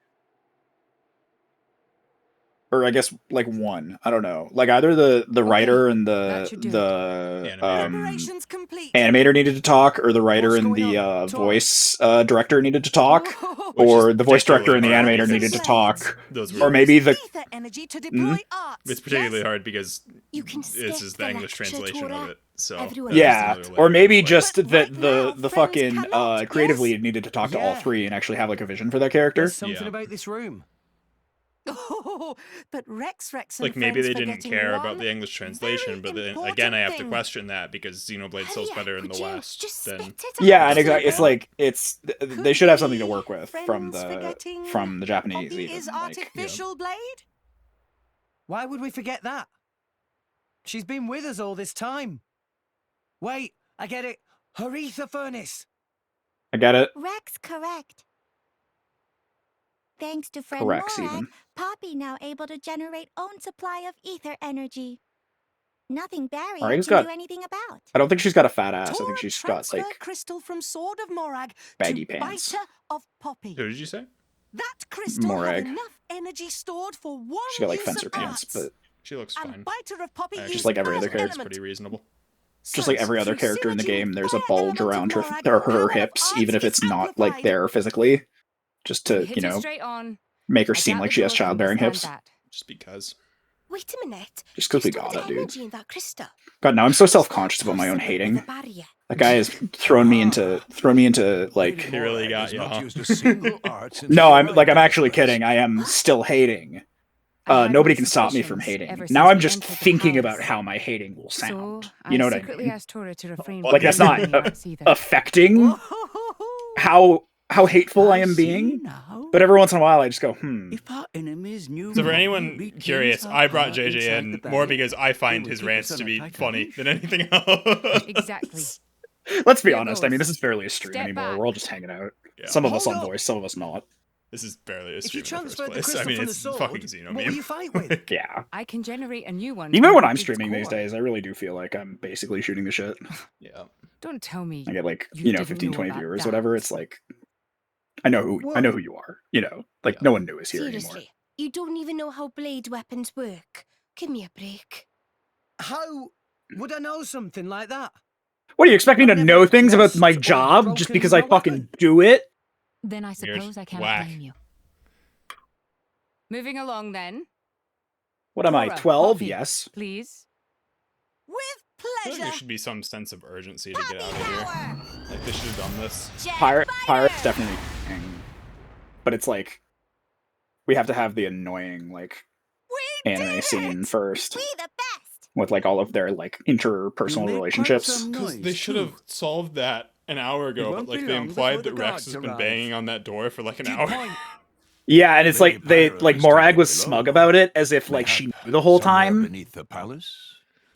Or I guess, like, 1. I don't know. Like, either the writer and that should do the Preparations complete. animator needed to talk, or the writer What's and going the on? voice director needed to talk, Oh, or the voice director and the particularly animator hard needed to because talk, those or were- maybe the... ether energy to deploy arts. It's particularly hard because You can this skip is the the English lecture, translation Tora. of it. So Everyone there's Yeah, another or layer maybe of, just But that right now, the friends fucking cannot, creative yes? lead needed to talk to all Yeah. 3 and actually have, like, a vision for that character. There's something Yeah. about this room. Oh, but Rex and like maybe friends they didn't forgetting care one about the English translation, but then again I have to thing. question that because Xenoblade sells Hurry better up, in the would you West just than spit it out? Yeah, and exactly, it's like they should have something to be work with from friends forgetting the Japanese. Poppy Even, is like, artificial blade? Why would we forget that? She's been with us all this time. Wait, I get it. Her ether furnace. I get it. Rex correct. Thanks to friend Corrects, Morag, even. Poppy now able to generate own supply of ether energy. Nothing Barrier Morag's can got- do anything about. I don't think she's got a fat ass. I Tora think she's got transfer like crystal from Sword of Morag baggy to pants. Biter of Poppy. Who did you say? That crystal Morag. had enough energy stored for one She got like use fencer of pants, arts. but She looks And fine. Biter of Poppy Just used like every other as character. It's element. pretty reasonable. just like every other Through character in the synergy game, with there's a fire bulge elemental around Morag, her power of hips, arts even if is it's not like amplified. there physically, just to Hit it you know straight on. make her I seem doubt like the she has dwarf can childbearing understand hips. that. Just because. Wait a minute. Just 'cause we She's got stored it, dude. energy in that crystal. God, now I'm so self-conscious about my own Possible with hating. a barrier. That guy has thrown me into like. He really got has you, not huh? used a single art since No, he I'm arrived in actually this place. kidding. I am still hating. I had Nobody my can stop me from suspicions hating. ever Now since I'm we just entered the thinking about palace. how my hating will sound. So You know what I secretly mean? asked Tora to refrain Like that's from not using the arts either. affecting how hateful I am being. But every once in a while, I just go, If our enemies knew So for more, anyone retains curious, our I brought heart JJ inside in the more barrier, because I they find would his keep rants us to on a be tighter funny leash. than anything else. Exactly. Let's be Here honest. I mean, goes. this is barely a stream Step anymore. back. We're all just hanging out. Yeah. Some of us Hold on up. voice, some of us not. This is barely a If you stream in the first transferred the place. I crystal mean, from the it's sword, fucking what will you Xenomeme. fight with? Yeah. I can generate a new one. Even from when the I'm group's streaming these core. days, I really do feel like I'm basically shooting the shit. Yeah. Don't tell me. I get like, You 15, didn't 20 know about viewers, that. whatever. It's like, I know who you are. Like no one new is here anymore. Seriously, you don't even know how blade weapons work. Give me a break. How would I know something like that? What do you expect me to I've never know things about my lost or job just broken because I my fucking weapon. do it? Then I suppose I cannot whack. blame you. Moving along then. What am I, Tora, 12? Poppy, Yes. Please. With I feel like pleasure. there should be some sense of urgency to get out of here. Like they should have done this. Pirate's definitely, but it's like we have to have the annoying like anime scene first. We the best. with like all of their like interpersonal relationships. Because they should have solved that an hour ago, but like they implied that Rex has been banging on that door for like an hour. Yeah, and it's like they like Morag was smug about it, as if like she knew the whole time. Beneath the palace.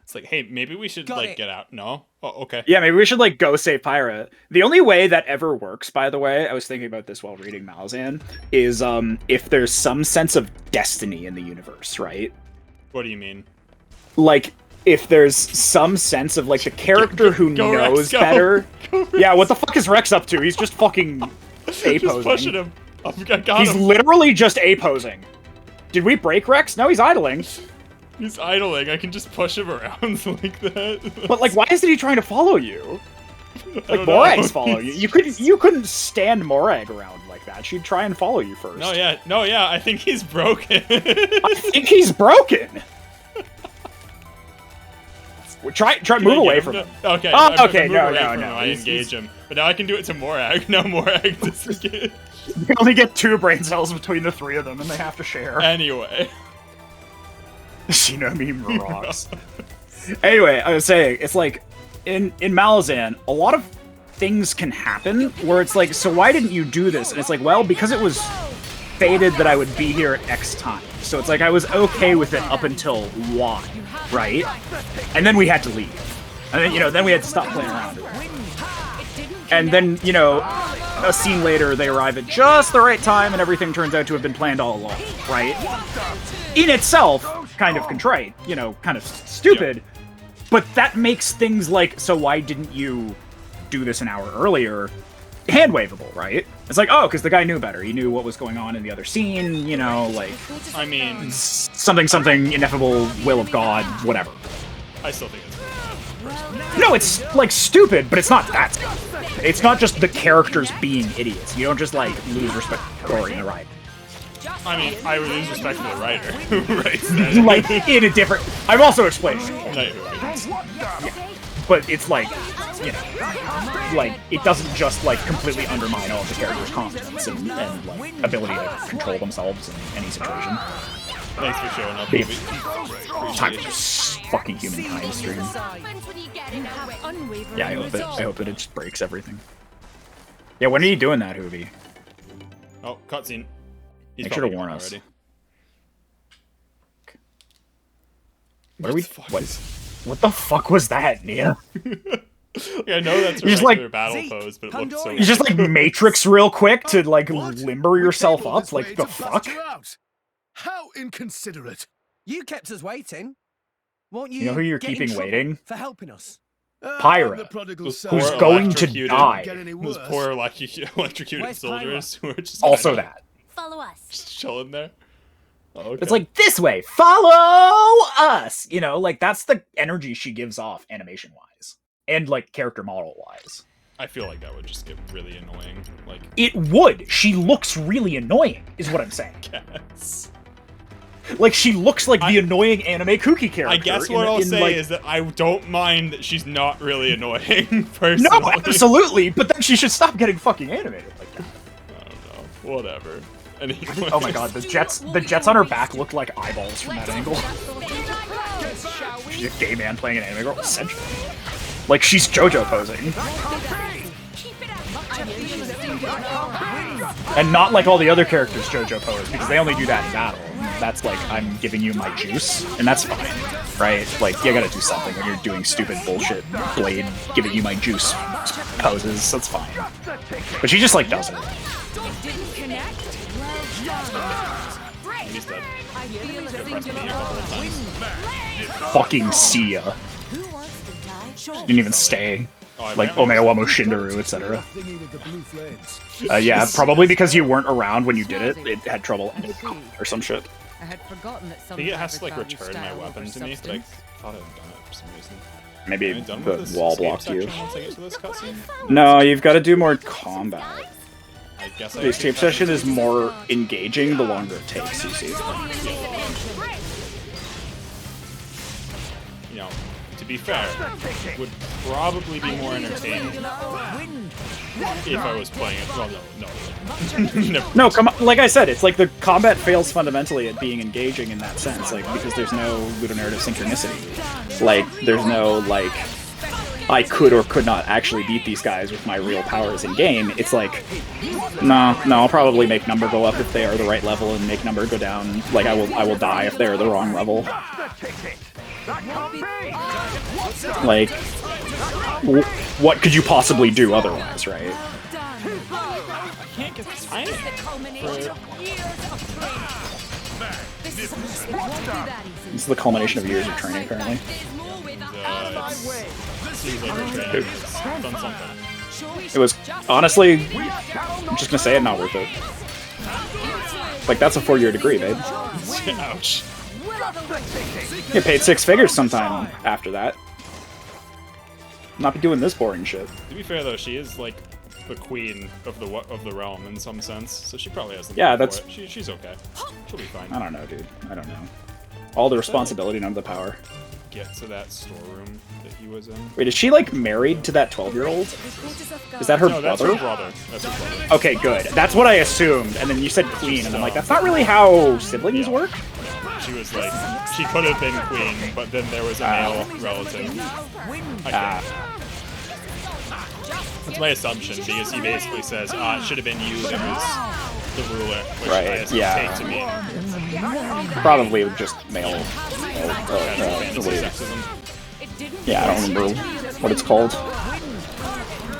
It's like, hey, maybe we should like get out. No? Oh, okay. Yeah, maybe we should like go save Pyra. The only way that ever works, by the way, I was thinking about this while reading Malazan, is if there's some sense of destiny in the universe, right? What do you mean? Like, if there's some sense of like the character who Go, knows Rex, go. better. Go, Rex. Yeah, what the fuck is Rex up to? He's just fucking A-posing. Just pushing him. I got He's him. literally just A-posing. Did we break Rex? No, he's idling. He's idling. I can just push him around like that. But like, why isn't he trying to follow you? Like don't know. Morag's following you. You couldn't stand Morag around like that. She'd try and follow you first. No, yeah. I think he's broken. I think he's broken. Try Can move I get away him from to- him. Okay. Oh, I okay. move No, away no, from no. him, I He's- engage him, but now I can do it to Morag. Now Morag disengage. You can only get 2 brain cells between the 3 of them, and they have to share. Anyway. Xenomeme rocks. Anyway, I was saying, it's like, in Malazan, a lot of things can happen where it's like, so why didn't you do this? And it's like, well, because it was fated that I would be here at X time. So it's like, I was okay with it up until Y, right? And then we had to leave. And then, then we had to stop playing around. And then, a scene later, they arrive at just the right time, and everything turns out to have been planned all along, right? In itself, kind of contrite, kind of stupid, but that makes things like, so why didn't you do this an hour earlier, hand-waveable, right? It's like, oh, because the guy knew better. He knew what was going on in the other scene, like... I mean... Something, ineffable will of God, whatever. I still think it's No, it's, like, stupid, but it's not that stupid. It's not just the characters being idiots. You don't just, like, lose respect for the story in the right. I mean, I would lose respect for the writer who writes that. Like, in a different... I'm also explaining. No, Yeah. But it's like, like, it doesn't just, like, completely undermine all of the characters' competence and like, ability to control themselves in any situation. Thanks for showing up, Beef. Movie. Time for this fucking humankind stream. Yeah, I hope that it just breaks everything. Yeah, when are you doing that, Hoovy? Oh, cutscene. He's Make sure to probably warn gone us. already. What are we... What the fuck was that, Nia? I know that's a He's regular like- battle pose, but it looked so You just, like, Matrix real quick to, like, limber yourself up? Like, the fuck? How inconsiderate! You kept us waiting. Won't you? You know who you're get in keeping trouble waiting? for helping us? Pyra, Those who's poor going to electrocuted- die. Those poor electrocuted Where's soldiers who are just Also kinda that. Follow us. just chilling there. Oh, okay. It's like, this way, follow us! Like, that's the energy she gives off animation-wise. And, like, character model-wise. I feel like that would just get really annoying. Like, It would! She looks really annoying, is what I'm saying. yes. Like, she looks like the annoying anime Kooky character. I guess what I'll say is that I don't mind that she's not really annoying, personally. No, absolutely! But then she should stop getting fucking animated like that. I don't know. Whatever. Anyway. Oh my god, the jets on her back looked like eyeballs from that angle. She's a gay man playing an anime girl, essentially. Like, she's JoJo posing. And not like all the other characters JoJo pose, because they only do that in battle. That's like, I'm giving you my juice, and that's fine, right? Like, you gotta do something when you're doing stupid bullshit Blade giving you my juice poses, that's fine. But she just, like, does it. He's dead. Fucking see ya. Didn't even stay. Like, Omeowamu Shinderu, etc. Yeah, probably because you weren't around when you did it, it had trouble or some shit. I had forgotten that I think it has to, like, return my weapon to me, but I thought I had done it for some reason. Maybe Am I done the with this wall escape blocked you. section once I get to this cutscene? No, you've got to do more combat. I guess I The escape session is more engaging the longer it takes, you see. you know, to be fair, would probably be more entertaining if I was playing it. Well, no. No, come on. Like I said, it's like the combat fails fundamentally at being engaging in that sense, like because there's no ludonarrative synchronicity. Like there's no like I could or could not actually beat these guys with my real powers in game. It's like no, I'll probably make number go up if they are the right level and make number go down. Like I will die if they're the wrong level. Like what could you possibly do otherwise, right? I can't get the timing for... This is the culmination of years of training, apparently. Seems like her training has done something. It was, honestly, I'm just gonna say it, not worth it. Like, that's a 4-year degree, babe. Ouch. Get paid 6 figures sometime after that. Not be doing this boring shit. To be fair, though, she is, like, the queen of the realm in some sense, so she probably has the yeah, money that's... for it. She's okay. She'll be fine. I don't know, dude. I don't know. All the responsibility, none of the power. Get to that storeroom that he was in. Wait, is she, like, married to that 12-year-old? Is that her no, brother? That's her brother. That's her brother. Okay, good. That's what I assumed, and then you said queen, and I'm like, that's not really how siblings work? She was like, she could have been queen, but then there was a male relative. That's my assumption, because he basically says, it should have been you that was the ruler, which I assume take to mean. Probably just male. Yeah, I don't remember what it's called. I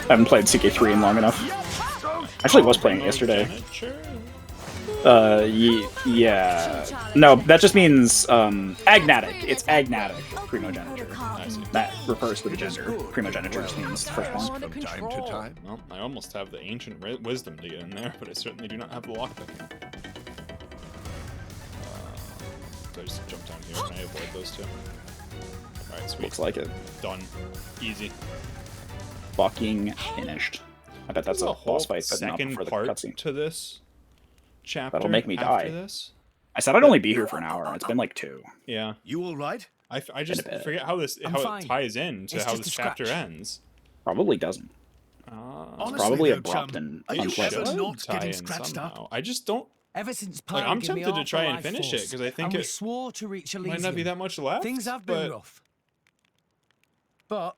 haven't played CK3 in long enough. Actually, I was playing it yesterday. Yeah. No, that just means agnatic. It's agnatic primogeniture. That refers to the gender. Primogeniture just means the first one. From time to time. Well, I almost have the ancient wisdom to get in there, but I certainly do not have the lockpicking. So I just jump down here and I avoid those two. Alright, sweet. Looks like it. Done. Easy. Fucking finished. I bet that's a boss fight, but not second for the part cutscene. to this chapter. That'll make me die. This. I said I'd only be here for an hour. It's been like 2. Yeah. You all right? I just forget how this it ties in to how this chapter ends. Probably doesn't. It's probably abrupt and unpleasant. Not getting scratched up? I just don't. Ever since like, I'm tempted to try and finish it because I think it swore to reach might not be that much left. Things have been rough, but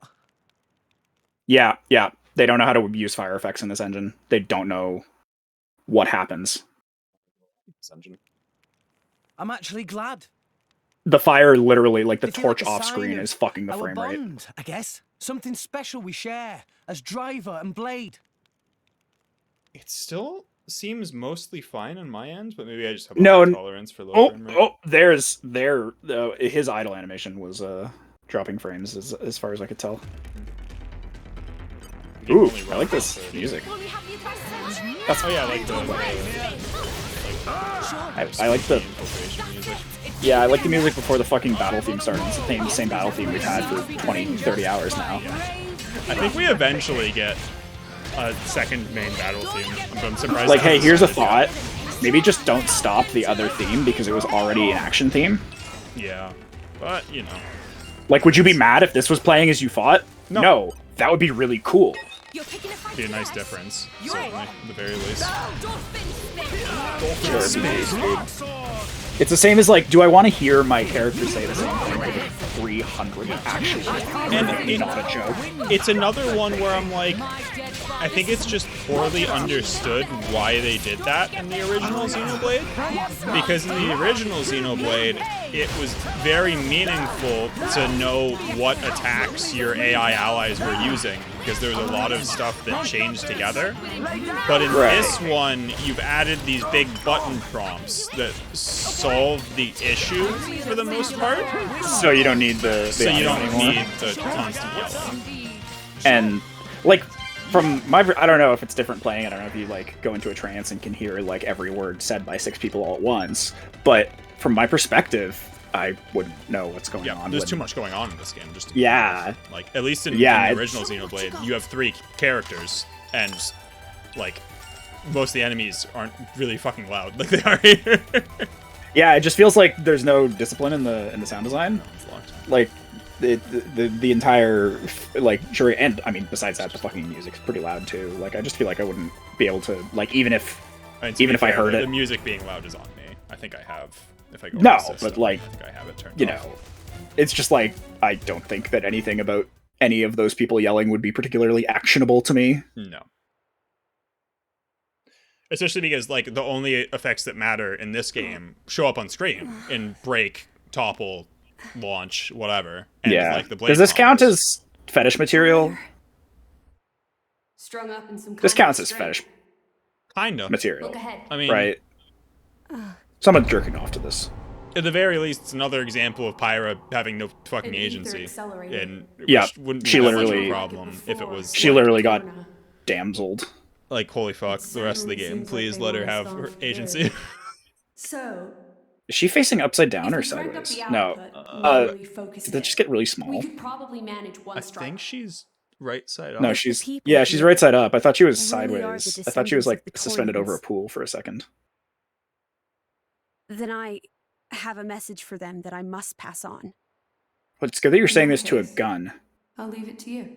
yeah, they don't know how to use fire effects in this engine. They don't know what happens. This engine. I'm actually glad. The fire literally, like the torch off screen, is fucking the frame rate. Bond, I guess something special we share as driver and blade. It still seems mostly fine on my end, but maybe I just have no tolerance for low frame rate. His idle animation was dropping frames as far as I could tell. Ooh, I like this music. That's, I like the I like the music. Yeah, I like the music before the fucking battle theme started. It's the same battle theme we've had for 20, 30 hours now. I think we eventually get a second main battle theme. I'm surprised. Like, hey, here's a thought. Maybe just don't stop the other theme because it was already an action theme. Yeah, but, you know. Like, would you be mad if this was playing as you fought? No. That would be really cool. Be a nice difference, certainly, at the very least. It's the same as, like, do I want to hear my character say the same thing for the 300 actually? And not a joke. It's another one where I'm like, I think it's just poorly understood why they did that in the original Xenoblade. Because in the original Xenoblade, it was very meaningful to know what attacks your AI allies were using, because there was a lot of stuff that changed together. But in this one, you've added these big button prompts that solve the issue for the most part. So you don't need the so you don't anymore. need the constant yelling. And, like, from my, I don't know if it's different playing. I don't know if you, like, go into a trance and can hear, like, every word said by 6 people all at once. But from my perspective, I wouldn't know what's going on. There's too much going on in this game. Just to like, at least in the original Xenoblade, you have 3 characters, and, like, most of the enemies aren't really fucking loud like they are here. Yeah, it just feels like there's no discipline in the sound design. Like, the entire like jury, and I mean besides that, the fucking music's pretty loud too. Like I just feel like I wouldn't be able to like even if I heard it. The music being loud is on me. I think I have. If I go no, to the system, but like I think I have it turned you off. know, it's just like I don't think that anything about any of those people yelling would be particularly actionable to me. No. Especially because like the only effects that matter in this game show up on screen in break, topple, launch, whatever. And Yeah. like the blade Does this combos. count as fetish material? Strung up in some This kind counts of as string. fetish Kinda material. Look ahead. I mean, right? Someone's jerking off to this. At the very least, it's another example of Pyra having no fucking An ether agency, accelerator. and Yeah, which wouldn't be she that much of literally- a problem if it was. She like, literally got damseled. like holy fuck. The rest of the game, please let her have her agency. So, Is she facing upside down or if we crank up sideways? the No. output, really focus Did that it, just get really we small? could probably manage one I strike. think she's right side up. No, she's she's right side up. I thought she was really are the sideways. I thought she was like descendants of the suspended over a Torians. pool for a second. Then I have a message for them that I must pass on. But it's good that you're saying In this that to a case- gun. I'll leave it to you.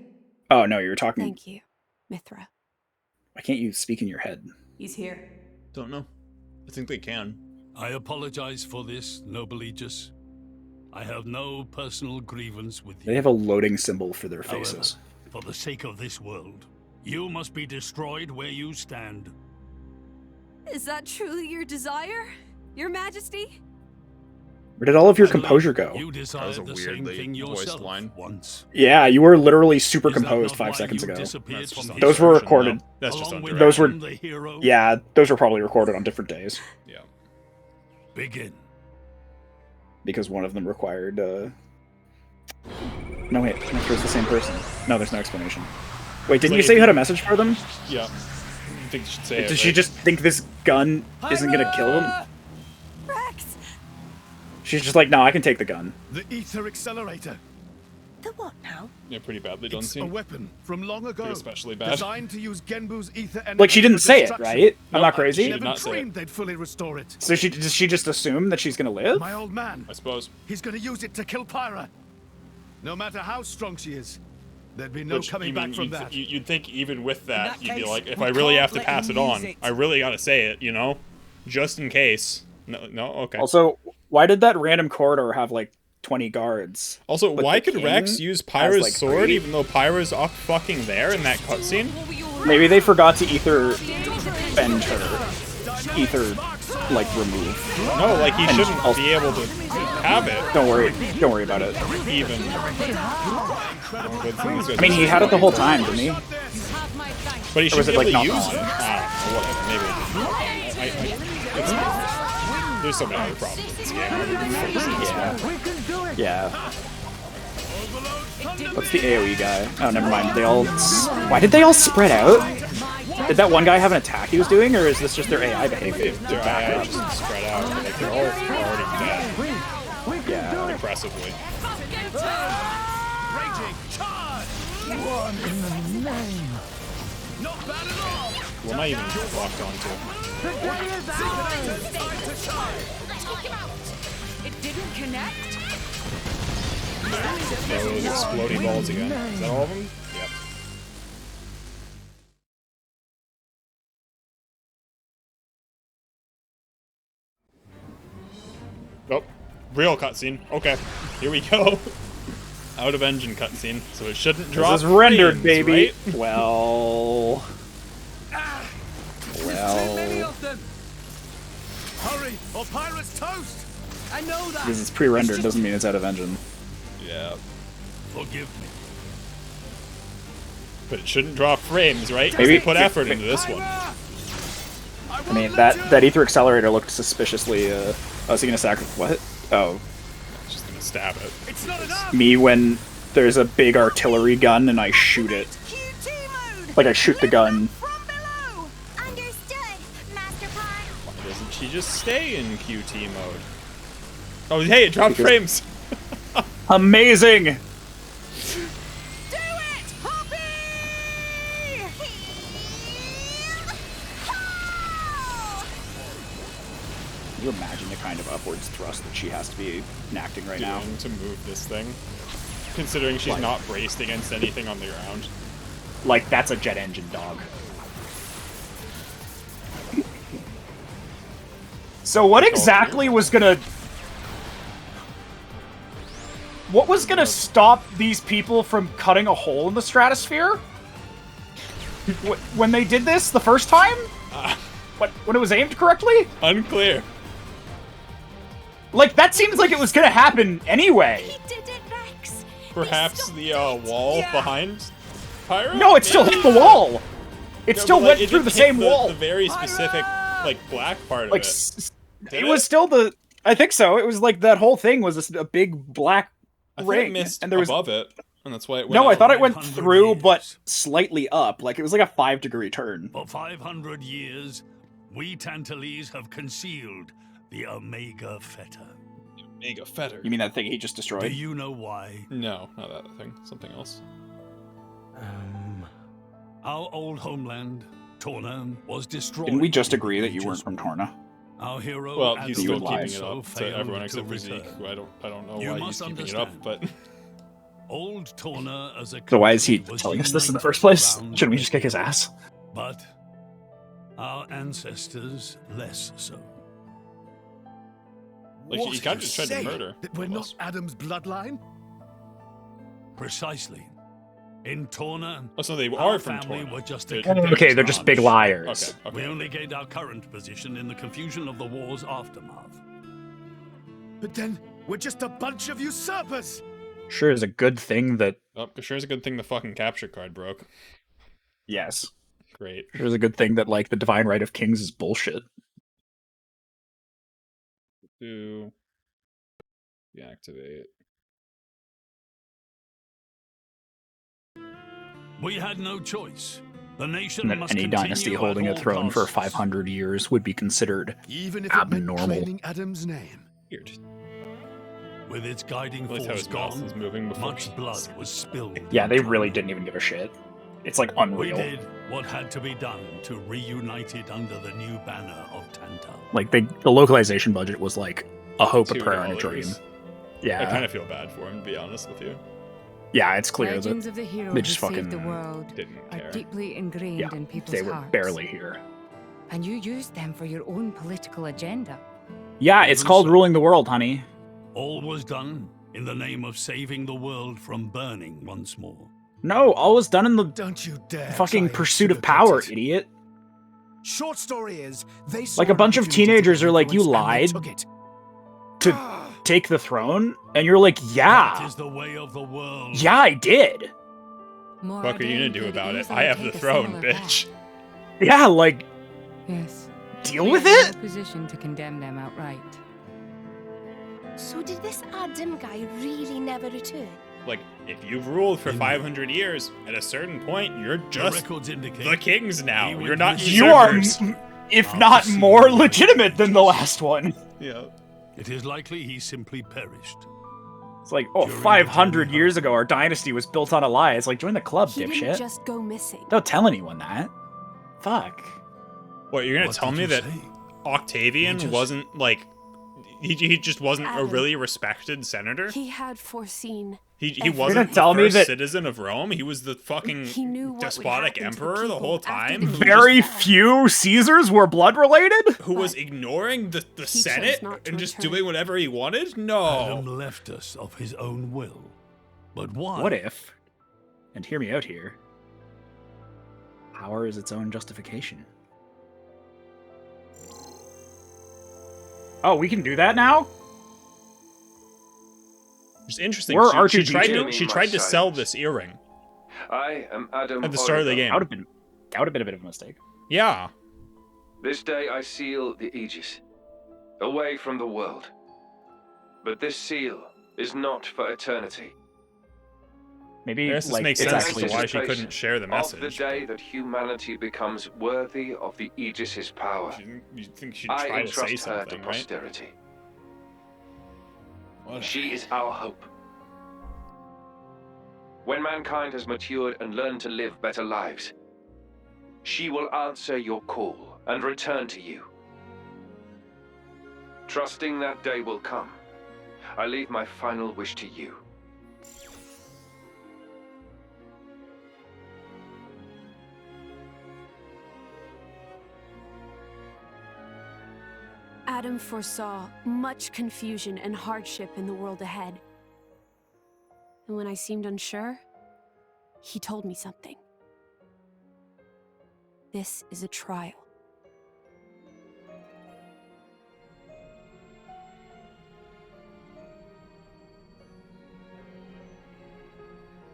Oh no, you're talking. Thank you, Mithra. Why can't you speak in your head? He's here. Don't know. I think they can. I apologize for this, noble Aegis. I have no personal grievance with you. They have a loading symbol for their However, faces. for the sake of this world, you must be destroyed where you stand. Is that truly your desire, Your Majesty? Where did all of your composure go? You desired a the same weirdly thing voiced yourself line. once. Yeah, you were literally super Is that composed not 5 why seconds you ago. disappeared from his Those were version, recorded. no. That's just along on with direct. Those were. the hero? Yeah, those were probably recorded on different days Yeah. Begin. because one of them required. No wait, I'm sure it's the same person. No, there's no explanation. Wait, didn't you say you had a message for them? Yeah. I think you should say it. Did she right? just think this gun isn't gonna kill them? Rex! She's just like, no, I can take the gun. The ether accelerator. The what now? Yeah, pretty badly done. It's a Scene. weapon from long ago. Especially bad. Designed to use Genbu's ether energy. Like she didn't for say it, destruction. right? I'm Nope, not she crazy. did Never not say it. dreamed they'd fully restore it. So does she just assume that she's gonna live? My old man. I suppose. He's gonna use it to kill Pyra. No matter how strong she is, there'd be no Which, coming you back mean, from you'd, that. you'd think even with that, that you'd be case, like, if we I really can't have to let pass him it on, use it. I really gotta say it, you know? Just in case. No, okay. Also, why did that random corridor have like 20 guards? Also, But why the could Rex king use has, Pyra's like, sword 3? even though Pyra's up fucking there in that cutscene? Maybe they forgot to ether bend her. Ether, like, remove. No, like he And shouldn't also- be able to have it. Don't worry about it. Even. I mean, he had it the whole time, didn't he? But he Or should was be it, able like, to not use on? it. I don't know, whatever, maybe. There's so many other problems with this game. Yeah. What's the AoE guy? Oh, never mind. They all. Why did they all spread out? Did that one guy have an attack he was doing, or is this just their AI behavior? Their AI just spread out. Like they're all already dead. Yeah. Impressively. Raging charge! One in the name. Not bad at all. What am I even locked onto? It didn't connect? Those exploding balls again. Is that all of them? Yep. Oh, real cutscene. Okay, here we go. Out of engine cutscene, so it shouldn't drop. This is rendered, frames, baby. right? Well. Too many of them. Hurry, or Pyra's toast! I know that. Because it's pre-rendered doesn't mean it's out of engine. Yeah, Forgive me. but it shouldn't drop frames, right? 'Cause Maybe- they put effort into this one. I mean, that ether accelerator looked suspiciously. Was he gonna sacrifice what? Oh, Just gonna stab it. It's not enough! me when there's a big artillery gun and I shoot it. Like I shoot the gun. Understood, Master Prime. Why doesn't she just stay in QT mode? Oh, hey, it dropped Because- frames. Amazing. Can you imagine the kind of upwards thrust that she has to be enacting right now? Doing to move this thing. Considering she's Like- not braced against anything on the ground. Like, that's a jet engine dog. So what exactly was gonna... What was gonna stop these people from cutting a hole in the stratosphere? When they did this the first time? When it was aimed correctly? Unclear. Like, that seems like it was gonna happen anyway. He did it, Rex. Perhaps the wall behind Pyro? No, it still hit the wall! It No, still but, like, went it through the didn't hit same wall. The very specific, like, black part Like, of it. it was still the... I think so. It was like that whole thing was a big black I thought ring. it missed and there was... above it, and that's why it went No, I out. thought it went through, but slightly up. Like, it was like a 5-degree turn. For 500 years, we Tantalese have concealed the Omega Fetter. Omega Fetter? You mean that thing he just Do destroyed? you know why? No, not that thing. Something else. Our old homeland, Torna, was destroyed. Didn't we just agree that you weren't from Torna? Our hero. Well, he's still keeping it also up to failed everyone except for return. Zeke, who I don't know You why he's must keeping it up, but... Old Torna as a So why is he country was telling us this in the united first place? around Shouldn't we just kick his ass? But our ancestors less so. Like, he kind of just tried to murder. That we're not Adam's bloodline? Precisely. In Torna, Oh, so they our are from family Torna. were just They're- a Okay, they're just big liars. Okay, We only gained our current position in the confusion of the war's aftermath. But then, we're just a bunch of usurpers! Sure is a good thing that... Oh, sure is a good thing the fucking capture card broke. Yes. Great. Sure is a good thing that, like, the Divine Right of Kings is bullshit. To deactivate. We had no choice. The nation And that must any continue dynasty at holding a all throne for costs. 500 years would be considered Even if it meant abnormal. training Adam's name. Weird. With its guiding I liked how force his mouth gone, was moving before much blood was spilled. Yeah, they really didn't even give a shit. It's, like, We unreal. did what had to be done to reunite it under the new banner of Tantal. Like, the localization budget was, like, a hope, a prayer, and a $2. dream. I Yeah. kind of feel bad for him, to be honest with you. Yeah, it's clear Legends that of the hero they who just saved fucking the world didn't are care. deeply ingrained Yeah, in people's they were hearts. barely here. And you used them for your own political agenda. Yeah, it's Even called so. ruling the world, honey. All was done in the name of saving the world from burning once more. No, all was done in the Don't you dare fucking try pursuit of sugarcoat power, it. idiot. Short story is, they saw Like, a bunch an of opportunity to teenagers are like, you influence and they lied took it. to take the throne, and you're like, That yeah, is the way of the world. yeah, I did. What are you gonna do about it? I have the throne, bitch. Yeah, like, Yes. deal We with are in it? no position to condemn them outright. So did this Adam guy really never return? Like, if you've ruled for 500 years, at a certain point, you're The just records indicate the kings now. he You're not witnessed- You are, usurpers. if not more legitimate than the last one. Yeah. It is likely he simply perished. It's like, oh, During the 500 Holy years ago, our dynasty was built on a lie. It's like, join the club, He didn't dipshit. just go missing. Don't tell anyone that. Fuck. What, you're gonna What tell did me you that say? Octavian He just- wasn't, like... He just wasn't a Adam. really respected senator? He had foreseen. He everything. wasn't You're the gonna tell me first that- citizen of Rome? He was the fucking He knew what would despotic happen to the emperor the people whole after time? the who Very just- few Caesars were blood related? who was ignoring the chose Senate not to and just return. doing whatever he wanted? No. Adam left us of his own will. But why? What if, and hear me out here, power is its own justification? Oh, we can do that now? It's interesting. We're She R2D2? tried to sell this earring I am Adam at the start of the game. That would have been a bit of a mistake. Yeah. This day I seal the Aegis, away from the world. But this seal is not for eternity. Maybe, I guess this like, makes it's sense as to actually why she couldn't share the Of the message. day that humanity becomes worthy of the Aegis's power. You think she'd I try to say entrust her to something, right? posterity. What? She is our hope. When mankind has matured and learned to live better lives, she will answer your call and return to you. Trusting that day will come, I leave my final wish to you. Adam foresaw much confusion and hardship in the world ahead. And when I seemed unsure, he told me something. This is a trial.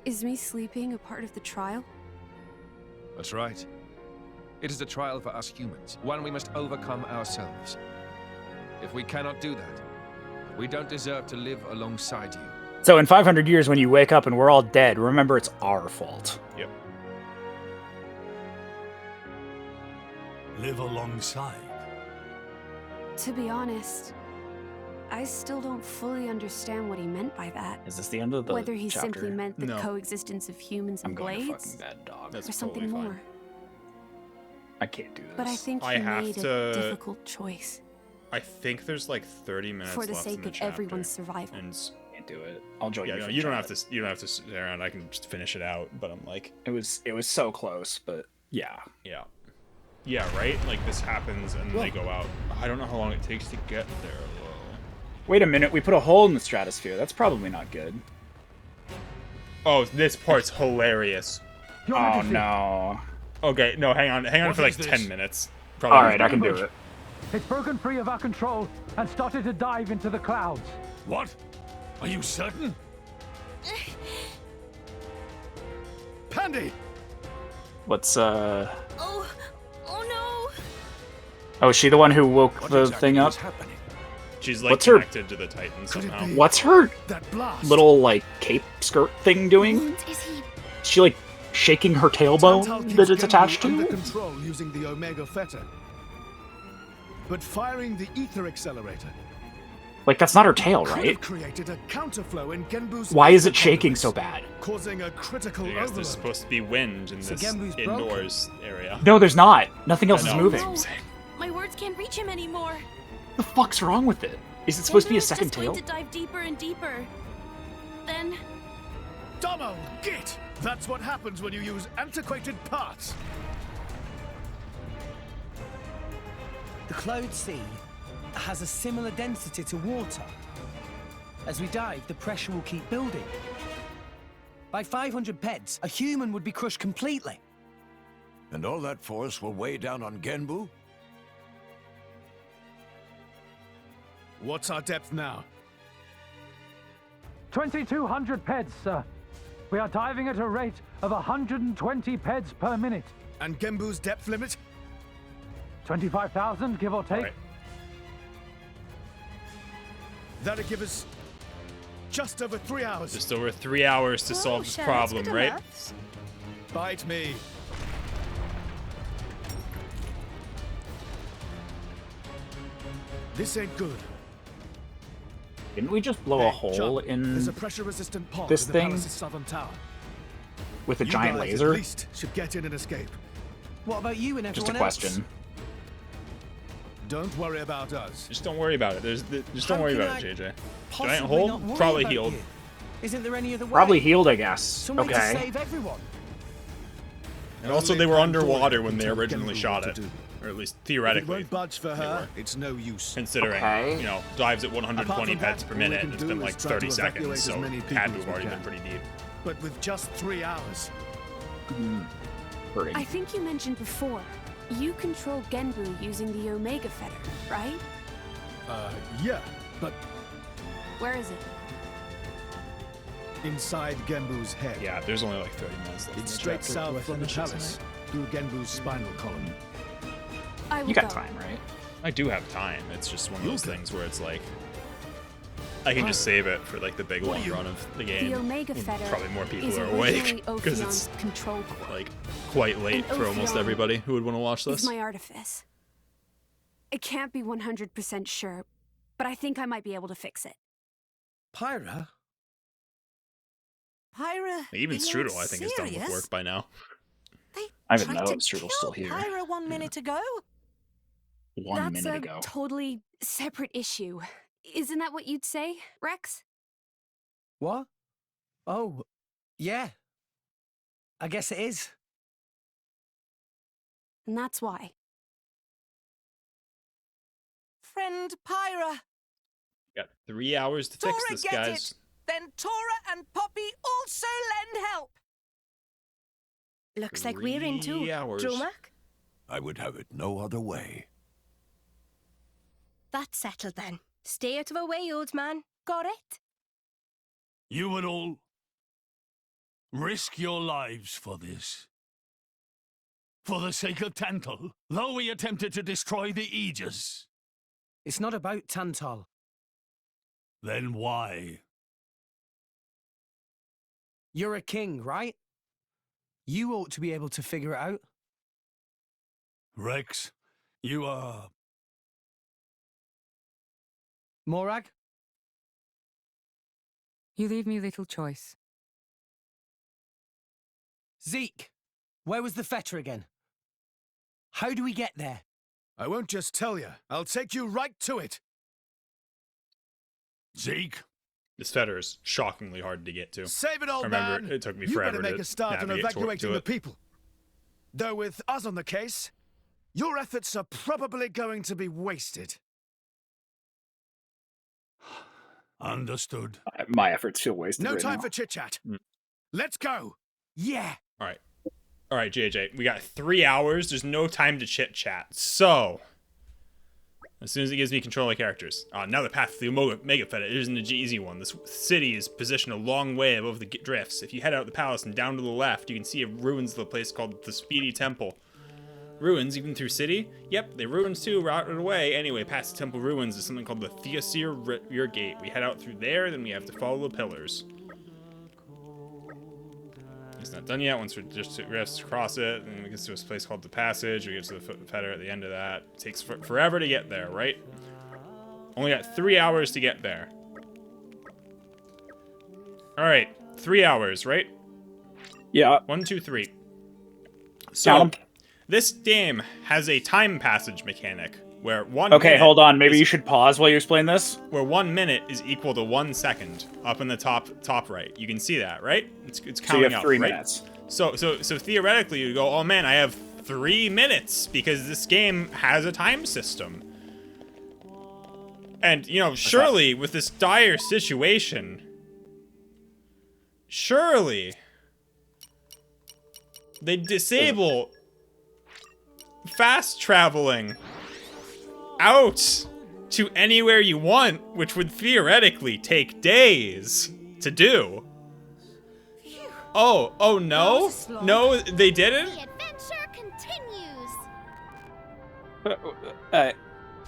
Is me sleeping a part of the trial? That's right. It is a trial for us humans, one we must overcome ourselves. If we cannot do that, we don't deserve to live alongside you. So in 500 years, when you wake up and we're all dead, remember it's our fault. Yep. Live alongside. To be honest, I still don't fully understand what he meant by that. Is this the end of the Whether he chapter? simply meant the No. coexistence of humans and I'm going to blades, fucking bed, dog. That's or something totally more. fine. I can't do this. But I think I he have made to- a difficult choice I think there's like 30 minutes for the left in sake the of chapter. everyone's survival. And can't do it. I'll join yeah, you. no, for you don't chat. have to. You don't have to sit around. I can just finish it out. But I'm like, It was so close, but yeah. yeah, right. Like this happens, and they go out. I don't know how long it takes to get there. Though. Wait a minute, we put a hole in the stratosphere. That's probably not good. Oh, this part's hilarious. Oh no. Okay, no, hang on What for like is this? 10 minutes. Probably. All right, I can do it. It's broken free of our control and started to dive into the clouds. What? Are you certain? Pandy! What's Oh no! Oh, is she the one who woke the thing up? She's like What's her- connected to the Titan somehow. What's her That blast. little like cape skirt thing doing? Is he? Is she like shaking her tailbone Tantal that keeps it's attached Genbu under to? control using the Omega Fetter. But firing the ether accelerator Like that's not her tail, could right? have created a counterflow in Genbu's Why is ether it shaking complex, so bad? causing a critical I guess overload. there's supposed to be wind in So this Genbu's indoors area. No, there's not. Nothing else I is know. moving. No, my words can't reach him anymore. What the fuck's wrong with it? Is it supposed to be a Genbu is second just tail? going to dive deeper and deeper. Then Domo, git! That's what happens when you use antiquated parts. The Cloud Sea has a similar density to water. As we dive, the pressure will keep building. By 500 peds, a human would be crushed completely. And all that force will weigh down on Genbu? What's our depth now? 2,200 peds, sir. We are diving at a rate of 120 peds per minute. And Genbu's depth limit? 25,000, give or take. Alright. That'll give us just over 3 hours. Just over 3 hours to solve this problem, right? Bite me. This ain't good. Didn't we just blow a Hey, hole John, There's a in pressure-resistant pod this in the thing? palace's southern tower. with a You giant guys laser? At least should get in and escape. What about you and Just a everyone else? question. Don't worry about us. Just don't worry about it. Just don't How worry can about I it, JJ. Giant possibly hole? not worry Probably about healed. you? Isn't there any other way? Probably healed, I guess. Some way to Okay. save everyone. And also, they were underwater when they originally Genbu shot what to it. do. Or at least If it theoretically, won't budge for her, it's no use. considering, Okay. you know, dives at 120 Apart from pets that, per all we minute, can and it's do been is like try to 30 evacuate seconds, as so many it people had to as have we already can. been pretty deep. But with just 3 hours. Hurting. I think you mentioned before, you control Genbu using the Omega Fetter, right? Yeah, but Where is it? inside Genbu's head. Yeah, there's only like 30 minutes left. in It's the straight chapter. south Do I from the finish it palace, tonight? through Genbu's spinal column. I will You got go. time, right? I do have time. It's just one of those things where it's like, I can just save it for like the big long run of the game. The Omega when Fetter probably more people is are originally awake because it's Ophion's control core. like quite late And for almost Ophion everybody who would want to watch It's this. my artifice. I can't be 100% sure, but I think I might be able to fix it. Pyra? Pyra, Even you're Strudel, I think, is done with serious? work by now. I even Tried know to if Strudel's kill still here. Pyra 1 minute ago. One That's minute a ago. totally separate issue. Isn't that what you'd say, Rex? What? Oh, yeah. I guess it is. And that's why. friend Pyra. Got 3 hours to fix this, get guys. it. Then Tora and Poppy also lend help. Looks like we're in too. 3 hours. Dromak? I would have it no other way. That's settled then. Stay out of our way, old man. Got it? You would all risk your lives for this. For the sake of Tantal, though we attempted to destroy the Aegis. It's not about Tantal. Then why? You're a king, right? You ought to be able to figure it out. Rex, you are... Morag? You leave me little choice. Zeke, where was the fetter again? How do we get there? I won't just tell you. I'll take you right to it. Zeke? This fetter is shockingly hard to get to. Save it, old Remember, man. it took me You forever better make to a start on navigate evacuating to the it. people. Though with us on the case, your efforts are probably going to be wasted. Understood. My efforts feel wasted. No right time now. for chit-chat. Let's go. Yeah. All right, JJ. We got 3 hours. There's no time to chit-chat. So, as soon as it gives me control of characters. Now the path to the Mega Feta isn't an easy one. This city is positioned a long way above the drifts. If you head out the palace and down to the left, you can see ruins of a place called the Speedy Temple. Ruins, even through city? Yep, they ruins too, routed away. Anyway, past the temple ruins is something called the Theosir Rear Gate. We head out through there, then we have to follow the pillars. It's not done yet. Once we just cross it, and we get to this place called the Passage. We get to the Fetter at the end of that. It takes forever to get there, right? Only got 3 hours to get there. All right, 3 hours, right? Yeah. 1, 2, 3. So, this game has a time passage mechanic where Okay, hold on. Maybe you should pause while you explain this. Where 1 minute is equal to 1 second, up in the top right. You can see that, right? It's counting So you have up, 3 right? minutes. So theoretically, you go, oh man, I have 3 minutes because this game has a time system. And you know, surely with this dire situation, surely they disable fast traveling out to anywhere you want, which would theoretically take days to do. Oh no? No, they didn't? The adventure continues.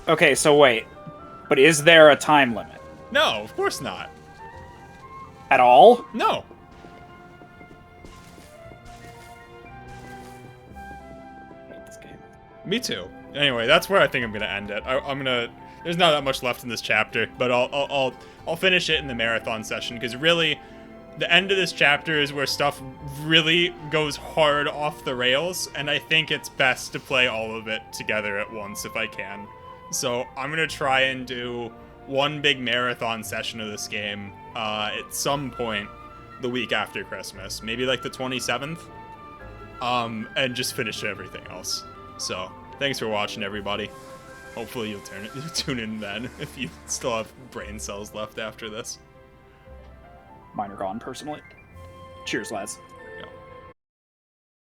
Okay, so wait. But is there a time limit? No, of course not. At all? No. Me too. Anyway, that's where I think I'm gonna end it. I'm gonna. There's not that much left in this chapter, but I'll finish it in the marathon session because really, the end of this chapter is where stuff really goes hard off the rails, and I think it's best to play all of it together at once if I can. So I'm gonna try and do one big marathon session of this game at some point the week after Christmas, maybe like the 27th, and just finish everything else. So, thanks for watching, everybody. Hopefully you'll tune in then, if you still have brain cells left after this. Mine are gone, personally. Cheers, lads.